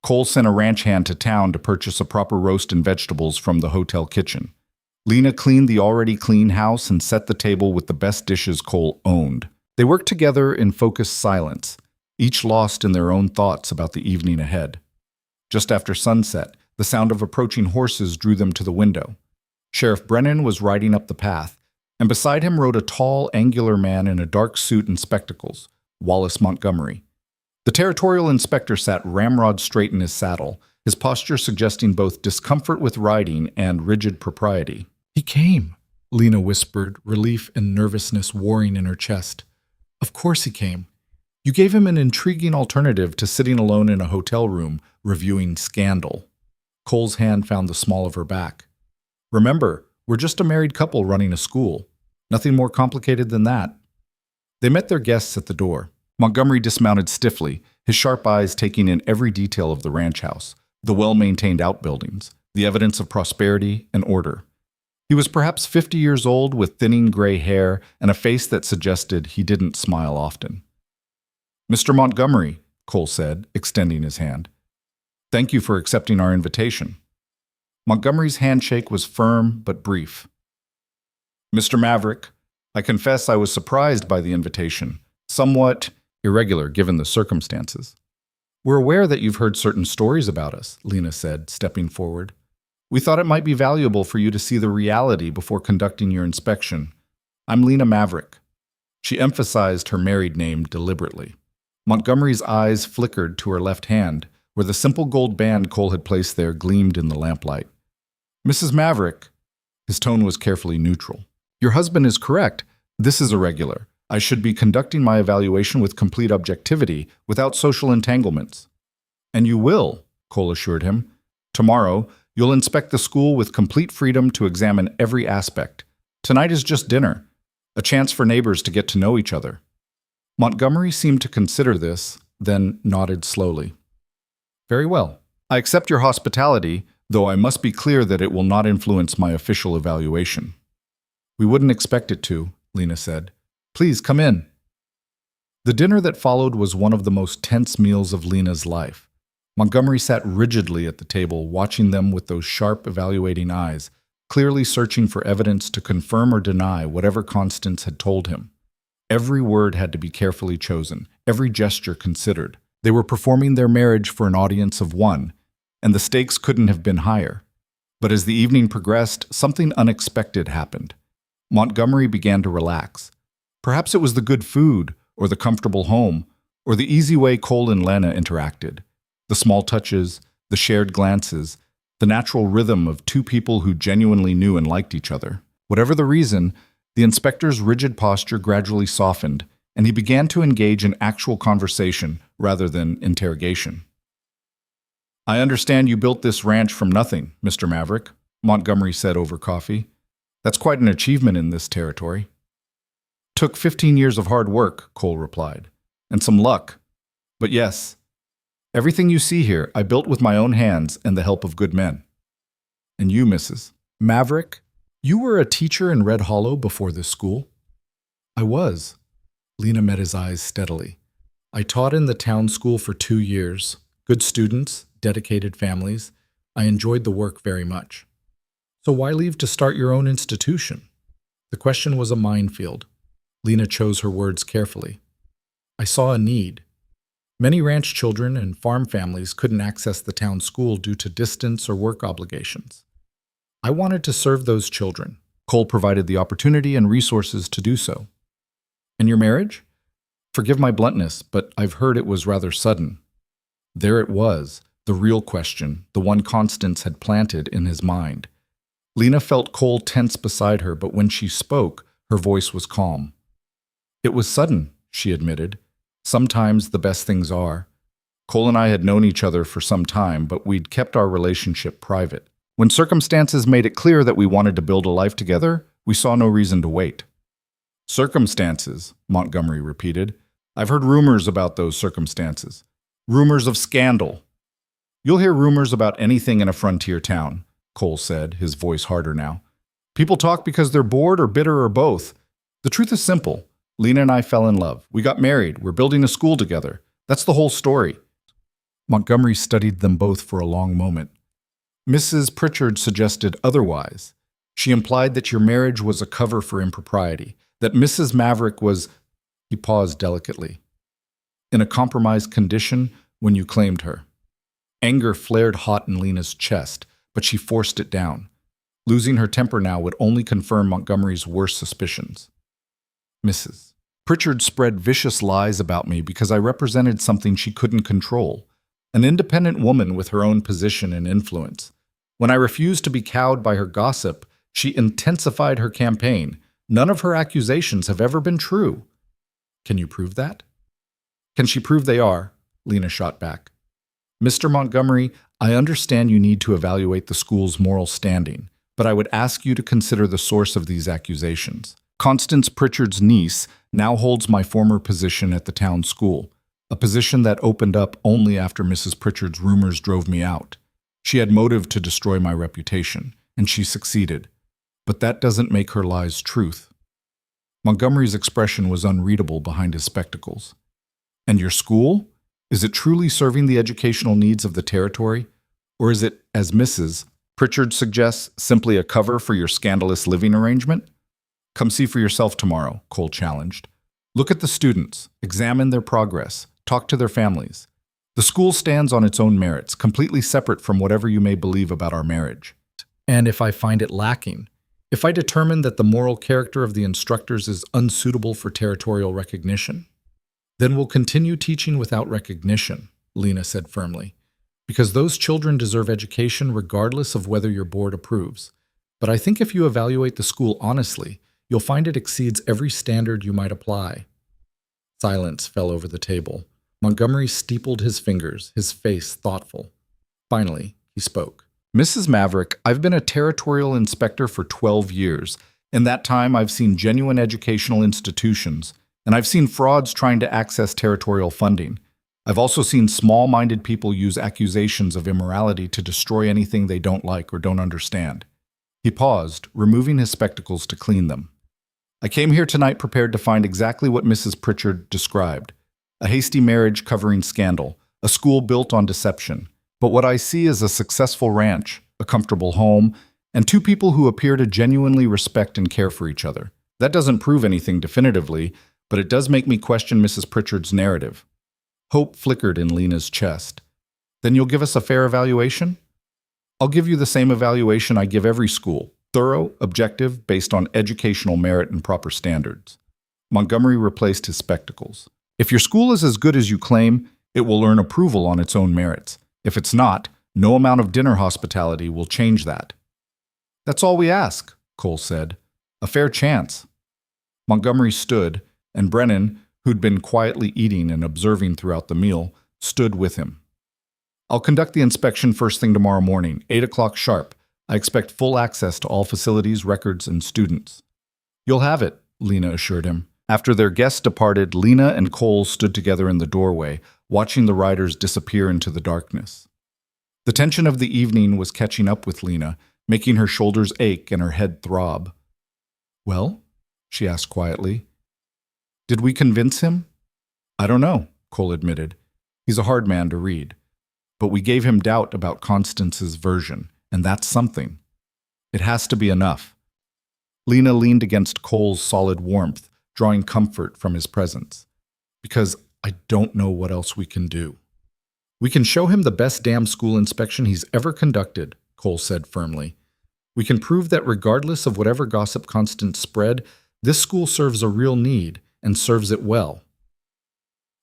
Cole sent a ranch hand to town to purchase a proper roast and vegetables from the hotel kitchen. Lena cleaned the already clean house and set the table with the best dishes Cole owned. They worked together in focused silence, each lost in their own thoughts about the evening ahead. Just after sunset, the sound of approaching horses drew them to the window. Sheriff Brennan was riding up the path, and beside him rode a tall, angular man in a dark suit and spectacles, Wallace Montgomery. The territorial inspector sat ramrod straight in his saddle, his posture suggesting both discomfort with riding and rigid propriety. He came, Lena whispered, relief and nervousness warring in her chest. Of course he came. You gave him an intriguing alternative to sitting alone in a hotel room, reviewing Scandal. Cole's hand found the small of her back. Remember, we're just a married couple running a school. Nothing more complicated than that. They met their guests at the door. Montgomery dismounted stiffly, his sharp eyes taking in every detail of the ranch house, the well-maintained outbuildings, the evidence of prosperity and order. He was perhaps 50 years old with thinning gray hair and a face that suggested he didn't smile often. Mr. Montgomery, Cole said, extending his hand. Thank you for accepting our invitation. Montgomery's handshake was firm but brief. Mr. Maverick, I confess I was surprised by the invitation, somewhat irregular given the circumstances. We're aware that you've heard certain stories about us, Lena said, stepping forward. We thought it might be valuable for you to see the reality before conducting your inspection. I'm Lena Maverick. She emphasized her married name deliberately. Montgomery's eyes flickered to her left hand, where the simple gold band Cole had placed there gleamed in the lamplight. Mrs. Maverick, his tone was carefully neutral. Your husband is correct. This is irregular. I should be conducting my evaluation with complete objectivity, without social entanglements. And you will, Cole assured him. Tomorrow, you'll inspect the school with complete freedom to examine every aspect. Tonight is just dinner, a chance for neighbors to get to know each other. Montgomery seemed to consider this, then nodded slowly. Very well. I accept your hospitality, though I must be clear that it will not influence my official evaluation. We wouldn't expect it to, Lena said. Please come in. The dinner that followed was one of the most tense meals of Lena's life. Montgomery sat rigidly at the table, watching them with those sharp, evaluating eyes, clearly searching for evidence to confirm or deny whatever Constance had told him. Every word had to be carefully chosen, every gesture considered. They were performing their marriage for an audience of one, and the stakes couldn't have been higher. But as the evening progressed, something unexpected happened. Montgomery began to relax. Perhaps it was the good food, or the comfortable home, or the easy way Cole and Lena interacted. The small touches, the shared glances, the natural rhythm of two people who genuinely knew and liked each other. Whatever the reason, the inspector's rigid posture gradually softened, and he began to engage in actual conversation rather than interrogation. I understand you built this ranch from nothing, Mr. Maverick, Montgomery said over coffee. That's quite an achievement in this territory. Took 15 years of hard work, Cole replied, and some luck. But yes, everything you see here I built with my own hands and the help of good men. And you, Mrs. Maverick, you were a teacher in Red Hollow before this school? I was. Lena met his eyes steadily. I taught in the town school for 2 years. Good students, dedicated families. I enjoyed the work very much. So why leave to start your own institution? The question was a minefield. Lena chose her words carefully. I saw a need. Many ranch children and farm families couldn't access the town school due to distance or work obligations. I wanted to serve those children. Cole provided the opportunity and resources to do so. And your marriage? Forgive my bluntness, but I've heard it was rather sudden. There it was, the real question, the one Constance had planted in his mind. Lena felt Cole tense beside her, but when she spoke, her voice was calm. It was sudden, she admitted. Sometimes the best things are. Cole and I had known each other for some time, but we'd kept our relationship private. When circumstances made it clear that we wanted to build a life together, we saw no reason to wait. Circumstances, Montgomery repeated. I've heard rumors about those circumstances. Rumors of scandal. You'll hear rumors about anything in a frontier town, Cole said, his voice harder now. People talk because they're bored or bitter or both. The truth is simple. Lena and I fell in love. We got married. We're building a school together. That's the whole story. Montgomery studied them both for a long moment. Mrs. Pritchard suggested otherwise. She implied that your marriage was a cover for impropriety, that Mrs. Maverick was, he paused delicately, in a compromised condition when you claimed her. Anger flared hot in Lena's chest, but she forced it down. Losing her temper now would only confirm Montgomery's worst suspicions. Mrs. Pritchard spread vicious lies about me because I represented something she couldn't control, an independent woman with her own position and influence. When I refused to be cowed by her gossip, she intensified her campaign. None of her accusations have ever been true. Can you prove that? Can she prove they are? Lena shot back. Mr. Montgomery, I understand you need to evaluate the school's moral standing, but I would ask you to consider the source of these accusations. Constance Pritchard's niece now holds my former position at the town school, a position that opened up only after Mrs. Pritchard's rumors drove me out. She had motive to destroy my reputation, and she succeeded. But that doesn't make her lies truth. Montgomery's expression was unreadable behind his spectacles. And your school? Is it truly serving the educational needs of the territory? Or is it, as Mrs. Pritchard suggests, simply a cover for your scandalous living arrangement? Come see for yourself tomorrow, Cole challenged. Look at the students, examine their progress, talk to their families. The school stands on its own merits, completely separate from whatever you may believe about our marriage. And if I find it lacking, if I determine that the moral character of the instructors is unsuitable for territorial recognition, then we'll continue teaching without recognition, Lena said firmly, because those children deserve education regardless of whether your board approves. But I think if you evaluate the school honestly, you'll find it exceeds every standard you might apply. Silence fell over the table. Montgomery steepled his fingers, his face thoughtful. Finally, he spoke. Mrs. Maverick, I've been a territorial inspector for 12 years. In that time, I've seen genuine educational institutions, and I've seen frauds trying to access territorial funding. I've also seen small-minded people use accusations of immorality to destroy anything they don't like or don't understand. He paused, removing his spectacles to clean them. I came here tonight prepared to find exactly what Mrs. Pritchard described. A hasty marriage covering scandal, a school built on deception. But what I see is a successful ranch, a comfortable home, and two people who appear to genuinely respect and care for each other. That doesn't prove anything definitively, but it does make me question Mrs. Pritchard's narrative. Hope flickered in Lena's chest. Then you'll give us a fair evaluation? I'll give you the same evaluation I give every school. Thorough, objective, based on educational merit and proper standards. Montgomery replaced his spectacles. If your school is as good as you claim, it will earn approval on its own merits. If it's not, no amount of dinner hospitality will change that. That's all we ask, Cole said. A fair chance. Montgomery stood, and Brennan, who'd been quietly eating and observing throughout the meal, stood with him. I'll conduct the inspection first thing tomorrow morning, 8 o'clock sharp. I expect full access to all facilities, records, and students. You'll have it, Lena assured him. After their guests departed, Lena and Cole stood together in the doorway, watching the riders disappear into the darkness. The tension of the evening was catching up with Lena, making her shoulders ache and her head throb. Well? She asked quietly. Did we convince him? I don't know, Cole admitted. He's a hard man to read. But we gave him doubt about Constance's version, and that's something. It has to be enough. Lena leaned against Cole's solid warmth, drawing comfort from his presence. Because I don't know what else we can do. We can show him the best damn school inspection he's ever conducted, Cole said firmly. We can prove that regardless of whatever gossip Constance spread, this school serves a real need, and serves it well.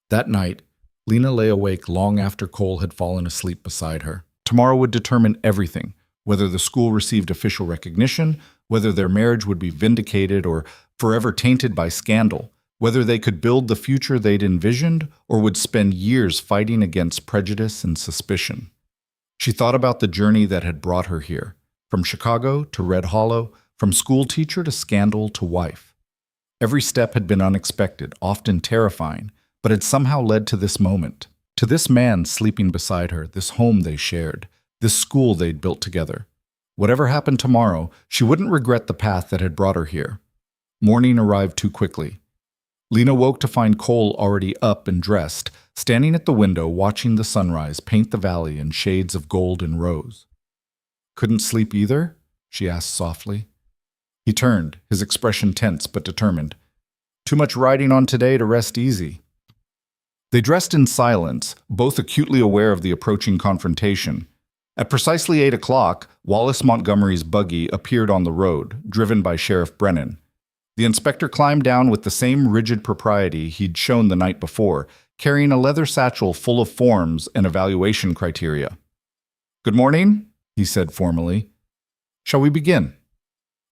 That night, Lena lay awake long after Cole had fallen asleep beside her. Tomorrow would determine everything, whether the school received official recognition, whether their marriage would be vindicated or forever tainted by scandal, whether they could build the future they'd envisioned or would spend years fighting against prejudice and suspicion. She thought about the journey that had brought her here, from Chicago to Red Hollow, from school teacher to scandal to wife. Every step had been unexpected, often terrifying, but had somehow led to this moment, to this man sleeping beside her, this home they shared, this school they'd built together. Whatever happened tomorrow, she wouldn't regret the path that had brought her here. Morning arrived too quickly. Lena woke to find Cole already up and dressed, standing at the window watching the sunrise paint the valley in shades of gold and rose. Couldn't sleep either? She asked softly. He turned, his expression tense but determined. Too much riding on today to rest easy. They dressed in silence, both acutely aware of the approaching confrontation. At precisely 8 o'clock, Wallace Montgomery's buggy appeared on the road, driven by Sheriff Brennan. The inspector climbed down with the same rigid propriety he'd shown the night before, carrying a leather satchel full of forms and evaluation criteria. Good morning, he said formally. Shall we begin?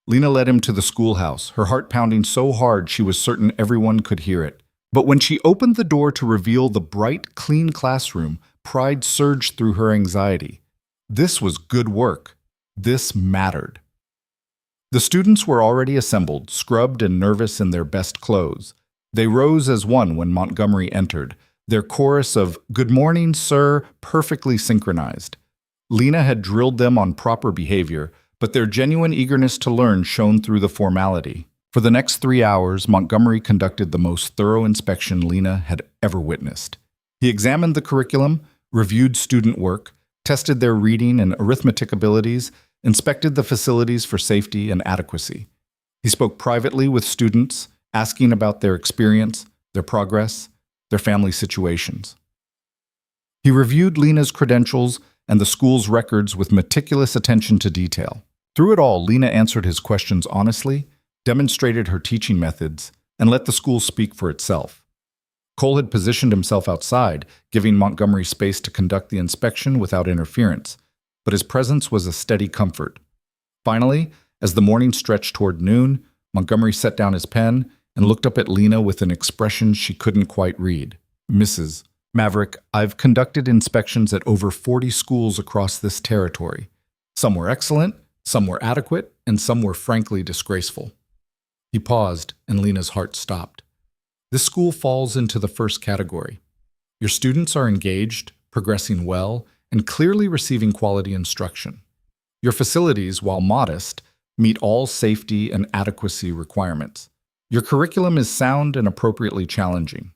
Lena led him to the schoolhouse, her heart pounding so hard she was certain everyone could hear it. But when she opened the door to reveal the bright, clean classroom, pride surged through her anxiety. This was good work. This mattered. The students were already assembled, scrubbed and nervous in their best clothes. They rose as one when Montgomery entered, their chorus of "Good morning, sir," perfectly synchronized. Lena had drilled them on proper behavior, but their genuine eagerness to learn shone through the formality. For the next 3 hours, Montgomery conducted the most thorough inspection Lena had ever witnessed. He examined the curriculum, reviewed student work, tested their reading and arithmetic abilities, inspected the facilities for safety and adequacy. He spoke privately with students, asking about their experience, their progress, their family situations. He reviewed Lena's credentials and the school's records with meticulous attention to detail. Through it all, Lena answered his questions honestly, demonstrated her teaching methods, and let the school speak for itself. Cole had positioned himself outside, giving Montgomery space to conduct the inspection without interference, but his presence was a steady comfort. Finally, as the morning stretched toward noon, Montgomery set down his pen and looked up at Lena with an expression she couldn't quite read. Mrs. Maverick, I've conducted inspections at over 40 schools across this territory. Some were excellent, some were adequate, and some were frankly disgraceful. He paused, and Lena's heart stopped. This school falls into the first category. Your students are engaged, progressing well, and clearly receiving quality instruction. Your facilities, while modest, meet all safety and adequacy requirements. Your curriculum is sound and appropriately challenging.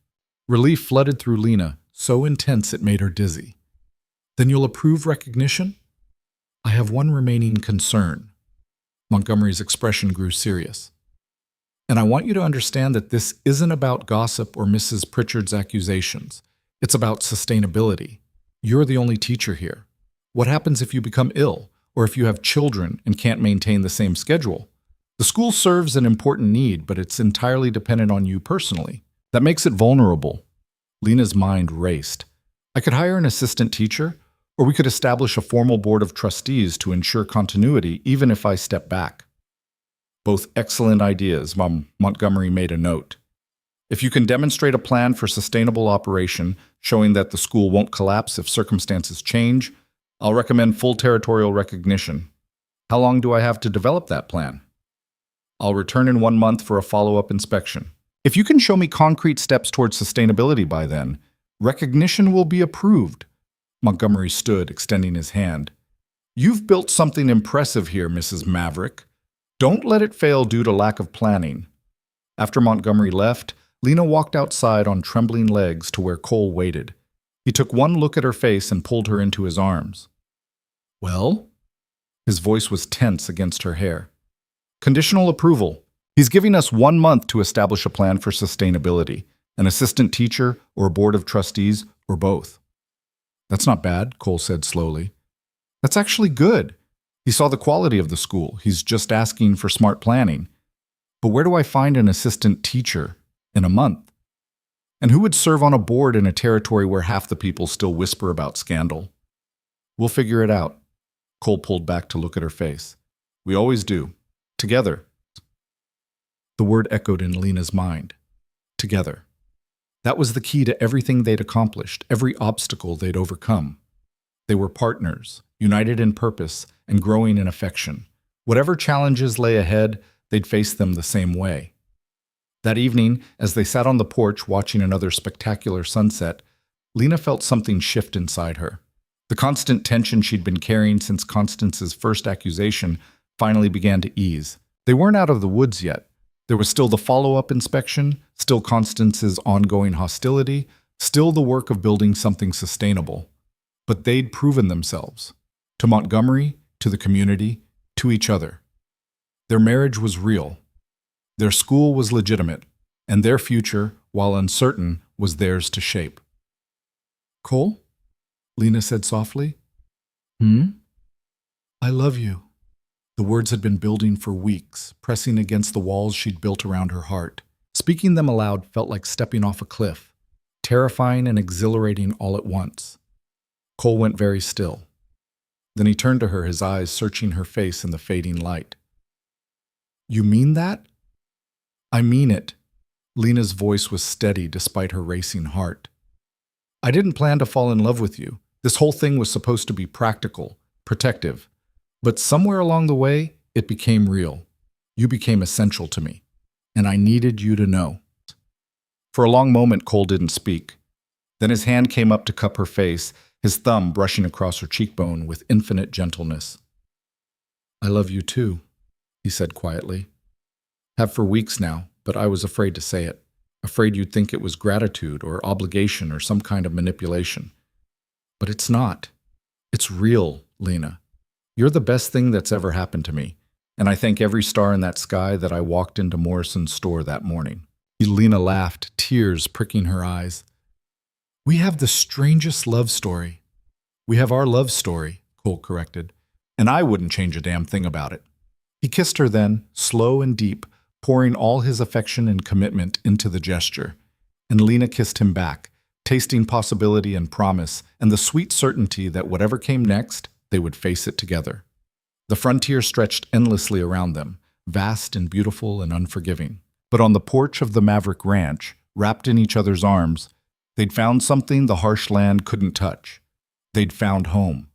Relief flooded through Lena, so intense it made her dizzy. Then you'll approve recognition? I have one remaining concern. Montgomery's expression grew serious. And I want you to understand that this isn't about gossip or Mrs. Pritchard's accusations. It's about sustainability. You're the only teacher here. What happens if you become ill, or if you have children and can't maintain the same schedule? The school serves an important need, but it's entirely dependent on you personally. That makes it vulnerable. Lena's mind raced. I could hire an assistant teacher, or we could establish a formal board of trustees to ensure continuity even if I step back. Both excellent ideas, Montgomery made a note. If you can demonstrate a plan for sustainable operation, showing that the school won't collapse if circumstances change, I'll recommend full territorial recognition. How long do I have to develop that plan? I'll return in 1 month for a follow-up inspection. If you can show me concrete steps towards sustainability by then, recognition will be approved. Montgomery stood, extending his hand. You've built something impressive here, Mrs. Maverick. Don't let it fail due to lack of planning. After Montgomery left, Lena walked outside on trembling legs to where Cole waited. He took one look at her face and pulled her into his arms. Well? His voice was tense against her hair. Conditional approval. He's giving us 1 month to establish a plan for sustainability, an assistant teacher or a board of trustees or both. That's not bad, Cole said slowly. That's actually good. He saw the quality of the school. He's just asking for smart planning. But where do I find an assistant teacher in a month? And who would serve on a board in a territory where half the people still whisper about scandal? We'll figure it out. Cole pulled back to look at her face. We always do. Together. The word echoed in Lena's mind. Together. That was the key to everything they'd accomplished, every obstacle they'd overcome. They were partners, united in purpose and growing in affection. Whatever challenges lay ahead, they'd face them the same way. That evening, as they sat on the porch watching another spectacular sunset, Lena felt something shift inside her. The constant tension she'd been carrying since Constance's first accusation finally began to ease. They weren't out of the woods yet. There was still the follow-up inspection, still Constance's ongoing hostility, still the work of building something sustainable. But they'd proven themselves. To Montgomery, to the community, to each other. Their marriage was real. Their school was legitimate. And their future, while uncertain, was theirs to shape. Cole? Lena said softly. I love you. The words had been building for weeks, pressing against the walls she'd built around her heart. Speaking them aloud felt like stepping off a cliff, terrifying and exhilarating all at once. Cole went very still. Then he turned to her, his eyes searching her face in the fading light. You mean that? I mean it. Lena's voice was steady despite her racing heart. I didn't plan to fall in love with you. This whole thing was supposed to be practical, protective. But somewhere along the way, it became real. You became essential to me. And I needed you to know. For a long moment, Cole didn't speak. Then his hand came up to cup her face, his thumb brushing across her cheekbone with infinite gentleness. I love you too, he said quietly. Have for weeks now, but I was afraid to say it. Afraid you'd think it was gratitude or obligation or some kind of manipulation. But it's not. It's real, Lena. You're the best thing that's ever happened to me, and I thank every star in that sky that I walked into Morrison's store that morning. Lena laughed, tears pricking her eyes. We have the strangest love story. We have our love story, Cole corrected, and I wouldn't change a damn thing about it. He kissed her then, slow and deep, pouring all his affection and commitment into the gesture, and Lena kissed him back, tasting possibility and promise and the sweet certainty that whatever came next, they would face it together. The frontier stretched endlessly around them, vast and beautiful and unforgiving. But on the porch of the Maverick ranch, wrapped in each other's arms, they'd found something the harsh land couldn't touch. They'd found home.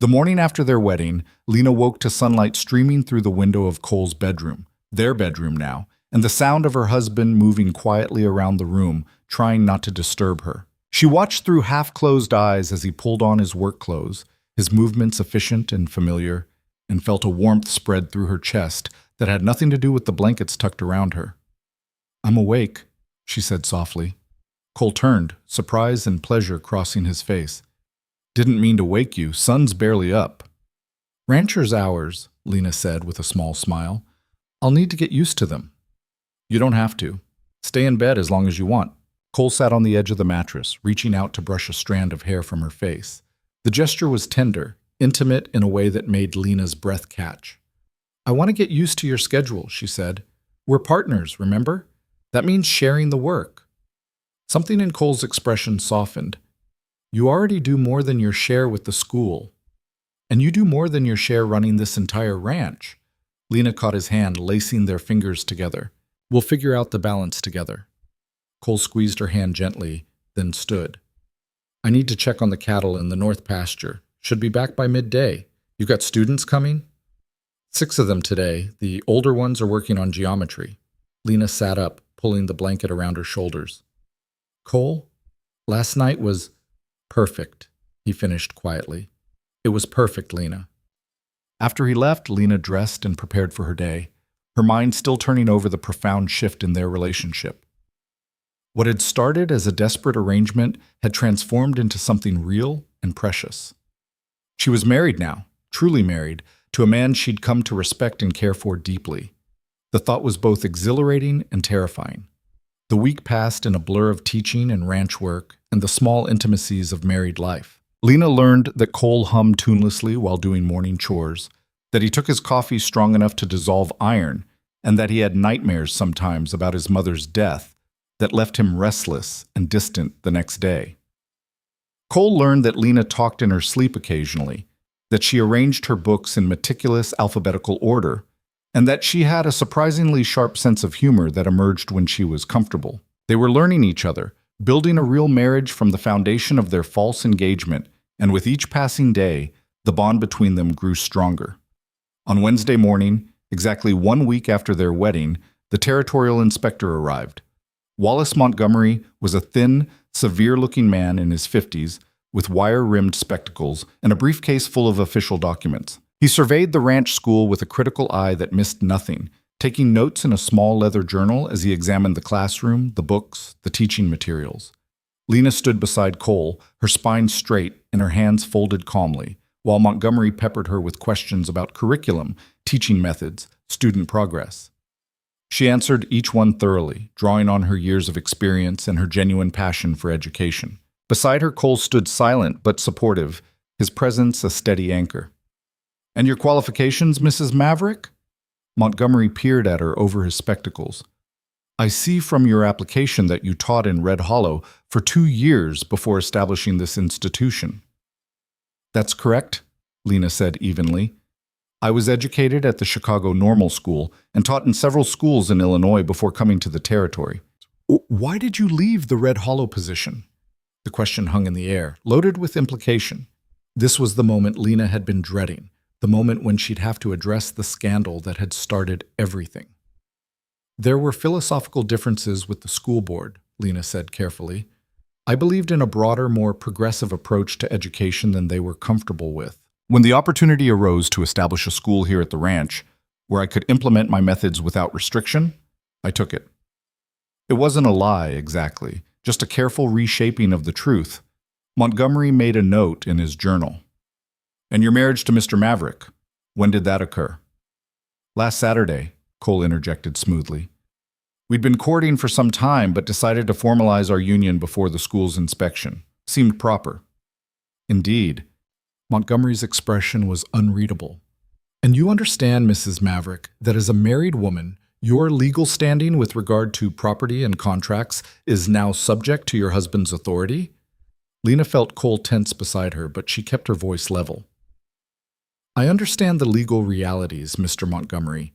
The morning after their wedding, Lena woke to sunlight streaming through the window of Cole's bedroom, their bedroom now, and the sound of her husband moving quietly around the room, trying not to disturb her. She watched through half-closed eyes as he pulled on his work clothes, his movements efficient and familiar, and felt a warmth spread through her chest that had nothing to do with the blankets tucked around her. "I'm awake," she said softly. Cole turned, surprise and pleasure crossing his face. "Didn't mean to wake you. Sun's barely up." "Rancher's hours," Lena said with a small smile. "I'll need to get used to them." "You don't have to. Stay in bed as long as you want." Cole sat on the edge of the mattress, reaching out to brush a strand of hair from her face. The gesture was tender, intimate in a way that made Lena's breath catch. "I want to get used to your schedule," she said. "We're partners, remember? That means sharing the work." Something in Cole's expression softened. "You already do more than your share with the school. And you do more than your share running this entire ranch." Lena caught his hand, lacing their fingers together. "We'll figure out the balance together." Cole squeezed her hand gently, then stood. "I need to check on the cattle in the north pasture. Should be back by midday. You got students coming?" "6 of them today. The older ones are working on geometry." Lena sat up, pulling the blanket around her shoulders. "Cole, last night was perfect," he finished quietly. "It was perfect, Lena." After he left, Lena dressed and prepared for her day, her mind still turning over the profound shift in their relationship. What had started as a desperate arrangement had transformed into something real and precious. She was married now, truly married, to a man she'd come to respect and care for deeply. The thought was both exhilarating and terrifying. The week passed in a blur of teaching and ranch work and the small intimacies of married life. Lena learned that Cole hummed tunelessly while doing morning chores, that he took his coffee strong enough to dissolve iron, and that he had nightmares sometimes about his mother's death that left him restless and distant the next day. Cole learned that Lena talked in her sleep occasionally, that she arranged her books in meticulous alphabetical order, and that she had a surprisingly sharp sense of humor that emerged when she was comfortable. They were learning each other, building a real marriage from the foundation of their false engagement, and with each passing day, the bond between them grew stronger. On Wednesday morning, exactly 1 week after their wedding, the territorial inspector arrived. Wallace Montgomery was a thin, severe-looking man in his 50s with wire-rimmed spectacles and a briefcase full of official documents. He surveyed the ranch school with a critical eye that missed nothing, taking notes in a small leather journal as he examined the classroom, the books, the teaching materials. Lena stood beside Cole, her spine straight and her hands folded calmly, while Montgomery peppered her with questions about curriculum, teaching methods, student progress. She answered each one thoroughly, drawing on her years of experience and her genuine passion for education. Beside her, Cole stood silent but supportive, his presence a steady anchor. "And your qualifications, Mrs. Maverick?" Montgomery peered at her over his spectacles. "I see from your application that you taught in Red Hollow for 2 years before establishing this institution." "That's correct," Lena said evenly. "I was educated at the Chicago Normal School and taught in several schools in Illinois before coming to the territory." "Why did you leave the Red Hollow position?" The question hung in the air, loaded with implication. This was the moment Lena had been dreading, the moment when she'd have to address the scandal that had started everything. "There were philosophical differences with the school board," Lena said carefully. "I believed in a broader, more progressive approach to education than they were comfortable with. When the opportunity arose to establish a school here at the ranch, where I could implement my methods without restriction, I took it." It wasn't a lie, exactly, just a careful reshaping of the truth. Montgomery made a note in his journal. "And your marriage to Mr. Maverick, when did that occur?" "Last Saturday," Cole interjected smoothly. "We'd been courting for some time, but decided to formalize our union before the school's inspection. Seemed proper." "Indeed." Montgomery's expression was unreadable. "And you understand, Mrs. Maverick, that as a married woman, your legal standing with regard to property and contracts is now subject to your husband's authority?" Lena felt Cole tense beside her, but she kept her voice level. "I understand the legal realities, Mr. Montgomery.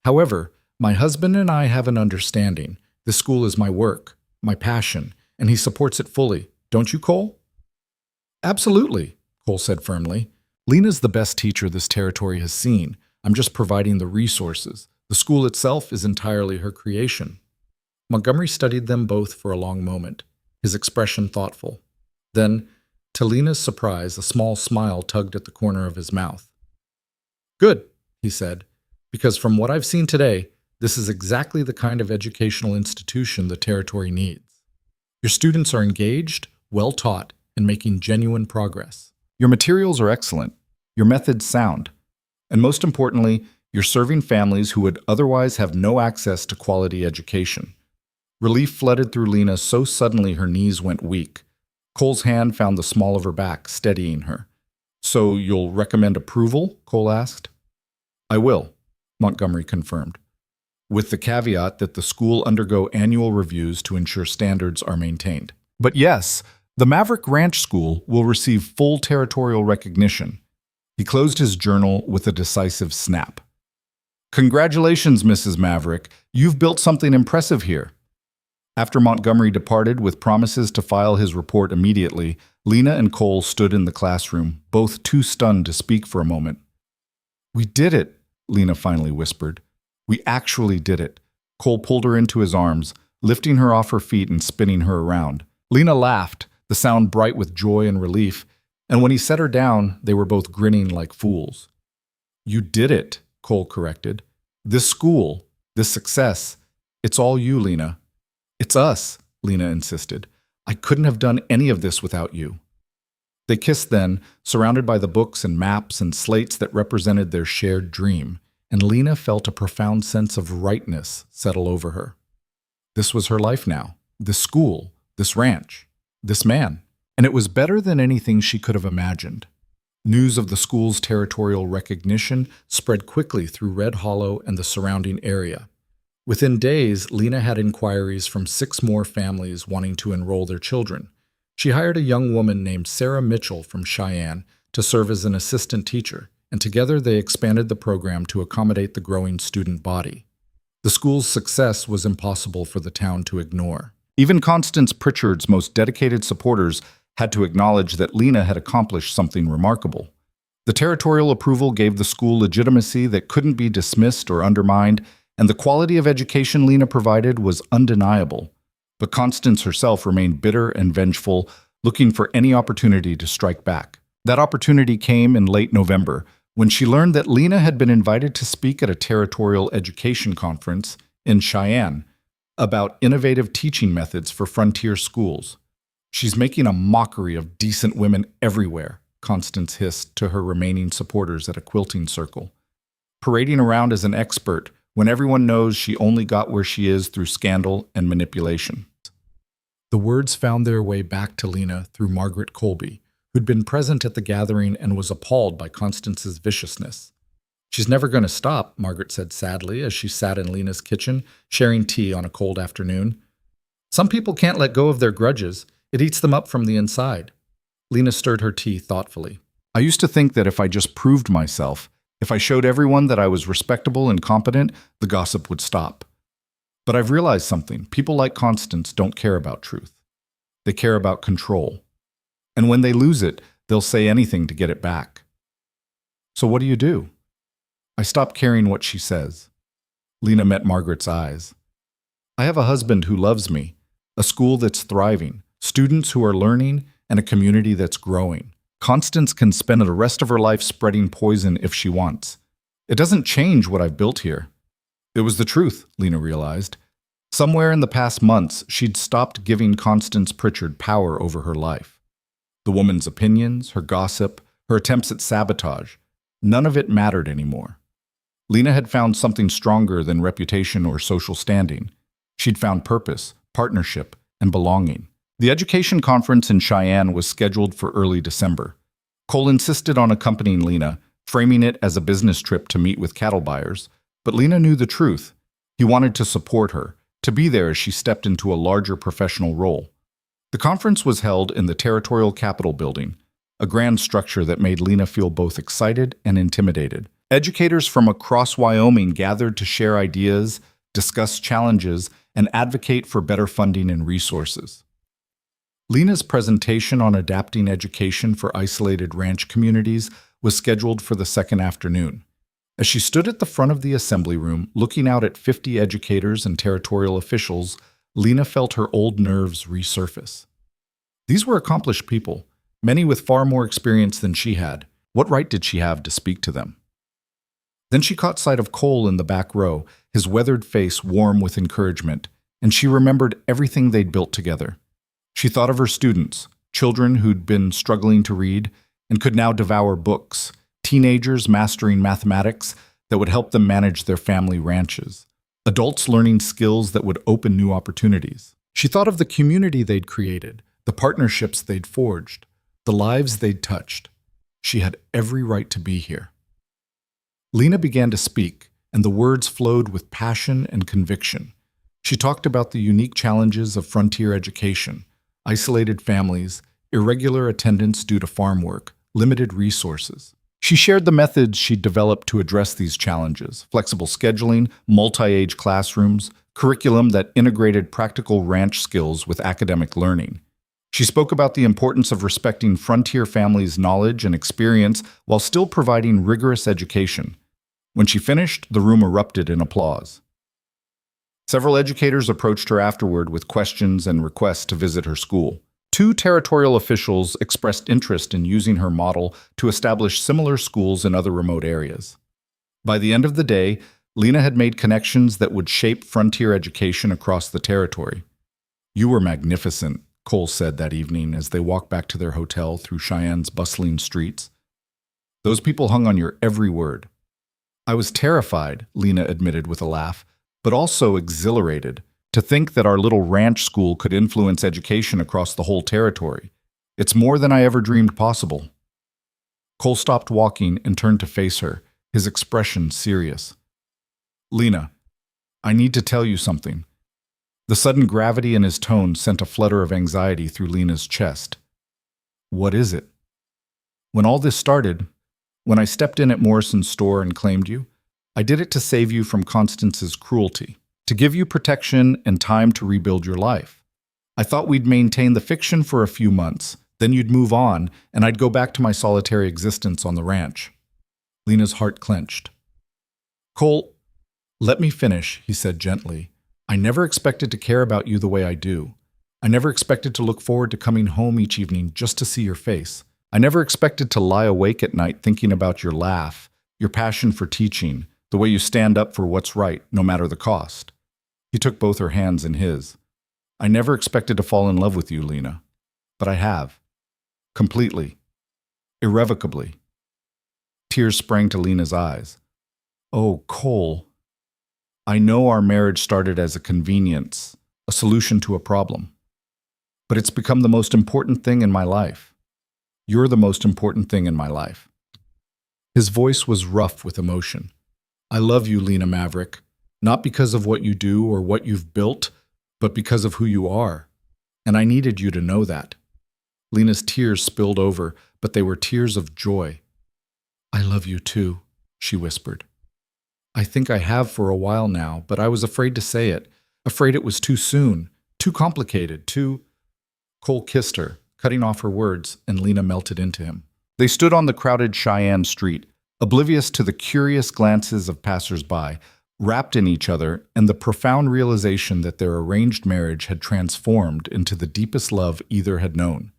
However, my husband and I have an understanding. This school is my work, my passion, and he supports it fully. Don't you, Cole?" "Absolutely," Cole said firmly. "Lena's the best teacher this territory has seen. I'm just providing the resources. The school itself is entirely her creation." Montgomery studied them both for a long moment, his expression thoughtful. Then, to Lena's surprise, a small smile tugged at the corner of his mouth. "Good," he said, "because from what I've seen today, this is exactly the kind of educational institution the territory needs. Your students are engaged, well taught, and making genuine progress. Your materials are excellent, your methods sound, and most importantly, you're serving families who would otherwise have no access to quality education." Relief flooded through Lena so suddenly her knees went weak. Cole's hand found the small of her back, steadying her. "So you'll recommend approval?" Cole asked. "I will," Montgomery confirmed, with the caveat that the school undergo annual reviews to ensure standards are maintained. "But yes, the Maverick Ranch School will receive full territorial recognition." He closed his journal with a decisive snap. "Congratulations, Mrs. Maverick. You've built something impressive here." After Montgomery departed with promises to file his report immediately, Lena and Cole stood in the classroom, both too stunned to speak for a moment. "We did it," Lena finally whispered. "We actually did it." Cole pulled her into his arms, lifting her off her feet and spinning her around. Lena laughed, the sound bright with joy and relief, and when he set her down, they were both grinning like fools. "You did it," Cole corrected. "This school, this success, it's all you, Lena." "It's us," Lena insisted. "I couldn't have done any of this without you." They kissed then, surrounded by the books and maps and slates that represented their shared dream, and Lena felt a profound sense of rightness settle over her. This was her life now, this school, this ranch, this man, and it was better than anything she could have imagined. News of the school's territorial recognition spread quickly through Red Hollow and the surrounding area. Within days, Lena had inquiries from 6 more families wanting to enroll their children. She hired a young woman named Sarah Mitchell from Cheyenne to serve as an assistant teacher, and together they expanded the program to accommodate the growing student body. The school's success was impossible for the town to ignore. Even Constance Pritchard's most dedicated supporters had to acknowledge that Lena had accomplished something remarkable. The territorial approval gave the school legitimacy that couldn't be dismissed or undermined, and the quality of education Lena provided was undeniable. But Constance herself remained bitter and vengeful, looking for any opportunity to strike back. That opportunity came in late November, when she learned that Lena had been invited to speak at a territorial education conference in Cheyenne about innovative teaching methods for frontier schools. "She's making a mockery of decent women everywhere," Constance hissed to her remaining supporters at a quilting circle. "Parading around as an expert when everyone knows she only got where she is through scandal and manipulation." The words found their way back to Lena through Margaret Colby, who'd been present at the gathering and was appalled by Constance's viciousness. "She's never going to stop," Margaret said sadly as she sat in Lena's kitchen, sharing tea on a cold afternoon. "Some people can't let go of their grudges. It eats them up from the inside." Lena stirred her tea thoughtfully. "I used to think that if I just proved myself, if I showed everyone that I was respectable and competent, the gossip would stop. But I've realized something. People like Constance don't care about truth. They care about control. And when they lose it, they'll say anything to get it back. So what do? I stopped caring what she says." Lena met Margaret's eyes. "I have a husband who loves me, a school that's thriving, students who are learning, and a community that's growing. Constance can spend the rest of her life spreading poison if she wants. It doesn't change what I've built here." It was the truth, Lena realized. Somewhere in the past months, she'd stopped giving Constance Pritchard power over her life. The woman's opinions, her gossip, her attempts at sabotage, none of it mattered anymore. Lena had found something stronger than reputation or social standing. She'd found purpose, partnership, and belonging. The education conference in Cheyenne was scheduled for early December. Cole insisted on accompanying Lena, framing it as a business trip to meet with cattle buyers. But Lena knew the truth. He wanted to support her, to be there as she stepped into a larger professional role. The conference was held in the Territorial Capitol building, a grand structure that made Lena feel both excited and intimidated. Educators from across Wyoming gathered to share ideas, discuss challenges, and advocate for better funding and resources. Lena's presentation on adapting education for isolated ranch communities was scheduled for the second afternoon. As she stood at the front of the assembly room, looking out at 50 educators and territorial officials, Lena felt her old nerves resurface. These were accomplished people, many with far more experience than she had. What right did she have to speak to them? Then she caught sight of Cole in the back row, his weathered face warm with encouragement, and she remembered everything they'd built together. She thought of her students, children who'd been struggling to read and could now devour books, teenagers mastering mathematics that would help them manage their family ranches, adults learning skills that would open new opportunities. She thought of the community they'd created, the partnerships they'd forged, the lives they'd touched. She had every right to be here. Lena began to speak, and the words flowed with passion and conviction. She talked about the unique challenges of frontier education, isolated families, irregular attendance due to farm work, limited resources. She shared the methods she'd developed to address these challenges: flexible scheduling, multi-age classrooms, curriculum that integrated practical ranch skills with academic learning. She spoke about the importance of respecting frontier families' knowledge and experience while still providing rigorous education. When she finished, the room erupted in applause. Several educators approached her afterward with questions and requests to visit her school. 2 territorial officials expressed interest in using her model to establish similar schools in other remote areas. By the end of the day, Lena had made connections that would shape frontier education across the territory. "You were magnificent," Cole said that evening as they walked back to their hotel through Cheyenne's bustling streets. "Those people hung on your every word." "I was terrified," Lena admitted with a laugh, "but also exhilarated. To think that our little ranch school could influence education across the whole territory. It's more than I ever dreamed possible." Cole stopped walking and turned to face her, his expression serious. "Lena, I need to tell you something." The sudden gravity in his tone sent a flutter of anxiety through Lena's chest. "What is it?" "When all this started, when I stepped in at Morrison's store and claimed you, I did it to save you from Constance's cruelty, to give you protection and time to rebuild your life. I thought we'd maintain the fiction for a few months, then you'd move on, and I'd go back to my solitary existence on the ranch." Lena's heart clenched. "Cole, let me finish," he said gently. "I never expected to care about you the way I do. I never expected to look forward to coming home each evening just to see your face. I never expected to lie awake at night thinking about your laugh, your passion for teaching, the way you stand up for what's right, no matter the cost." He took both her hands in his. "I never expected to fall in love with you, Lena. But I have. Completely. Irrevocably." Tears sprang to Lena's eyes. "Oh, Cole. I know our marriage started as a convenience, a solution to a problem. But it's become the most important thing in my life. You're the most important thing in my life." His voice was rough with emotion. "I love you, Lena Maverick, not because of what you do or what you've built, but because of who you are. And I needed you to know that." Lena's tears spilled over, but they were tears of joy. "I love you too," she whispered. "I think I have for a while now, but I was afraid to say it, afraid it was too soon, too complicated, too—" Cole kissed her, cutting off her words, and Lena melted into him. They stood on the crowded Cheyenne street, oblivious to the curious glances of passers-by, wrapped in each other and the profound realization that their arranged marriage had transformed into the deepest love either had known.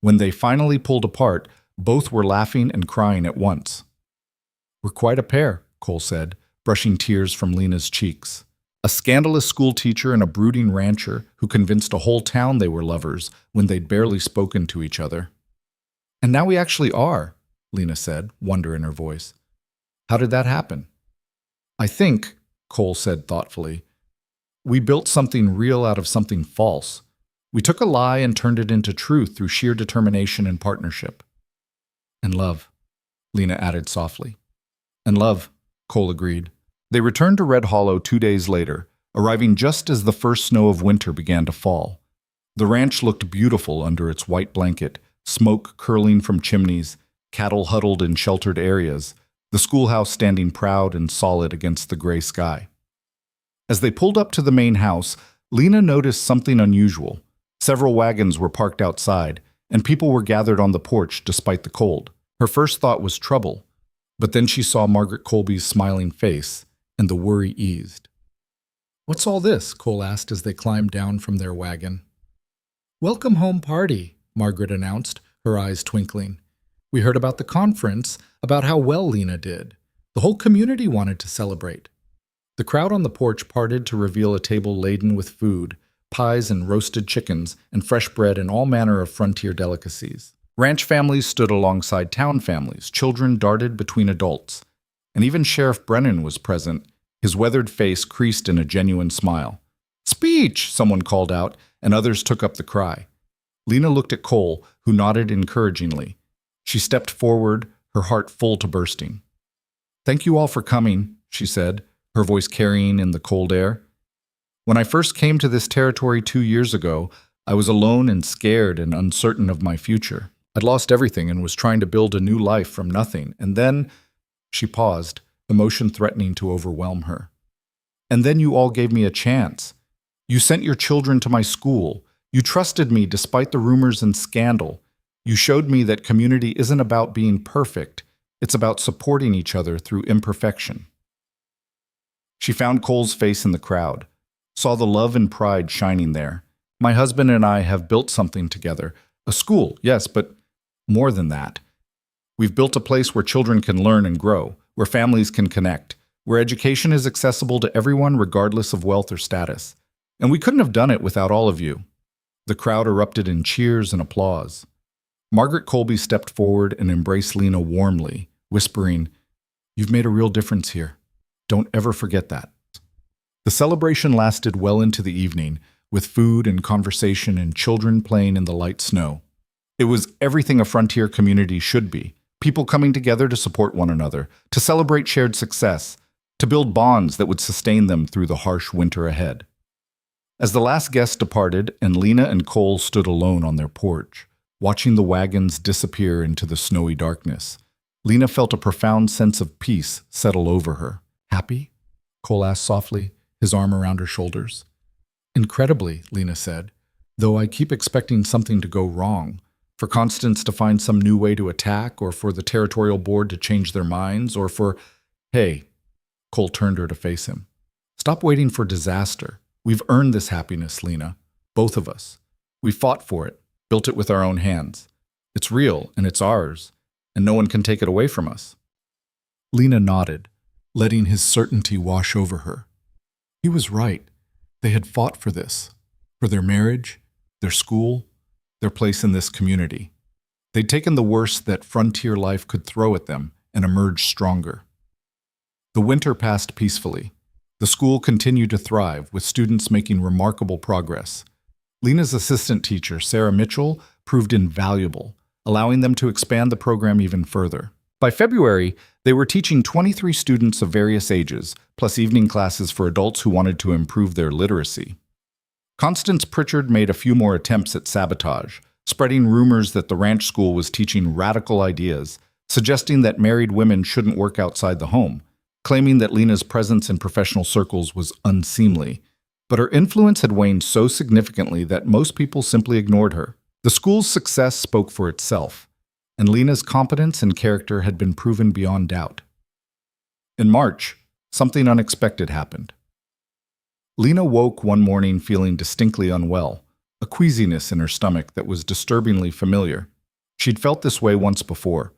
When they finally pulled apart, both were laughing and crying at once. "We're quite a pair," Cole said, brushing tears from Lena's cheeks. "A scandalous schoolteacher and a brooding rancher who convinced a whole town they were lovers when they'd barely spoken to each other." "And now we actually are," Lena said, wonder in her voice. "How did that happen?" "I think," Cole said thoughtfully, "we built something real out of something false. We took a lie and turned it into truth through sheer determination and partnership." "And love," Lena added softly. "And love," Cole agreed. They returned to Red Hollow 2 days later, arriving just as the first snow of winter began to fall. The ranch looked beautiful under its white blanket, smoke curling from chimneys, cattle huddled in sheltered areas, the schoolhouse standing proud and solid against the gray sky. As they pulled up to the main house, Lena noticed something unusual. Several wagons were parked outside, and people were gathered on the porch despite the cold. Her first thought was trouble, but then she saw Margaret Colby's smiling face, and the worry eased. "What's all this?" Cole asked as they climbed down from their wagon. Welcome home party, Margaret announced, her eyes twinkling. We heard about the conference, about how well Lena did. The whole community wanted to celebrate. The crowd on the porch parted to reveal a table laden with food, pies and roasted chickens, and fresh bread and all manner of frontier delicacies. Ranch families stood alongside town families, children darted between adults, and even Sheriff Brennan was present, his weathered face creased in a genuine smile. "Speech!" someone called out, and others took up the cry. Lena looked at Cole, who nodded encouragingly. She stepped forward, her heart full to bursting. "Thank you all for coming," she said, her voice carrying in the cold air. "When I first came to this territory 2 years ago, I was alone and scared and uncertain of my future. I'd lost everything and was trying to build a new life from nothing. And then," she paused, emotion threatening to overwhelm her. "And then you all gave me a chance. You sent your children to my school. You trusted me despite the rumors and scandal. You showed me that community isn't about being perfect. It's about supporting each other through imperfection." She found Cole's face in the crowd, saw the love and pride shining there. "My husband and I have built something together. A school, yes, but more than that. We've built a place where children can learn and grow, where families can connect, where education is accessible to everyone regardless of wealth or status. And we couldn't have done it without all of you." The crowd erupted in cheers and applause. Margaret Colby stepped forward and embraced Lena warmly, whispering, "You've made a real difference here. Don't ever forget that." The celebration lasted well into the evening, with food and conversation and children playing in the light snow. It was everything a frontier community should be, people coming together to support one another, to celebrate shared success, to build bonds that would sustain them through the harsh winter ahead. As the last guest departed and Lena and Cole stood alone on their porch, watching the wagons disappear into the snowy darkness, Lena felt a profound sense of peace settle over her. "Happy?" Cole asked softly, his arm around her shoulders. "Incredibly," Lena said, "though I keep expecting something to go wrong, for Constance to find some new way to attack, or for the territorial board to change their minds, or for—" "Hey," Cole turned her to face him. "Stop waiting for disaster. We've earned this happiness, Lena. Both of us. We fought for it, built it with our own hands. It's real, and it's ours, and no one can take it away from us." Lena nodded, letting his certainty wash over her. He was right. They had fought for this, for their marriage, their school, their place in this community. They'd taken the worst that frontier life could throw at them and emerged stronger. The winter passed peacefully. The school continued to thrive, with students making remarkable progress. Lena's assistant teacher, Sarah Mitchell, proved invaluable, allowing them to expand the program even further. By February, they were teaching 23 students of various ages, plus evening classes for adults who wanted to improve their literacy. Constance Pritchard made a few more attempts at sabotage, spreading rumors that the ranch school was teaching radical ideas, suggesting that married women shouldn't work outside the home, claiming that Lena's presence in professional circles was unseemly. But her influence had waned so significantly that most people simply ignored her. The school's success spoke for itself, and Lena's competence and character had been proven beyond doubt. In March, something unexpected happened. Lena woke one morning feeling distinctly unwell, a queasiness in her stomach that was disturbingly familiar. She'd felt this way once before,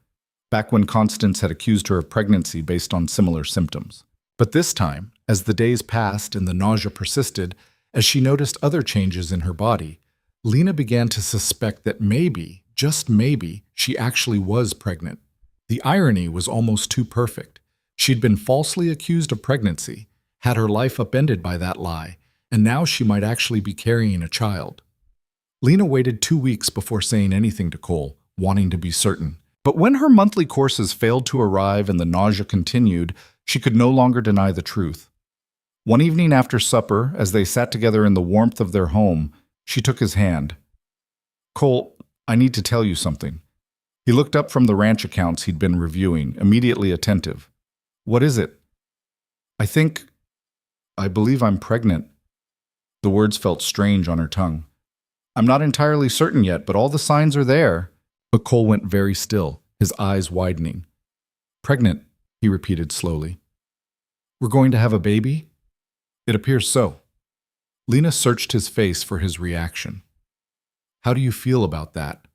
back when Constance had accused her of pregnancy based on similar symptoms. But this time, as the days passed and the nausea persisted, as she noticed other changes in her body, Lena began to suspect that maybe, just maybe, she actually was pregnant. The irony was almost too perfect. She'd been falsely accused of pregnancy, had her life upended by that lie, and now she might actually be carrying a child. Lena waited 2 weeks before saying anything to Cole, wanting to be certain. But when her monthly courses failed to arrive and the nausea continued, she could no longer deny the truth. One evening after supper, as they sat together in the warmth of their home, she took his hand. "Cole, I need to tell you something." He looked up from the ranch accounts he'd been reviewing, immediately attentive. "What is it?" I believe I'm pregnant." The words felt strange on her tongue. "I'm not entirely certain yet, but all the signs are there." But Cole went very still, his eyes widening. "Pregnant," he repeated slowly. "We're going to have a baby?" "It appears so." Lena searched his face for his reaction. How do you feel about that?"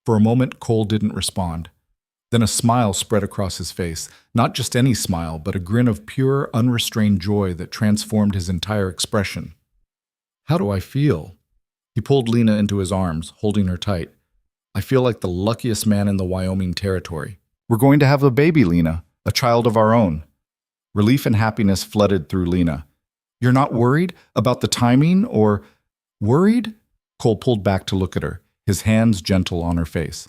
For a moment, Cole didn't respond. Then a smile spread across his face, not just any smile, but a grin of pure, unrestrained joy that transformed his entire expression. "How do I feel?" He pulled Lena into his arms, holding her tight. "I feel like the luckiest man in the Wyoming Territory. We're going to have a baby, Lena, a child of our own." Relief and happiness flooded through Lena. "You're not worried about the timing or worried?" Cole pulled back to look at her, his hands gentle on her face.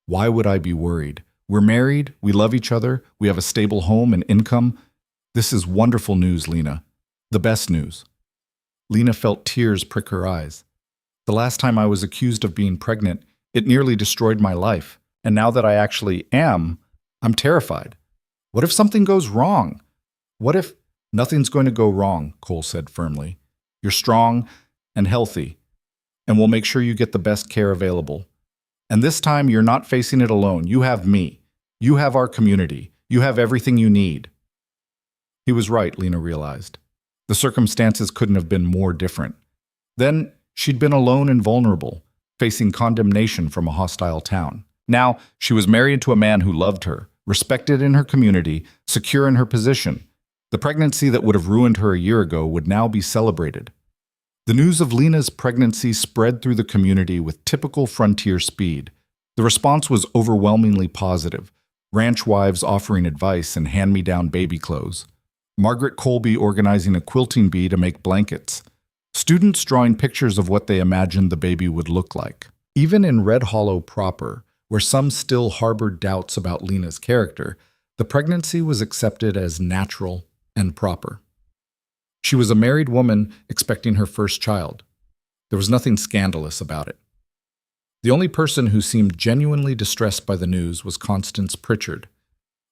"Why would I be worried? We're married, we love each other, we have a stable home and income. This is wonderful news, Lena. The best news." Lena felt tears prick her eyes. "The last time I was accused of being pregnant, it nearly destroyed my life. And now that I actually am, I'm terrified. What if something goes wrong? What if—" "Nothing's going to go wrong," Cole said firmly. "You're strong and healthy, and we'll make sure you get the best care available. And this time, you're not facing it alone. You have me. You have our community. You have everything you need." He was right, Lena realized. The circumstances couldn't have been more different. Then, she'd been alone and vulnerable, facing condemnation from a hostile town. Now, she was married to a man who loved her, respected in her community, secure in her position. The pregnancy that would have ruined her a year ago would now be celebrated. The news of Lena's pregnancy spread through the community with typical frontier speed. The response was overwhelmingly positive. Ranch wives offering advice and hand-me-down baby clothes. Margaret Colby organizing a quilting bee to make blankets. Students drawing pictures of what they imagined the baby would look like. Even in Red Hollow proper, where some still harbored doubts about Lena's character, the pregnancy was accepted as natural and proper. She was a married woman expecting her first child. There was nothing scandalous about it. The only person who seemed genuinely distressed by the news was Constance Pritchard.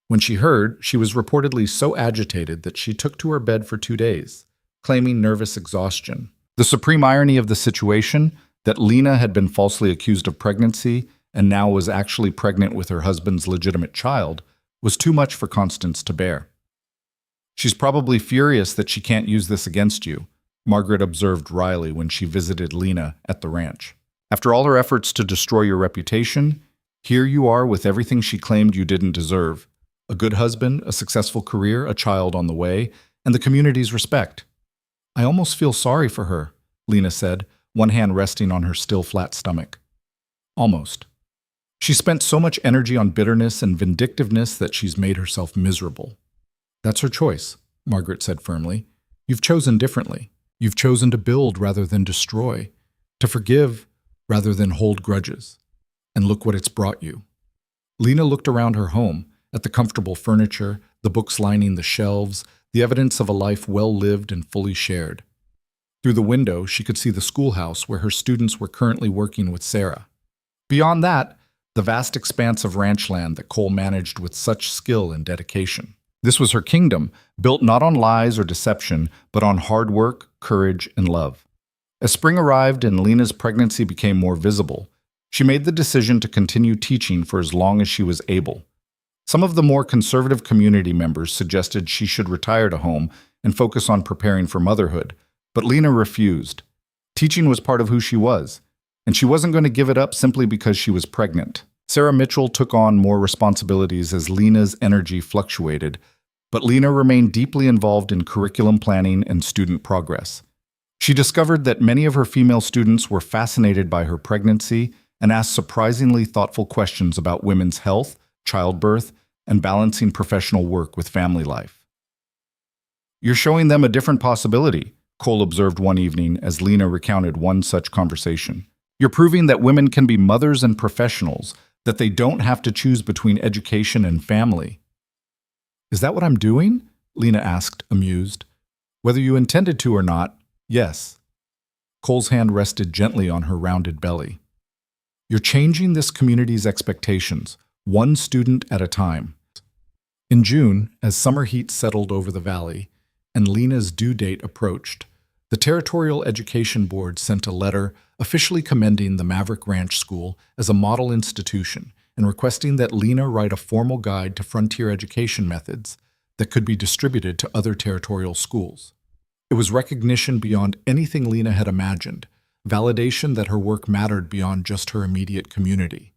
When she heard, she was reportedly so agitated that she took to her bed for 2 days, claiming nervous exhaustion. The supreme irony of the situation, that Lena had been falsely accused of pregnancy and now was actually pregnant with her husband's legitimate child, was too much for Constance to bear. "She's probably furious that she can't use this against you," Margaret observed wryly when she visited Lena at the ranch. "After all her efforts to destroy your reputation, here you are with everything she claimed you didn't deserve. A good husband, a successful career, a child on the way, and the community's respect." "I almost feel sorry for her," Lena said, one hand resting on her still flat stomach. "Almost. She spent so much energy on bitterness and vindictiveness that she's made herself miserable." "That's her choice," Margaret said firmly. "You've chosen differently. You've chosen to build rather than destroy, to forgive rather than hold grudges. And look what it's brought you." Lena looked around her home, at the comfortable furniture, the books lining the shelves, the evidence of a life well lived and fully shared. Through the window, she could see the schoolhouse where her students were currently working with Sarah. Beyond that, the vast expanse of ranch land that Cole managed with such skill and dedication. This was her kingdom, built not on lies or deception, but on hard work, courage, and love. As spring arrived and Lena's pregnancy became more visible, she made the decision to continue teaching for as long as she was able. Some of the more conservative community members suggested she should retire to home and focus on preparing for motherhood, but Lena refused. Teaching was part of who she was, and she wasn't going to give it up simply because she was pregnant. Sarah Mitchell took on more responsibilities as Lena's energy fluctuated, but Lena remained deeply involved in curriculum planning and student progress. She discovered that many of her female students were fascinated by her pregnancy and asked surprisingly thoughtful questions about women's health, childbirth, and balancing professional work with family life. "You're showing them a different possibility," Cole observed one evening as Lena recounted one such conversation. "You're proving that women can be mothers and professionals, that they don't have to choose between education and family." "Is that what I'm doing?" Lena asked, amused. "Whether you intended to or not, yes." Cole's hand rested gently on her rounded belly. "You're changing this community's expectations, one student at a time." In June, as summer heat settled over the valley and Lena's due date approached, the Territorial Education Board sent a letter officially commending the Maverick Ranch School as a model institution and requesting that Lena write a formal guide to frontier education methods that could be distributed to other territorial schools. It was recognition beyond anything Lena had imagined, validation that her work mattered beyond just her immediate community.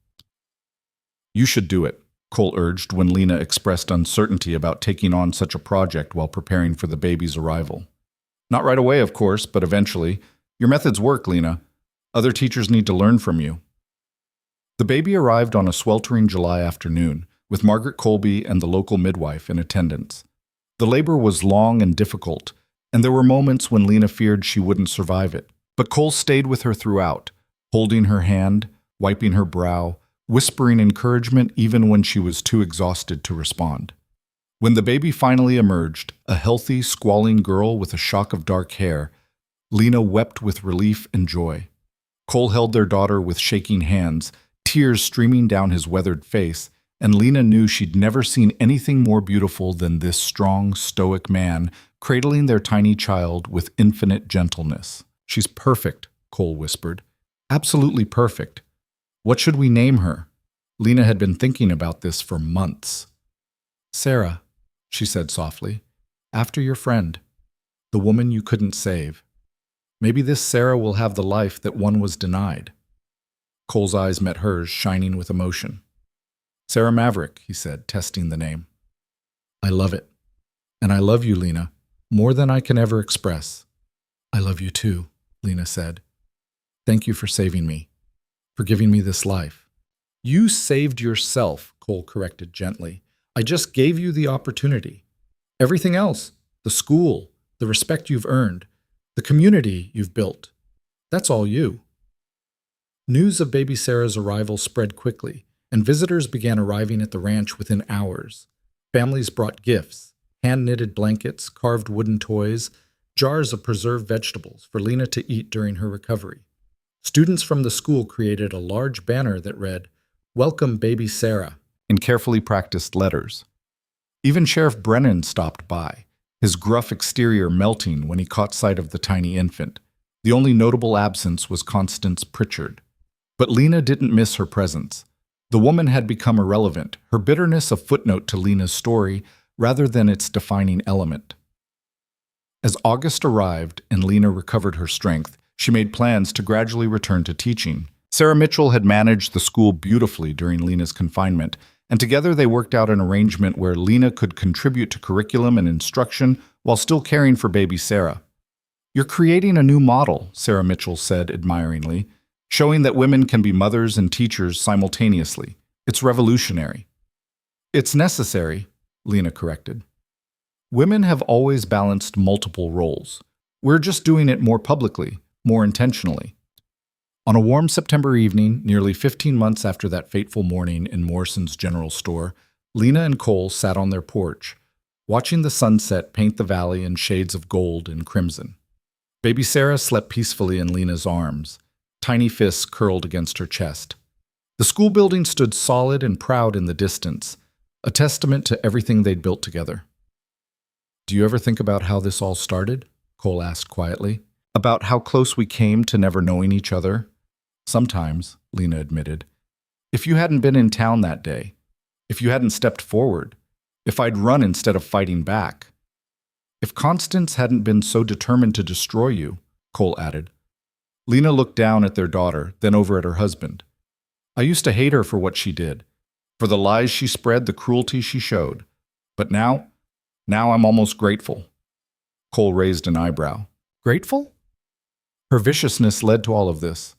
You should do it, Cole urged when Lena expressed uncertainty about taking on such a project while preparing for the baby's arrival. Not right away, of course, but eventually. Your methods work, Lena. Other teachers need to learn from you. The baby arrived on a sweltering July afternoon, with Margaret Colby and the local midwife in attendance. The labor was long and difficult, and there were moments when Lena feared she wouldn't survive it. But Cole stayed with her throughout, holding her hand, wiping her brow, whispering encouragement even when she was too exhausted to respond. When the baby finally emerged, a healthy, squalling girl with a shock of dark hair, Lena wept with relief and joy. Cole held their daughter with shaking hands, tears streaming down his weathered face, and Lena knew she'd never seen anything more beautiful than this strong, stoic man cradling their tiny child with infinite gentleness. She's perfect, Cole whispered. Absolutely perfect. What should we name her? Lena had been thinking about this for months. Sarah, she said softly, after your friend, the woman you couldn't save. Maybe this Sarah will have the life that one was denied. Cole's eyes met hers, shining with emotion. Sarah Maverick, he said, testing the name. I love it. And I love you, Lena, more than I can ever express. I love you too, Lena said. Thank you for saving me, for giving me this life. You saved yourself, Cole corrected gently. I just gave you the opportunity. Everything else, the school, the respect you've earned, the community you've built, that's all you. News of baby Sarah's arrival spread quickly, and visitors began arriving at the ranch within hours. Families brought gifts, hand-knitted blankets, carved wooden toys, jars of preserved vegetables for Lena to eat during her recovery. Students from the school created a large banner that read, "Welcome, baby Sarah," in carefully practiced letters. Even Sheriff Brennan stopped by, his gruff exterior melting when he caught sight of the tiny infant. The only notable absence was Constance Pritchard. But Lena didn't miss her presence. The woman had become irrelevant, her bitterness a footnote to Lena's story rather than its defining element. As August arrived and Lena recovered her strength, she made plans to gradually return to teaching. Sarah Mitchell had managed the school beautifully during Lena's confinement, and together they worked out an arrangement where Lena could contribute to curriculum and instruction while still caring for baby Sarah. You're creating a new model, Sarah Mitchell said admiringly, showing that women can be mothers and teachers simultaneously. It's revolutionary. It's necessary, Lena corrected. Women have always balanced multiple roles. We're just doing it more publicly, more intentionally. On a warm September evening, nearly 15 months after that fateful morning in Morrison's general store, Lena and Cole sat on their porch, watching the sunset paint the valley in shades of gold and crimson. Baby Sarah slept peacefully in Lena's arms, tiny fists curled against her chest. The school building stood solid and proud in the distance, a testament to everything they'd built together. Do you ever think about how this all started? Cole asked quietly. About how close we came to never knowing each other? Sometimes, Lena admitted. If you hadn't been in town that day, if you hadn't stepped forward, if I'd run instead of fighting back, if Constance hadn't been so determined to destroy you, Cole added. Lena looked down at their daughter, then over at her husband. I used to hate her for what she did, for the lies she spread, the cruelty she showed. But now I'm almost grateful. Cole raised an eyebrow. Grateful? Her viciousness led to all of this.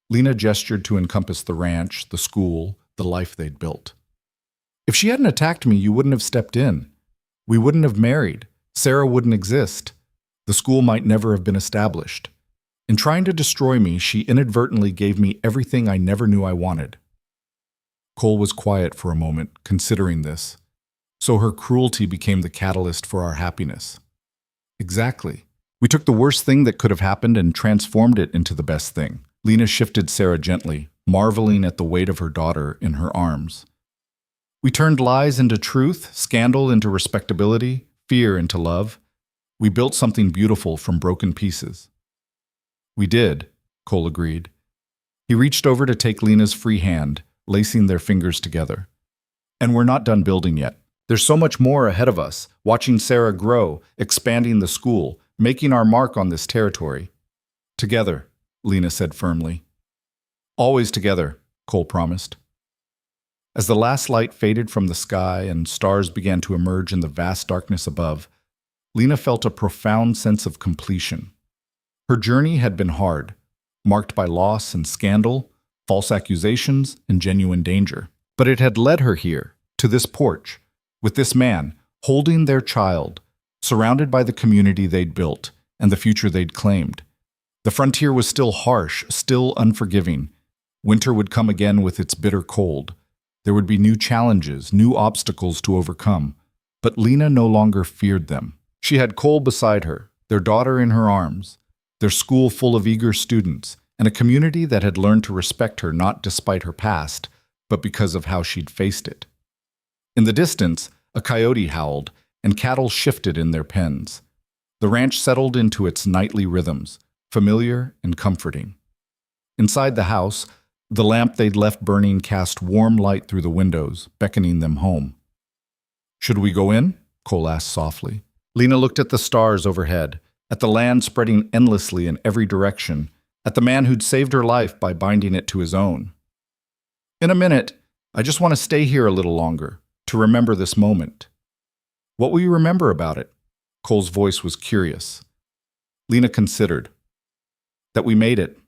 Lena gestured to encompass the ranch, the school, the life they'd built. If she hadn't attacked me, you wouldn't have stepped in. We wouldn't have married. Sarah wouldn't exist. The school might never have been established. In trying to destroy me, she inadvertently gave me everything I never knew I wanted. Cole was quiet for a moment, considering this. So her cruelty became the catalyst for our happiness. Exactly. We took the worst thing that could have happened and transformed it into the best thing. Lena shifted Sarah gently, marveling at the weight of her daughter in her arms. We turned lies into truth, scandal into respectability, fear into love. We built something beautiful from broken pieces. We did, Cole agreed. He reached over to take Lena's free hand, lacing their fingers together. And we're not done building yet. There's so much more ahead of us, watching Sarah grow, expanding the school, making our mark on this territory. Together, Lena said firmly. Always together, Cole promised. As the last light faded from the sky and stars began to emerge in the vast darkness above, Lena felt a profound sense of completion. Her journey had been hard, marked by loss and scandal, false accusations, and genuine danger. But it had led her here, to this porch, with this man, holding their child, surrounded by the community they'd built and the future they'd claimed. The frontier was still harsh, still unforgiving. Winter would come again with its bitter cold. There would be new challenges, new obstacles to overcome. But Lena no longer feared them. She had Cole beside her, their daughter in her arms, their school full of eager students, and a community that had learned to respect her not despite her past, but because of how she'd faced it. In the distance, a coyote howled, and cattle shifted in their pens. The ranch settled into its nightly rhythms, familiar and comforting. Inside the house, the lamp they'd left burning cast warm light through the windows, beckoning them home. "Should we go in?" Cole asked softly. Lena looked at the stars overhead, at the land spreading endlessly in every direction, at the man who'd saved her life by binding it to his own. "In a minute. I just want to stay here a little longer, to remember this moment." "What will you remember about it?" Cole's voice was curious. Lena considered. "That we made it.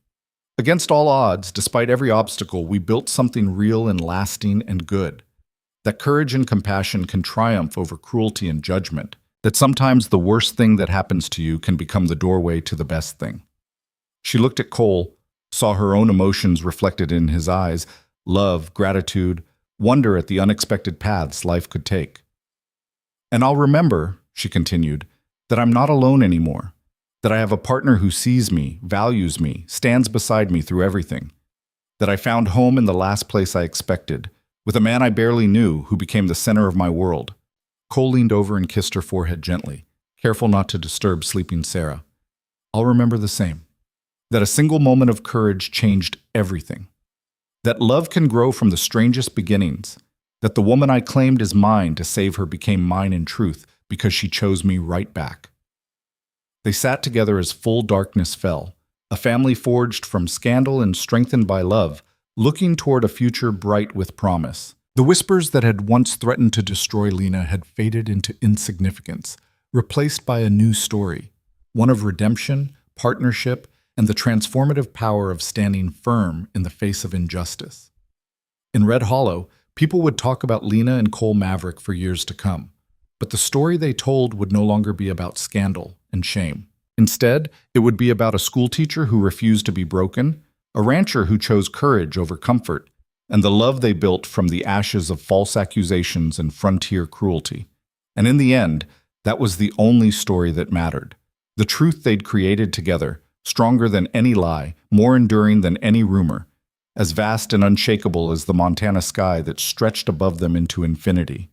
Against all odds, despite every obstacle, we built something real and lasting and good. That courage and compassion can triumph over cruelty and judgment. That sometimes the worst thing that happens to you can become the doorway to the best thing." She looked at Cole, saw her own emotions reflected in his eyes, love, gratitude, wonder at the unexpected paths life could take. "And I'll remember," she continued, "that I'm not alone anymore. That I have a partner who sees me, values me, stands beside me through everything. That I found home in the last place I expected, with a man I barely knew who became the center of my world." Cole leaned over and kissed her forehead gently, careful not to disturb sleeping Sarah. "I'll remember the same. That a single moment of courage changed everything. That love can grow from the strangest beginnings. That the woman I claimed as mine to save her became mine in truth because she chose me right back." They sat together as full darkness fell, a family forged from scandal and strengthened by love, looking toward a future bright with promise. The whispers that had once threatened to destroy Lena had faded into insignificance, replaced by a new story, one of redemption, partnership, and the transformative power of standing firm in the face of injustice. In Red Hollow, people would talk about Lena and Cole Maverick for years to come, but the story they told would no longer be about scandal and shame. Instead, it would be about a schoolteacher who refused to be broken, a rancher who chose courage over comfort, and the love they built from the ashes of false accusations and frontier cruelty. And in the end, that was the only story that mattered. The truth they'd created together, stronger than any lie, more enduring than any rumor, as vast and unshakable as the Montana sky that stretched above them into infinity.